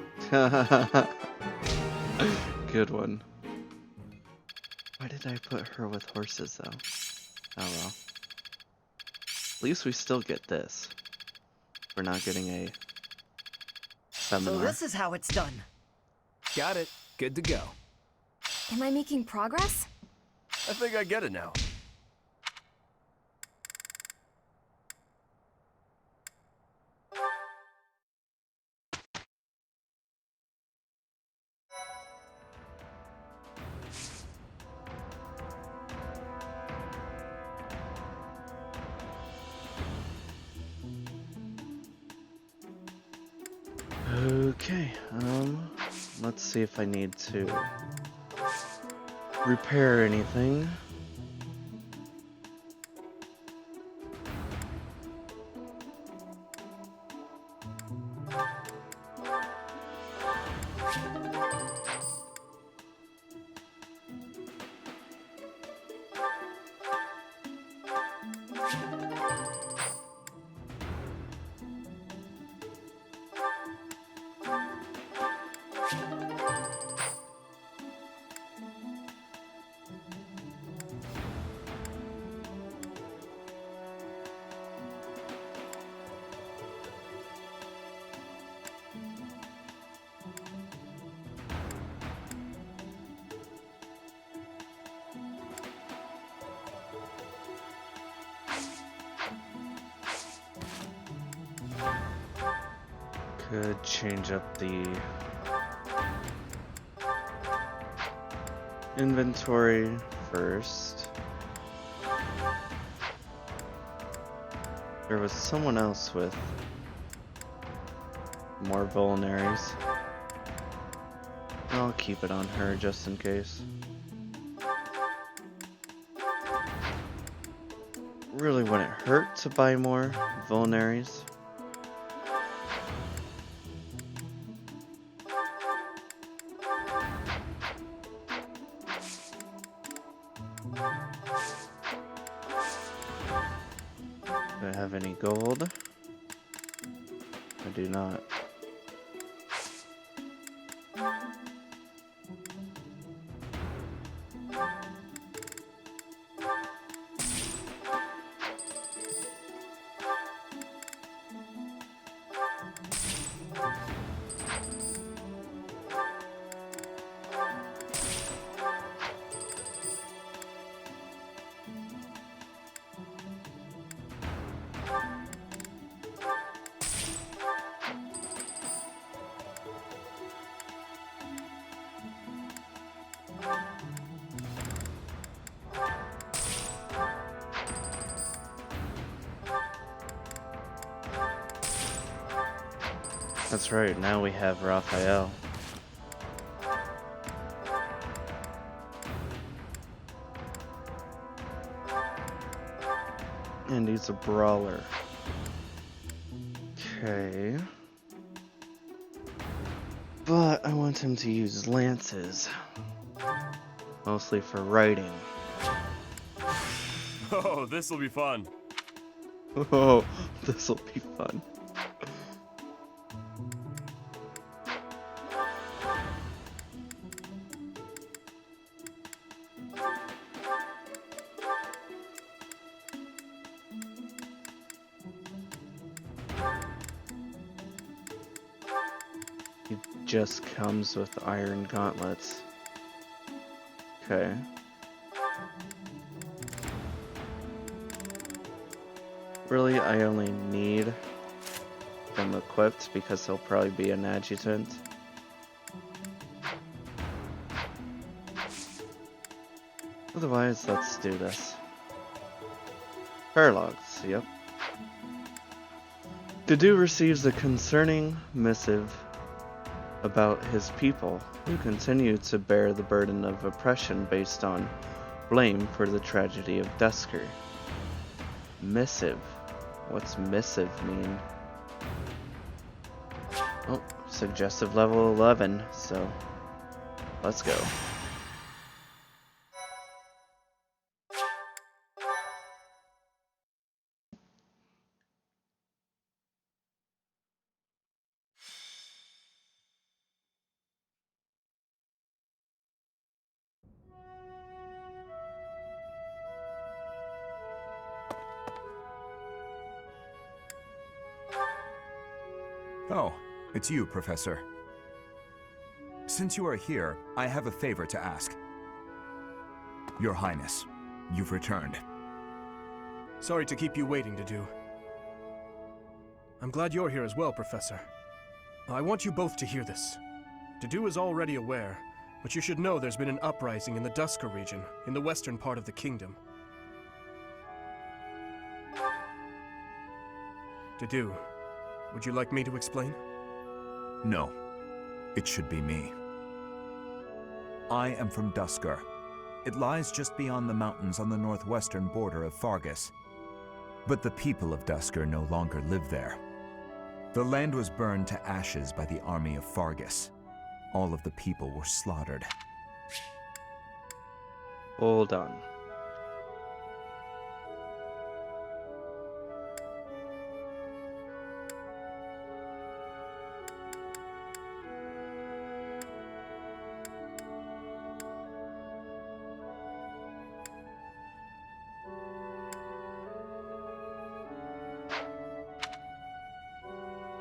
Good one. Why did I put her with horses, though? Oh well. At least we still get this. We're not getting a seminar. So this is how it's done. Got it. Good to go. Am I making progress? I think I get it now. Okay, let's see if I need to repair anything. Could change up the inventory first. There was someone else with more vulneraries. I'll keep it on her just in case. Really wouldn't hurt to buy more vulneraries. Do I have any gold? I do not. That's right, now we have Raphael. And he's a brawler. Okay. But I want him to use lances. Mostly for riding. Oh, this'll be fun. Oh, this'll be fun. He just comes with iron gauntlets. Okay. Really, I only need them equipped because he'll probably be an adjutant. Otherwise, let's do this. Paralogs, yep. Dedu receives a concerning missive about his people, who continue to bear the burden of oppression based on blame for the tragedy of Dusker. Missive. What's missive mean? Oh, suggestive level 11, so let's go. Oh, it's you, Professor. Since you are here, I have a favor to ask. Your Highness, you've returned. Sorry to keep you waiting, Dedu. I'm glad you're here as well, Professor. I want you both to hear this. Dedu is already aware, but you should know there's been an uprising in the Dusker region, in the western part of the kingdom. Dedu, would you like me to explain? No, it should be me. I am from Dusker. It lies just beyond the mountains on the northwestern border of Fargus. But the people of Dusker no longer live there. The land was burned to ashes by the army of Fargus. All of the people were slaughtered. Hold on.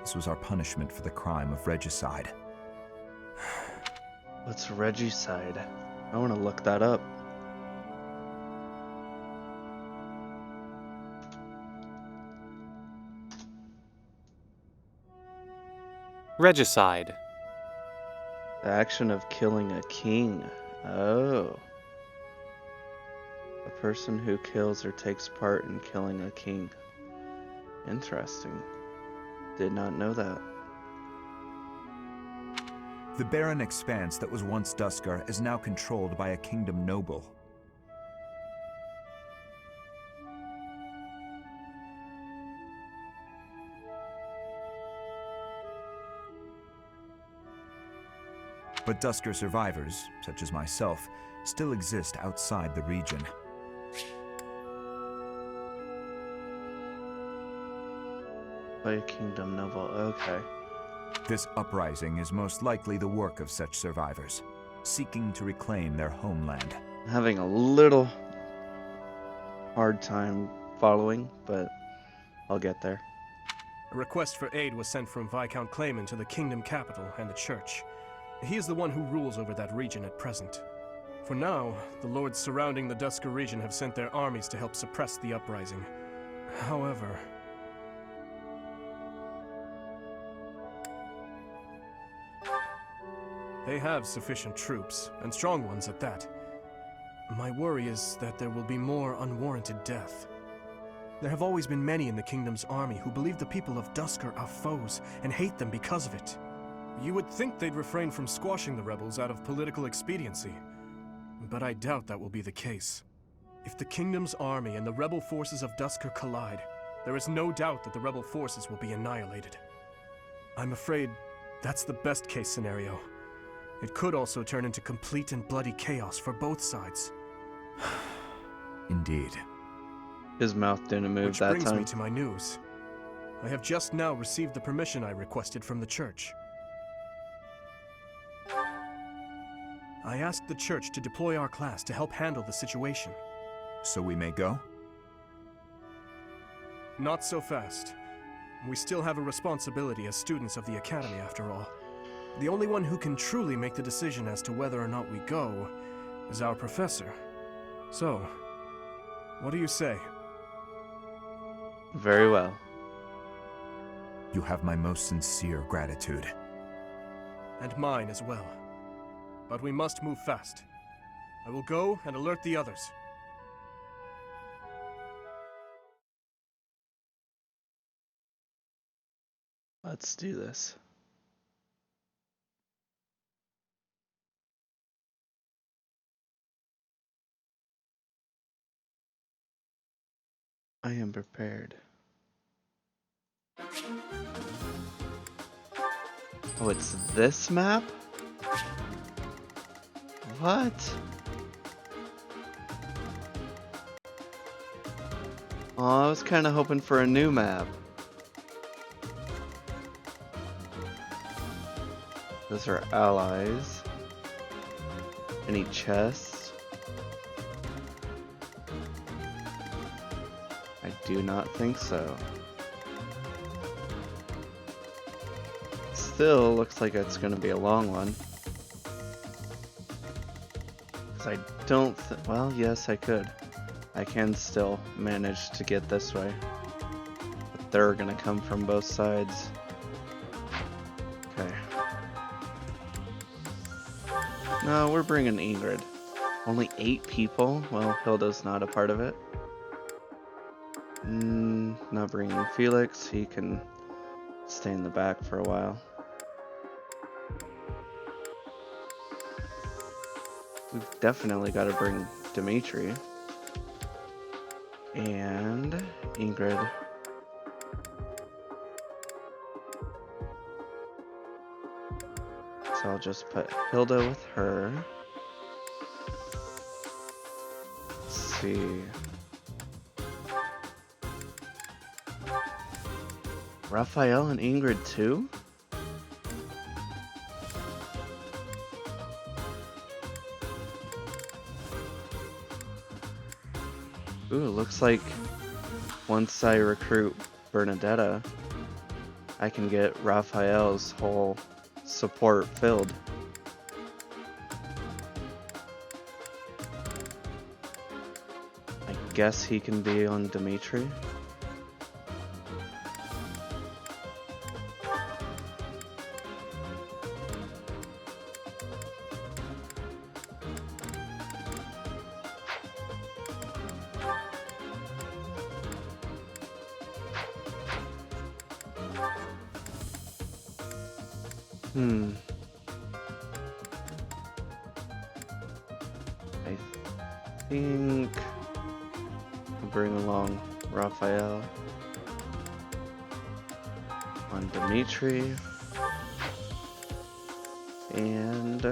This was our punishment for the crime of regicide. What's regicide? I want to look that up. Regicide. The action of killing a king. Oh. A person who kills or takes part in killing a king. Interesting. Did not know that. The barren expanse that was once Dusker is now controlled by a kingdom noble. But Dusker survivors, such as myself, still exist outside the region. By a kingdom noble, okay. This uprising is most likely the work of such survivors, seeking to reclaim their homeland. Having a little hard time following, but I'll get there. A request for aid was sent from Viscount Clayman to the kingdom capital and the church. He is the one who rules over that region at present. For now, the lords surrounding the Dusker region have sent their armies to help suppress the uprising. However, they have sufficient troops, and strong ones at that. My worry is that there will be more unwarranted death. There have always been many in the kingdom's army who believe the people of Dusker are foes and hate them because of it. You would think they'd refrain from squashing the rebels out of political expediency, but I doubt that will be the case. If the kingdom's army and the rebel forces of Dusker collide, there is no doubt that the rebel forces will be annihilated. I'm afraid that's the best case scenario. It could also turn into complete and bloody chaos for both sides. Indeed. His mouth didn't move that Which brings me time. to my news. I have just now received the permission I requested from the church. I asked the church to deploy our class to help handle the situation. So we may go? Not so fast. We still have a responsibility as students of the academy, after all. The only one who can truly make the decision as to whether or not we go is our professor. So, what do you say? Very well. You have my most sincere gratitude. And mine as well. But we must move fast. I will go and alert the others. Let's do this. I am prepared. Oh, it's this map? What? Oh, I was kind of hoping for a new map. Those are allies. Any chests? I do not think so. Still looks like it's going to be a long one. Because I don't well, yes, I could. I can still manage to get this way. But they're going to come from both sides. Okay. No, we're bringing Ingrid. Only 8 people? Well, Hilda's not a part of it. Not bringing Felix. He can stay in the back for a while. We've definitely got to bring Dimitri. And Ingrid. So I'll just put Hilda with her. Let's see. Raphael and Ingrid too? Ooh, looks like once I recruit Bernadetta, I can get Raphael's whole support filled. I guess he can be on Dimitri. I think I'll bring along Raphael on Dimitri and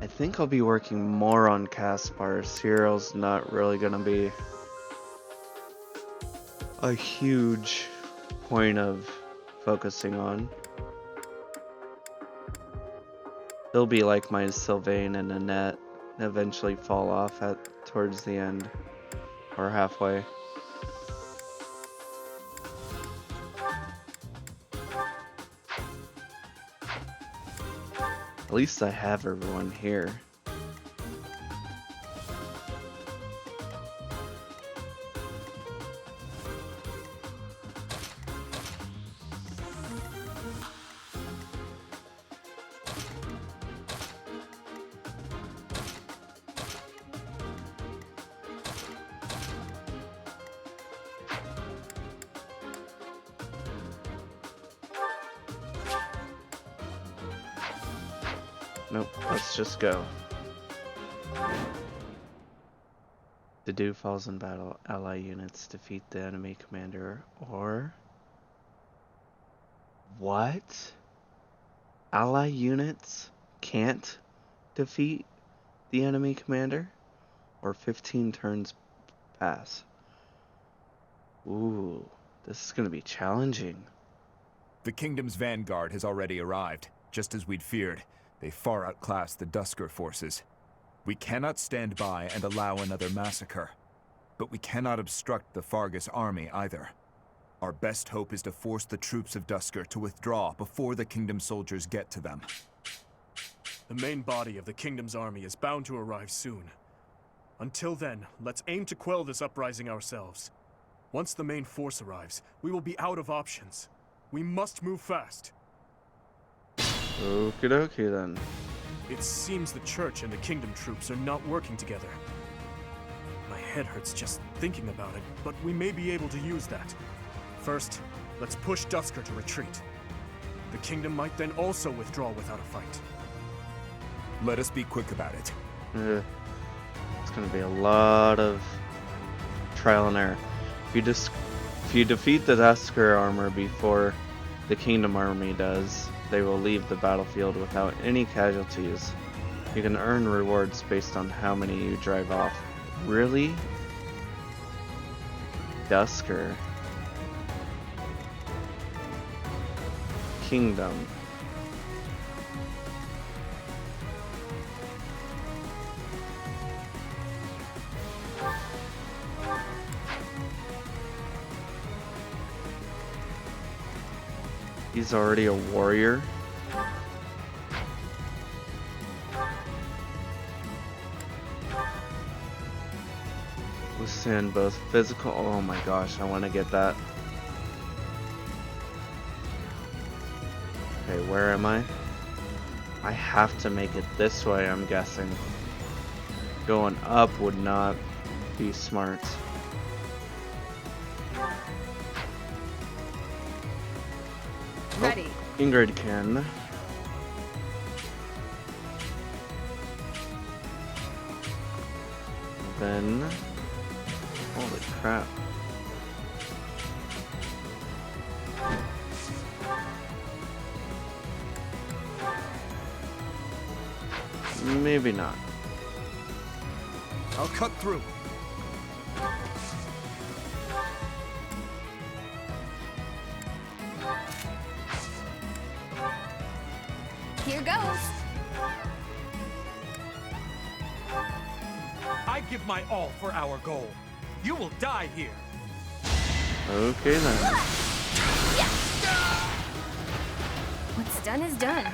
I think I'll be working more on Caspar. Cyril's not really gonna be a huge point of focusing on. He'll be like my Sylvain and Annette, eventually fall off towards the end or halfway. At least I have everyone here. Nope, let's just go. To do falls in battle, ally units defeat the enemy commander, or... What? Ally units can't defeat the enemy commander? Or 15 turns pass. Ooh, this is gonna be challenging. The kingdom's vanguard has already arrived. Just as we'd feared, they far outclass the Dusker forces. We cannot stand by and allow another massacre. But we cannot obstruct the Fargus army either. Our best hope is to force the troops of Dusker to withdraw before the kingdom soldiers get to them. The main body of the kingdom's army is bound to arrive soon. Until then, let's aim to quell this uprising ourselves. Once the main force arrives, we will be out of options. We must move fast. Okie dokie then. It seems the church and the kingdom troops are not working together. My head hurts just thinking about it, but we may be able to use that. First, let's push Dusker to retreat. The kingdom might then also withdraw without a fight. Let us be quick about it. It's gonna be a lot of trial and error. If you defeat the Dusker armor before the kingdom army does, they will leave the battlefield without any casualties. You can earn rewards based on how many you drive off. Really? Dusker. Kingdom. He's already a warrior. Withstand both physical. Oh my gosh, I want to get that. Okay, where am I? I have to make it this way, I'm guessing. Going up would not be smart. Ready. Oh, Ingrid can. Then, holy crap. Maybe not. I'll cut through. Here goes. I give my all for our goal. You will die here. Okay then. What's done is done.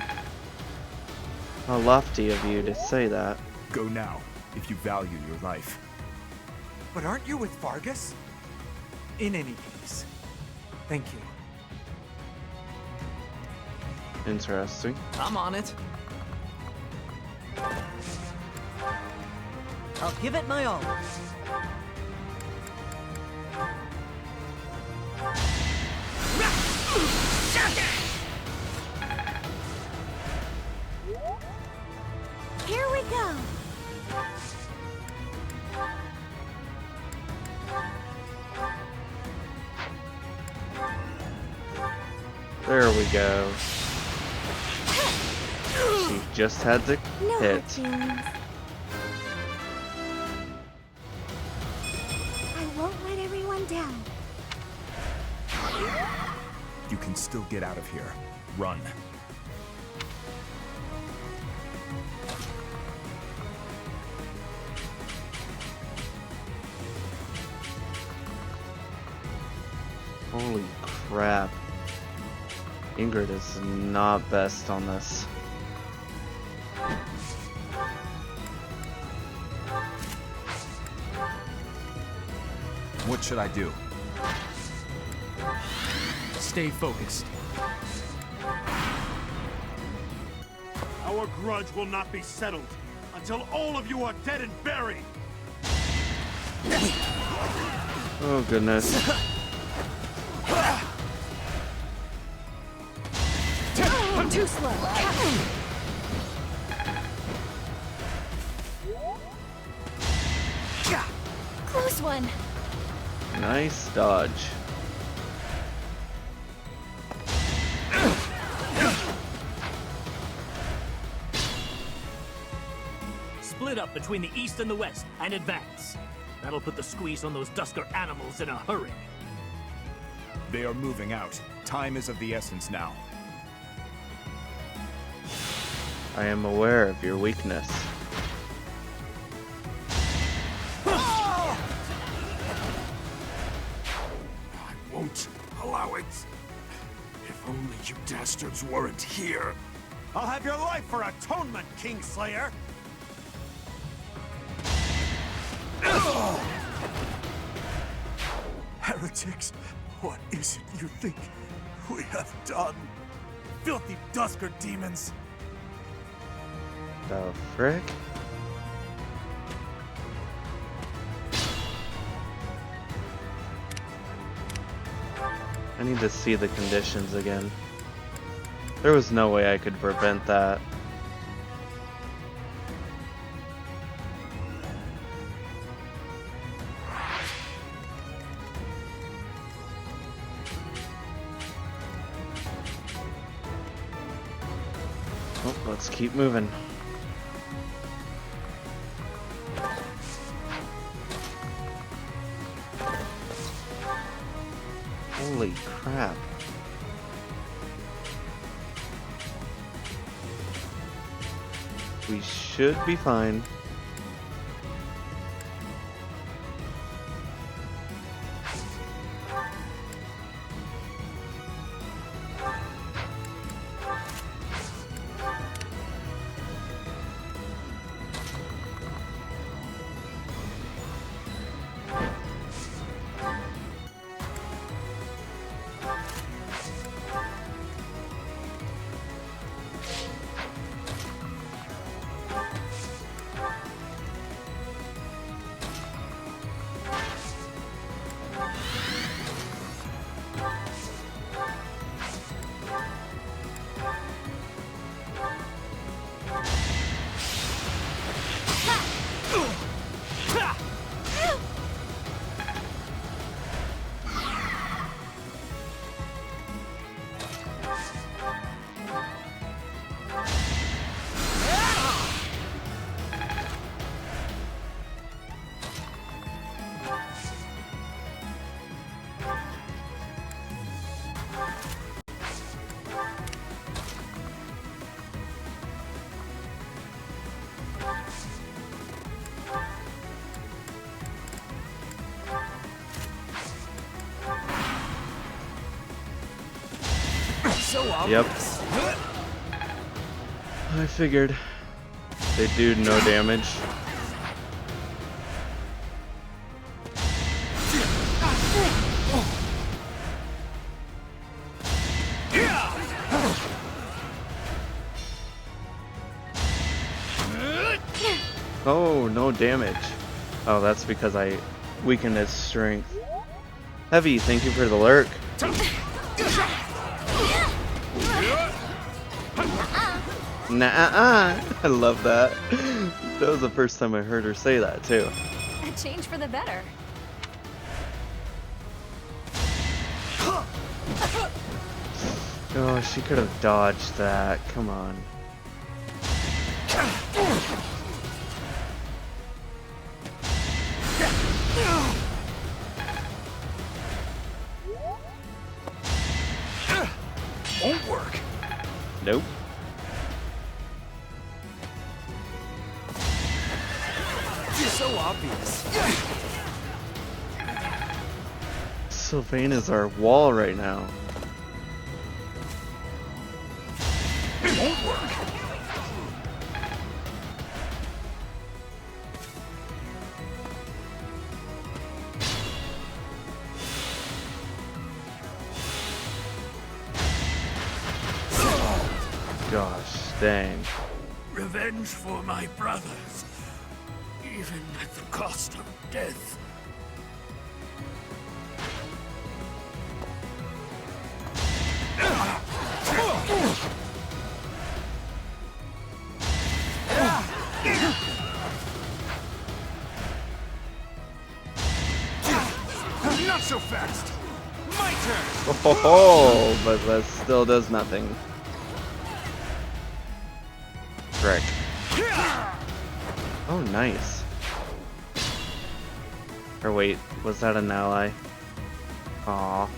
How lofty of you to say that. Go now, if you value your life. But aren't you with Fargus? In any case, thank you. Interesting. I'm on it. I'll give it my all. Here we go. There we go. She just had to No hit. hard feelings. I won't let everyone down. You can still get out of here. Run. Holy crap. Ingrid is not best on this. What should I do? Stay focused. Our grudge will not be settled until all of you are dead and buried. Oh goodness. Too slow. going. Nice dodge. Split up between the east and the west and advance. That'll put the squeeze on those Dusker animals in a hurry. They are moving out. Time is of the essence now. I am aware of your weakness. I won't allow it. If only you dastards weren't here. I'll have your life for atonement, Kingslayer! Heretics, what is it you think we have done? Filthy Dusker demons! The frick? I need to see the conditions again. There was no way I could prevent that. Oh, let's keep moving. Holy crap. We should be fine. So Yep. obvious. I figured they do no damage. Oh, no damage. Oh, that's because I weakened his strength. Heavy, thank you for the lurk. Nah-uh-uh. I love that. That was the first time I heard her say that, too. A change for the better. Oh, she could have dodged that. Come on. Won't work. Nope. So obvious. Sylvain is our wall right now. Won't work. Gosh, dang. Revenge for my brothers, even at the cost of death. so fast. My turn. Oh, but that still does nothing. Frick. Oh, nice. Or wait, was that an ally? Aw.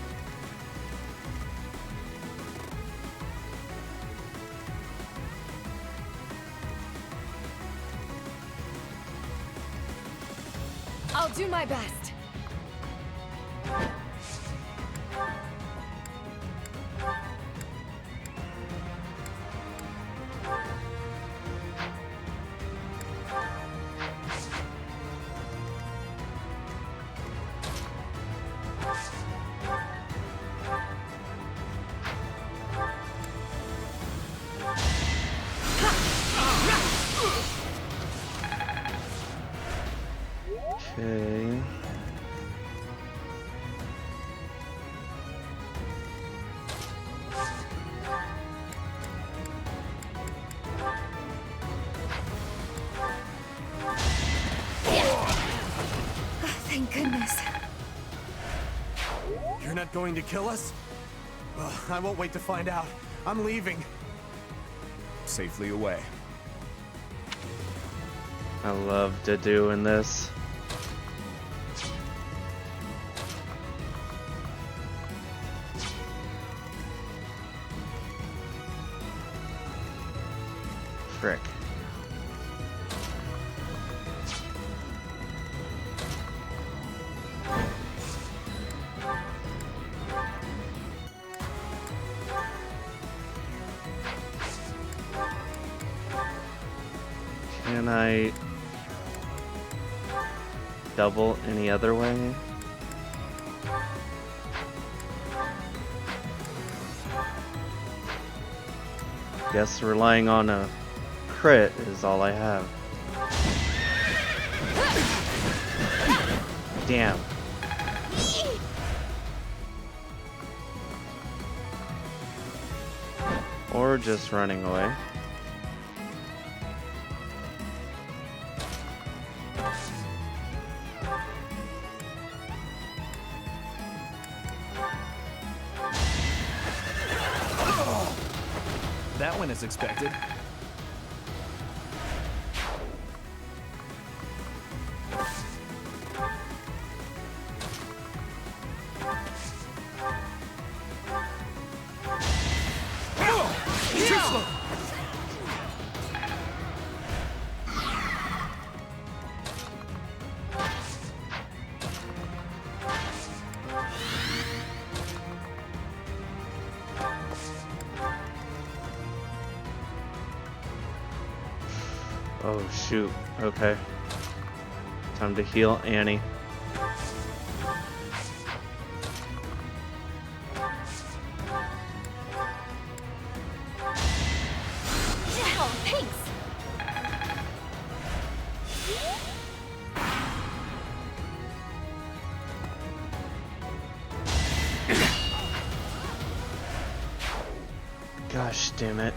I'll do my best. Okay. Thank goodness. You're not going to kill us? Well, I won't wait to find out. I'm leaving. Safely away. I love to do in this. Frick. Can I double any other way? Guess relying on a crit is all I have. Damn. Or just running away. That went as expected. Oh shoot, okay. Time to heal Annie. Oh, thanks. Gosh damn it.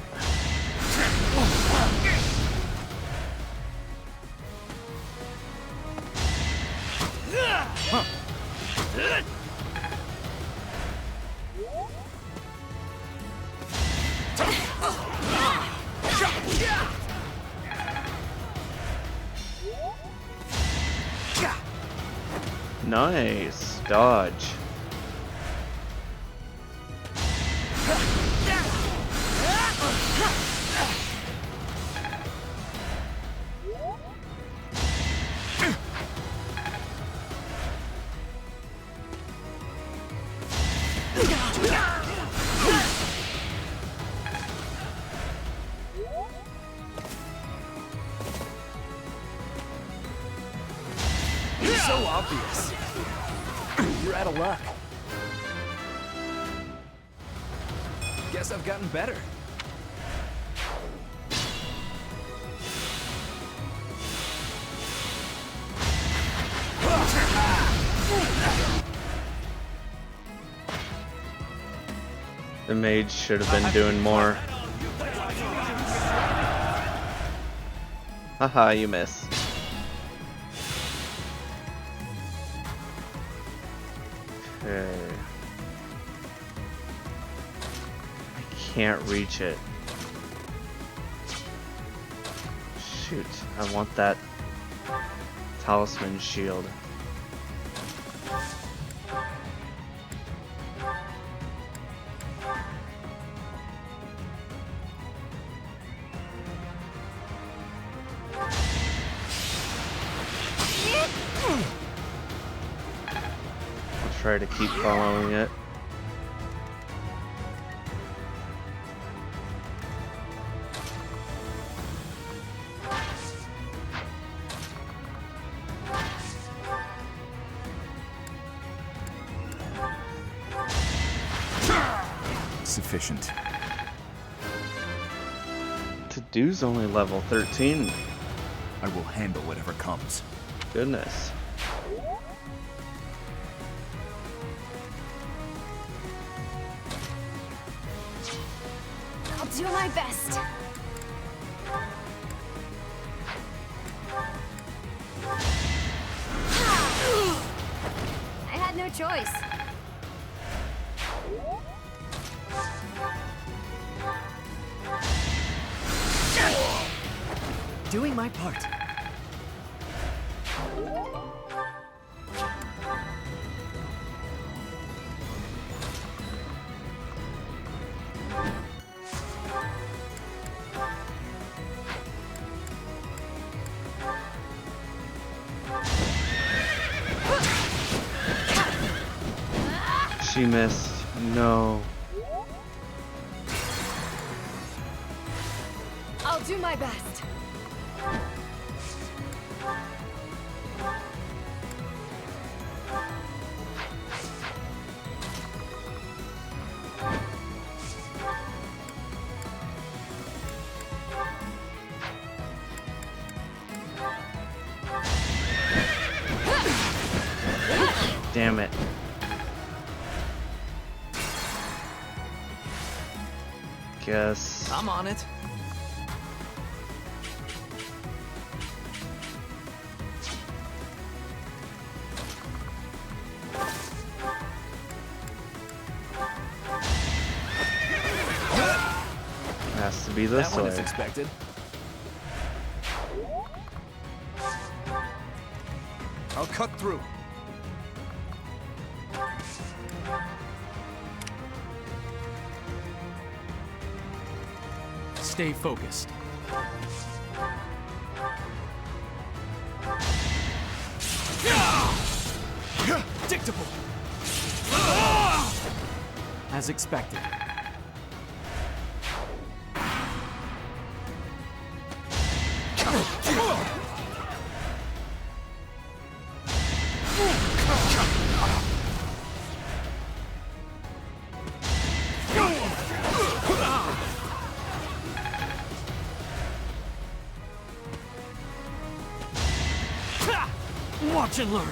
Nice dodge. So obvious. You're out of luck. Guess I've gotten better. The mage should have been doing more. Haha, you miss. Okay. I can't reach it. Shoot, I want that talisman shield. I'll try to keep following it. Sufficient. Tadu's only level 13. I will handle whatever comes. Goodness. I'll do my best. I had no choice. Doing my part. She missed. No. I'll do my best. Damn it. Guess. I'm on it. Has to be this That one way. is expected. I'll cut through. Stay focused. Predictable. As expected. Watch and learn.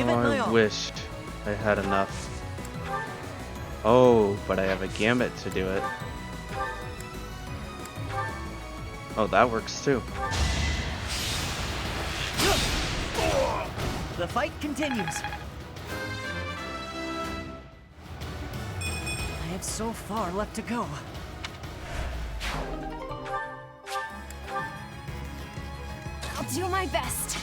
I wished I had enough. Oh, but I have a gambit to do it. Oh, that works too. The fight continues. I have so far left to go. I'll do my best.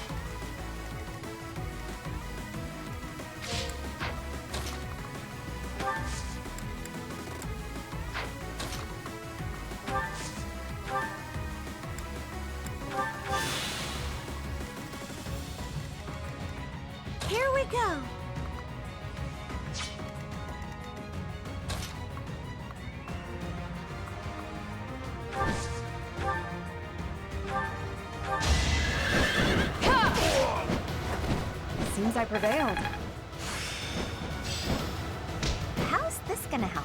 seems I prevailed. How's this gonna help?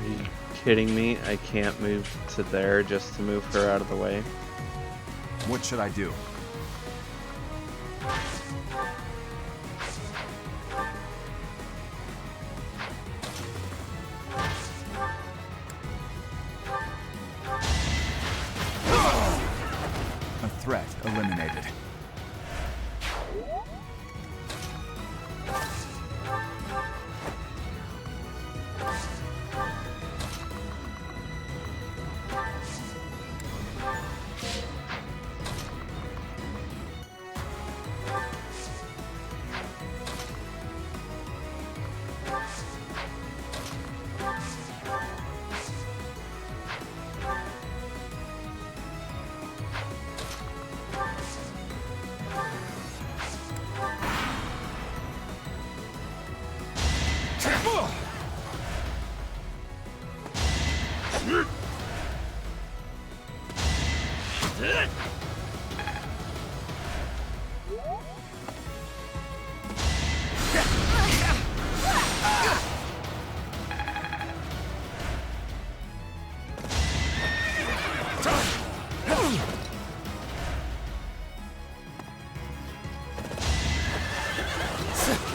Are you kidding me? I can't move to there just to move her out of the way. What should I do? A threat eliminated.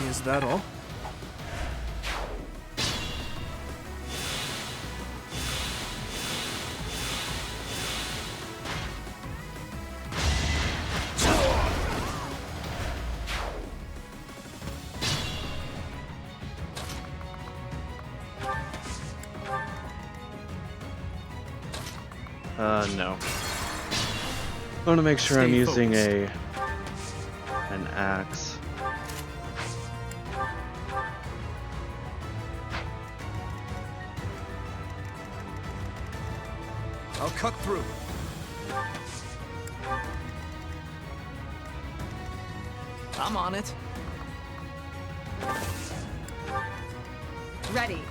Is that all? No. I want to make sure I'm Stay using focused. an axe. I'll cut through. I'm on it. Ready.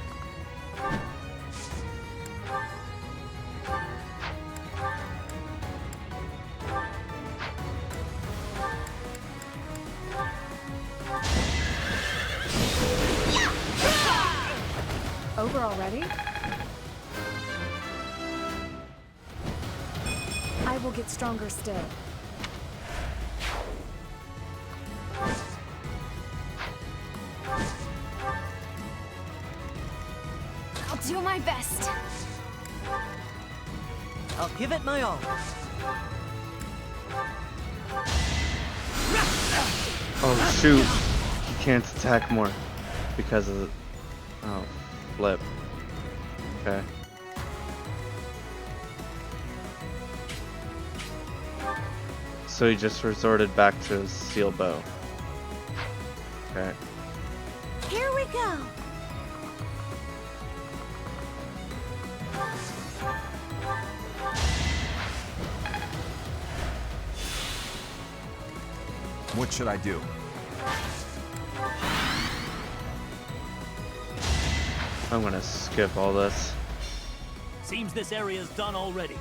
Over already? I will get stronger still. I'll do my best. I'll give it my all. Oh shoot! He can't attack more because of the... Oh, flip. Okay. So he just resorted back to his steel bow. Okay. Here we go. What should I do? I'm gonna skip all this. Seems this area's done already.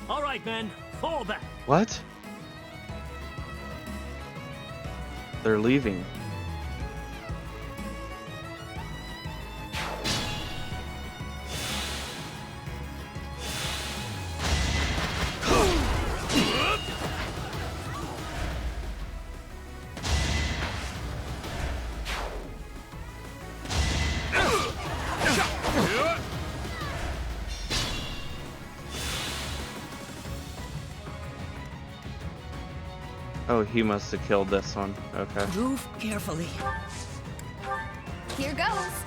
All right, men, fall back. What? They're leaving. Oh, he must have killed this one. Okay. Move carefully. Here goes.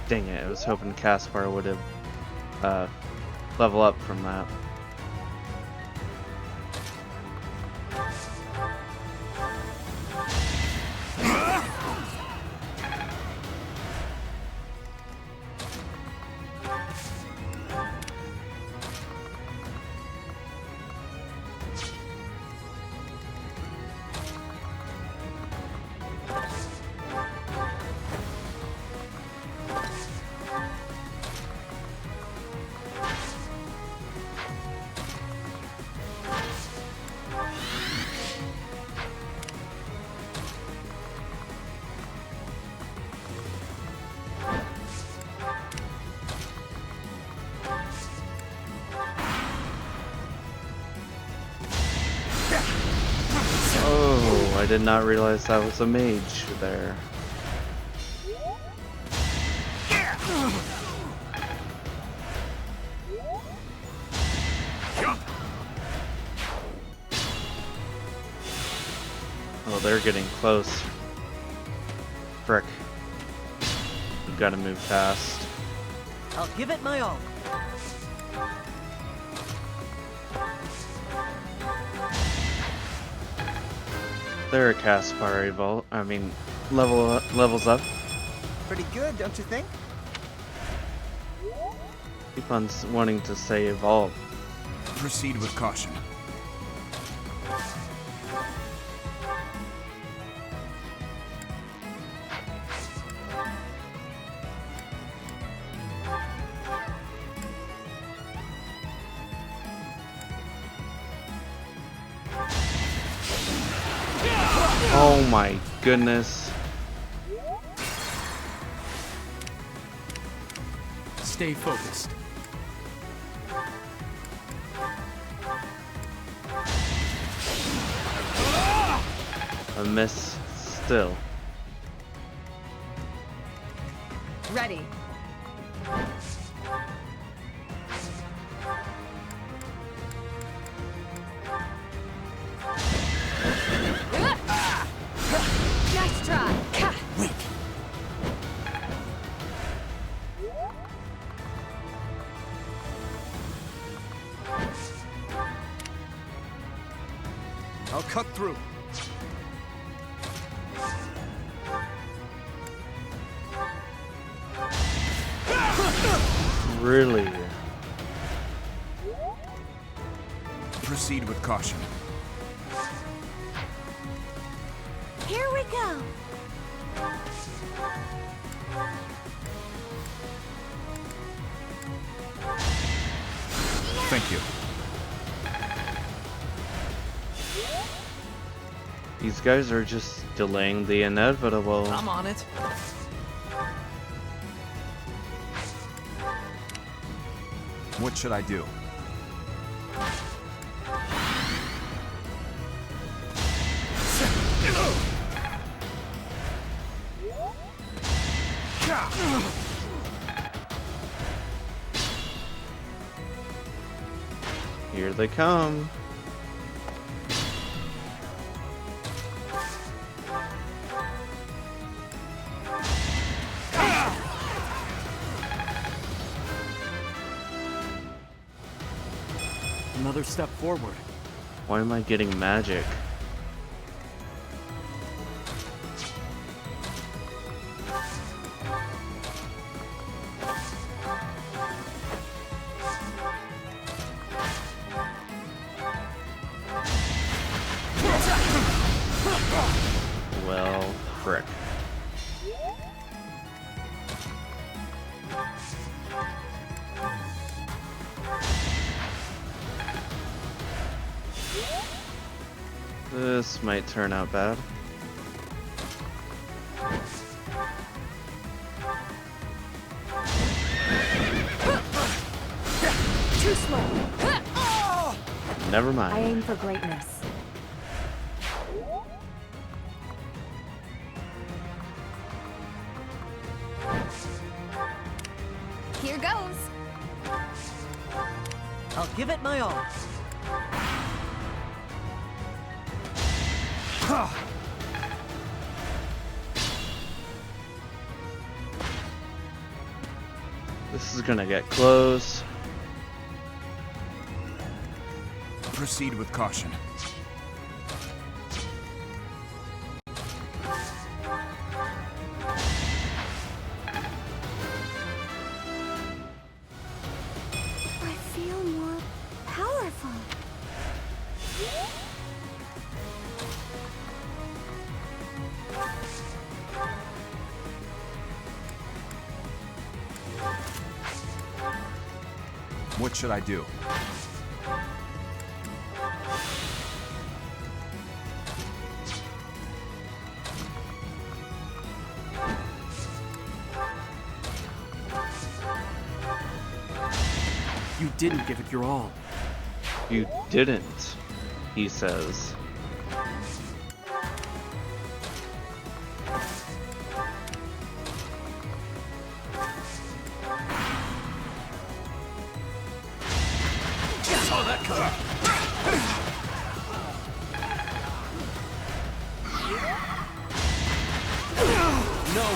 Dang it, I was hoping Caspar would have level up from that. I did not realize that was a mage there. Oh, they're getting close. Frick. We've got to move fast. I'll give it my all. There, cast Fire Evolve. I mean, levels up. Pretty good, don't you think? Keep on wanting to say evolve. Proceed with caution. Oh my goodness. Stay focused. A miss still. Ready. Nice try. Weak. I'll cut through. Really? Proceed with caution. Here we go. Thank you. These guys are just delaying the inevitable. I'm on it. What should I do? Here they come. Another step forward. Why am I getting magic? Well, frick. This might turn out bad. Too slow. Never I mind. aim for greatness. Here goes. I'll give it my all. This is gonna get close. Proceed with caution. I feel more powerful. What should I do? You didn't give it your all. You didn't, he says. No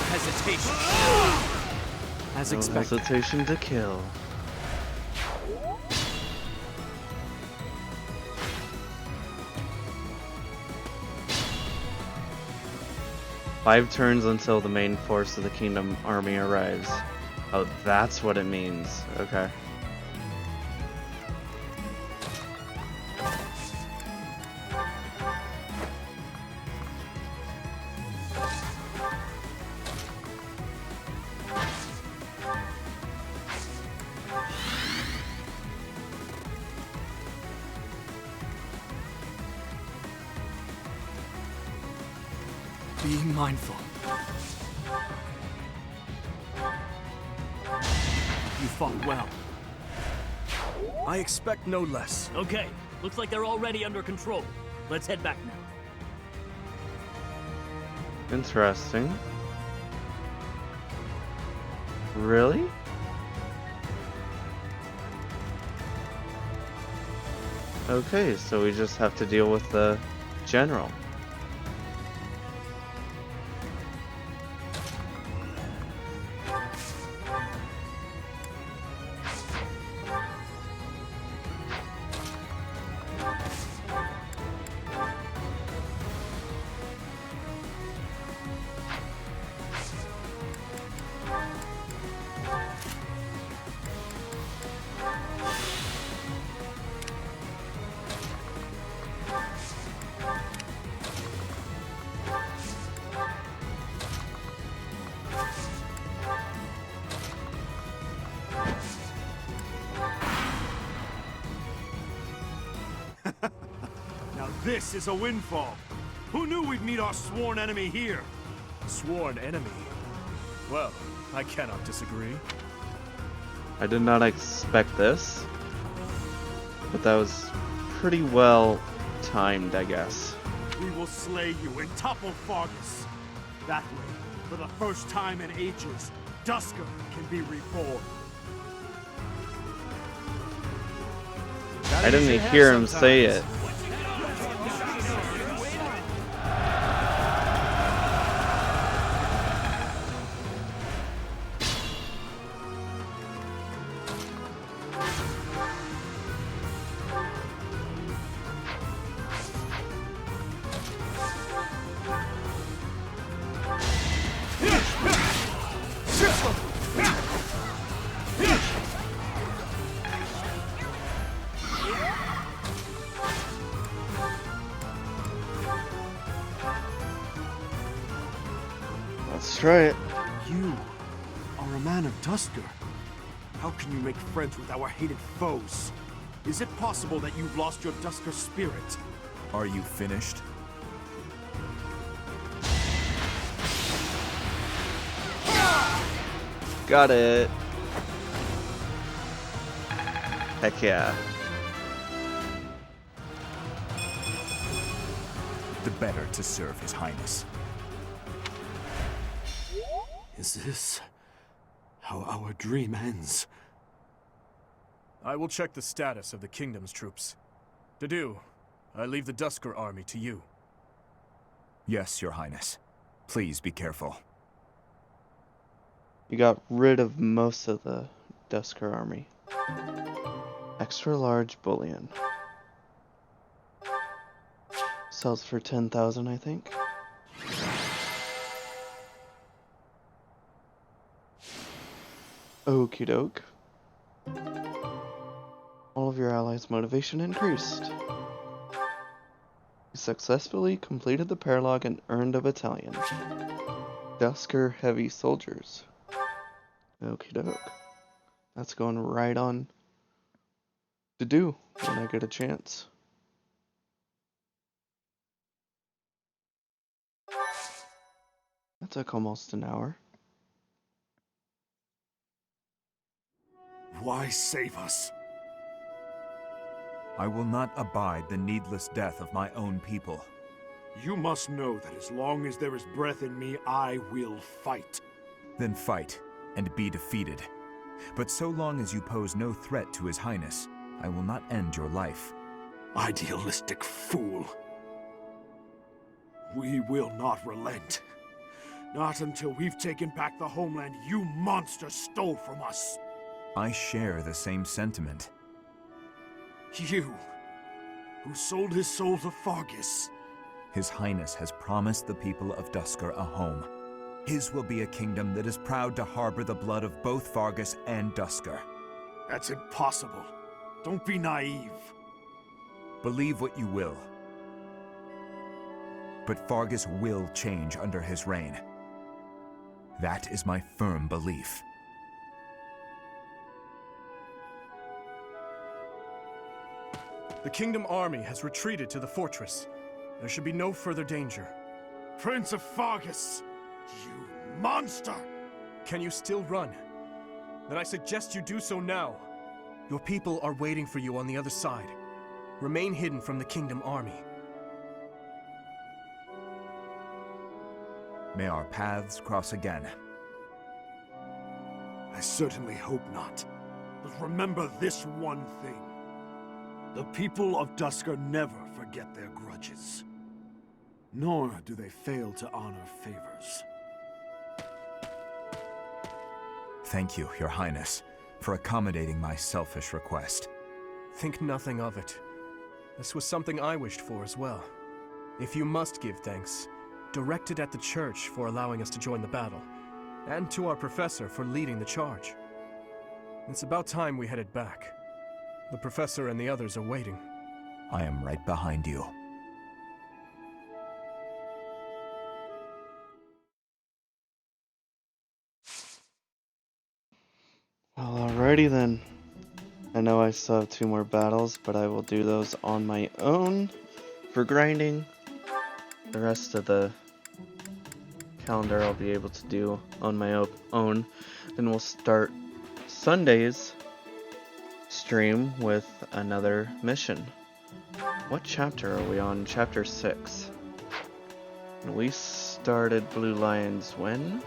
hesitation. As No expected. hesitation to kill. Five turns until the main force of the Kingdom army arrives. Oh, that's what it means. Okay. Be mindful. You fought well. I expect no less. Okay, looks like they're already under control. Let's head back now. Interesting. Really? Okay, so we just have to deal with the general. Now this is a windfall. Who knew we'd meet our sworn enemy here? Sworn enemy? Well, I cannot disagree. I did not expect this, but that was pretty well timed, I guess. We will slay you and topple Fargus. That way, for the first time in ages, Dusker can be reborn. I didn't even hear him say it. Let's try it. You are a man of Dusker. How can you make friends with our hated foes? Is it possible that you've lost your Dusker spirit? Are you finished? Got it. Heck yeah. The better to serve His Highness. Is this how our dream ends? I will check the status of the Kingdom's troops. To do, I leave the Dusker army to you. Yes, Your Highness. Please be careful. You got rid of most of the Dusker army. Extra large bullion. Sells for 10,000, I think. Okie doke. All of your allies' motivation increased. You successfully completed the paralog and earned a battalion. Dusker heavy soldiers. Okie doke. That's going right on to do when I get a chance. That took almost an hour. Why save us? I will not abide the needless death of my own people. You must know that as long as there is breath in me, I will fight. Then fight, and be defeated. But so long as you pose no threat to His Highness, I will not end your life. Idealistic fool. We will not relent. Not until we've taken back the homeland you monsters stole from us. I share the same sentiment. You, who sold his soul to Fargus. His Highness has promised the people of Duscur a home. His will be a kingdom that is proud to harbor the blood of both Fargus and Duscur. That's impossible. Don't be naive. Believe what you will. But Fargus will change under his reign. That is my firm belief. The Kingdom army has retreated to the fortress. There should be no further danger. Prince of Fargus! You monster! Can you still run? Then I suggest you do so now. Your people are waiting for you on the other side. Remain hidden from the Kingdom army. May our paths cross again. I certainly hope not. But remember this one thing. The people of Duscur never forget their grudges. Nor do they fail to honor favors. Thank you, Your Highness, for accommodating my selfish request. Think nothing of it. This was something I wished for as well. If you must give thanks, direct it at the church for allowing us to join the battle, and to our professor for leading the charge. It's about time we headed back. The professor and the others are waiting. I am right behind you. Well, alrighty then. I know I still have 2 more battles, but I will do those on my own for grinding. The rest of the calendar I'll be able to do on my own. Then we'll start Sunday's stream with another mission. What chapter are we on? Chapter 6. And we started Blue Lions when?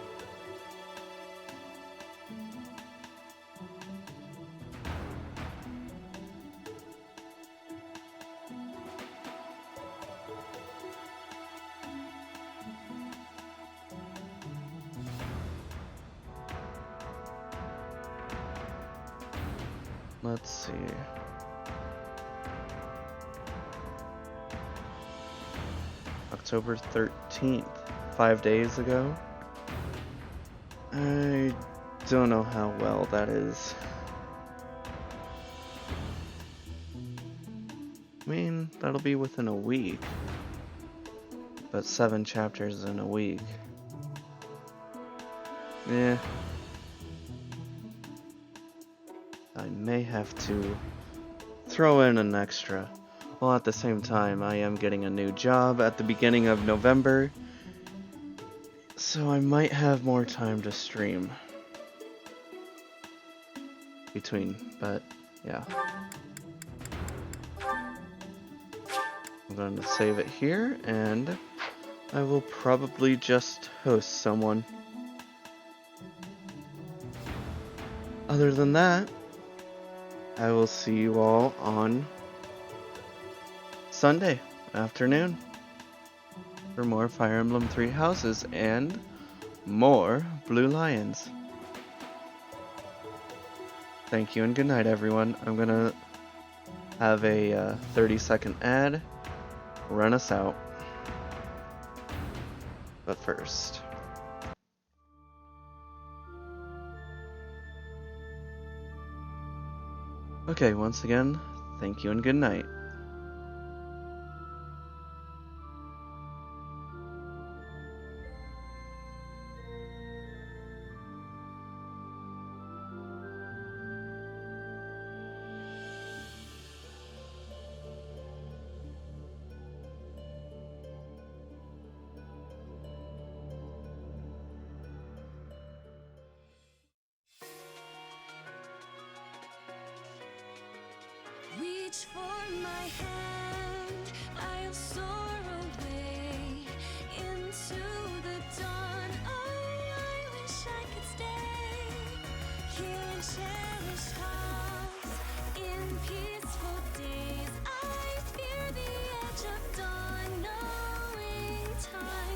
Let's see. October 13th, 5 days ago. I don't know how well that is. I mean, that'll be within a week. But 7 chapters in a week. Yeah. I may have to throw in an extra. Well, at the same time, I am getting a new job at the beginning of November, so I might have more time to stream between, but yeah. I'm going to save it here, and I will probably just host someone. Other than that, I will see you all on Sunday afternoon for more Fire Emblem 3 Houses and more Blue Lions. Thank you and good night, everyone. I'm gonna have a 30-second ad run us out. But first, okay, once again, thank you and good night. Reach for my hand, I'll soar away into the dawn. Oh, I wish I could stay here and cherish hearts in peaceful days. I fear the edge of dawn, knowing time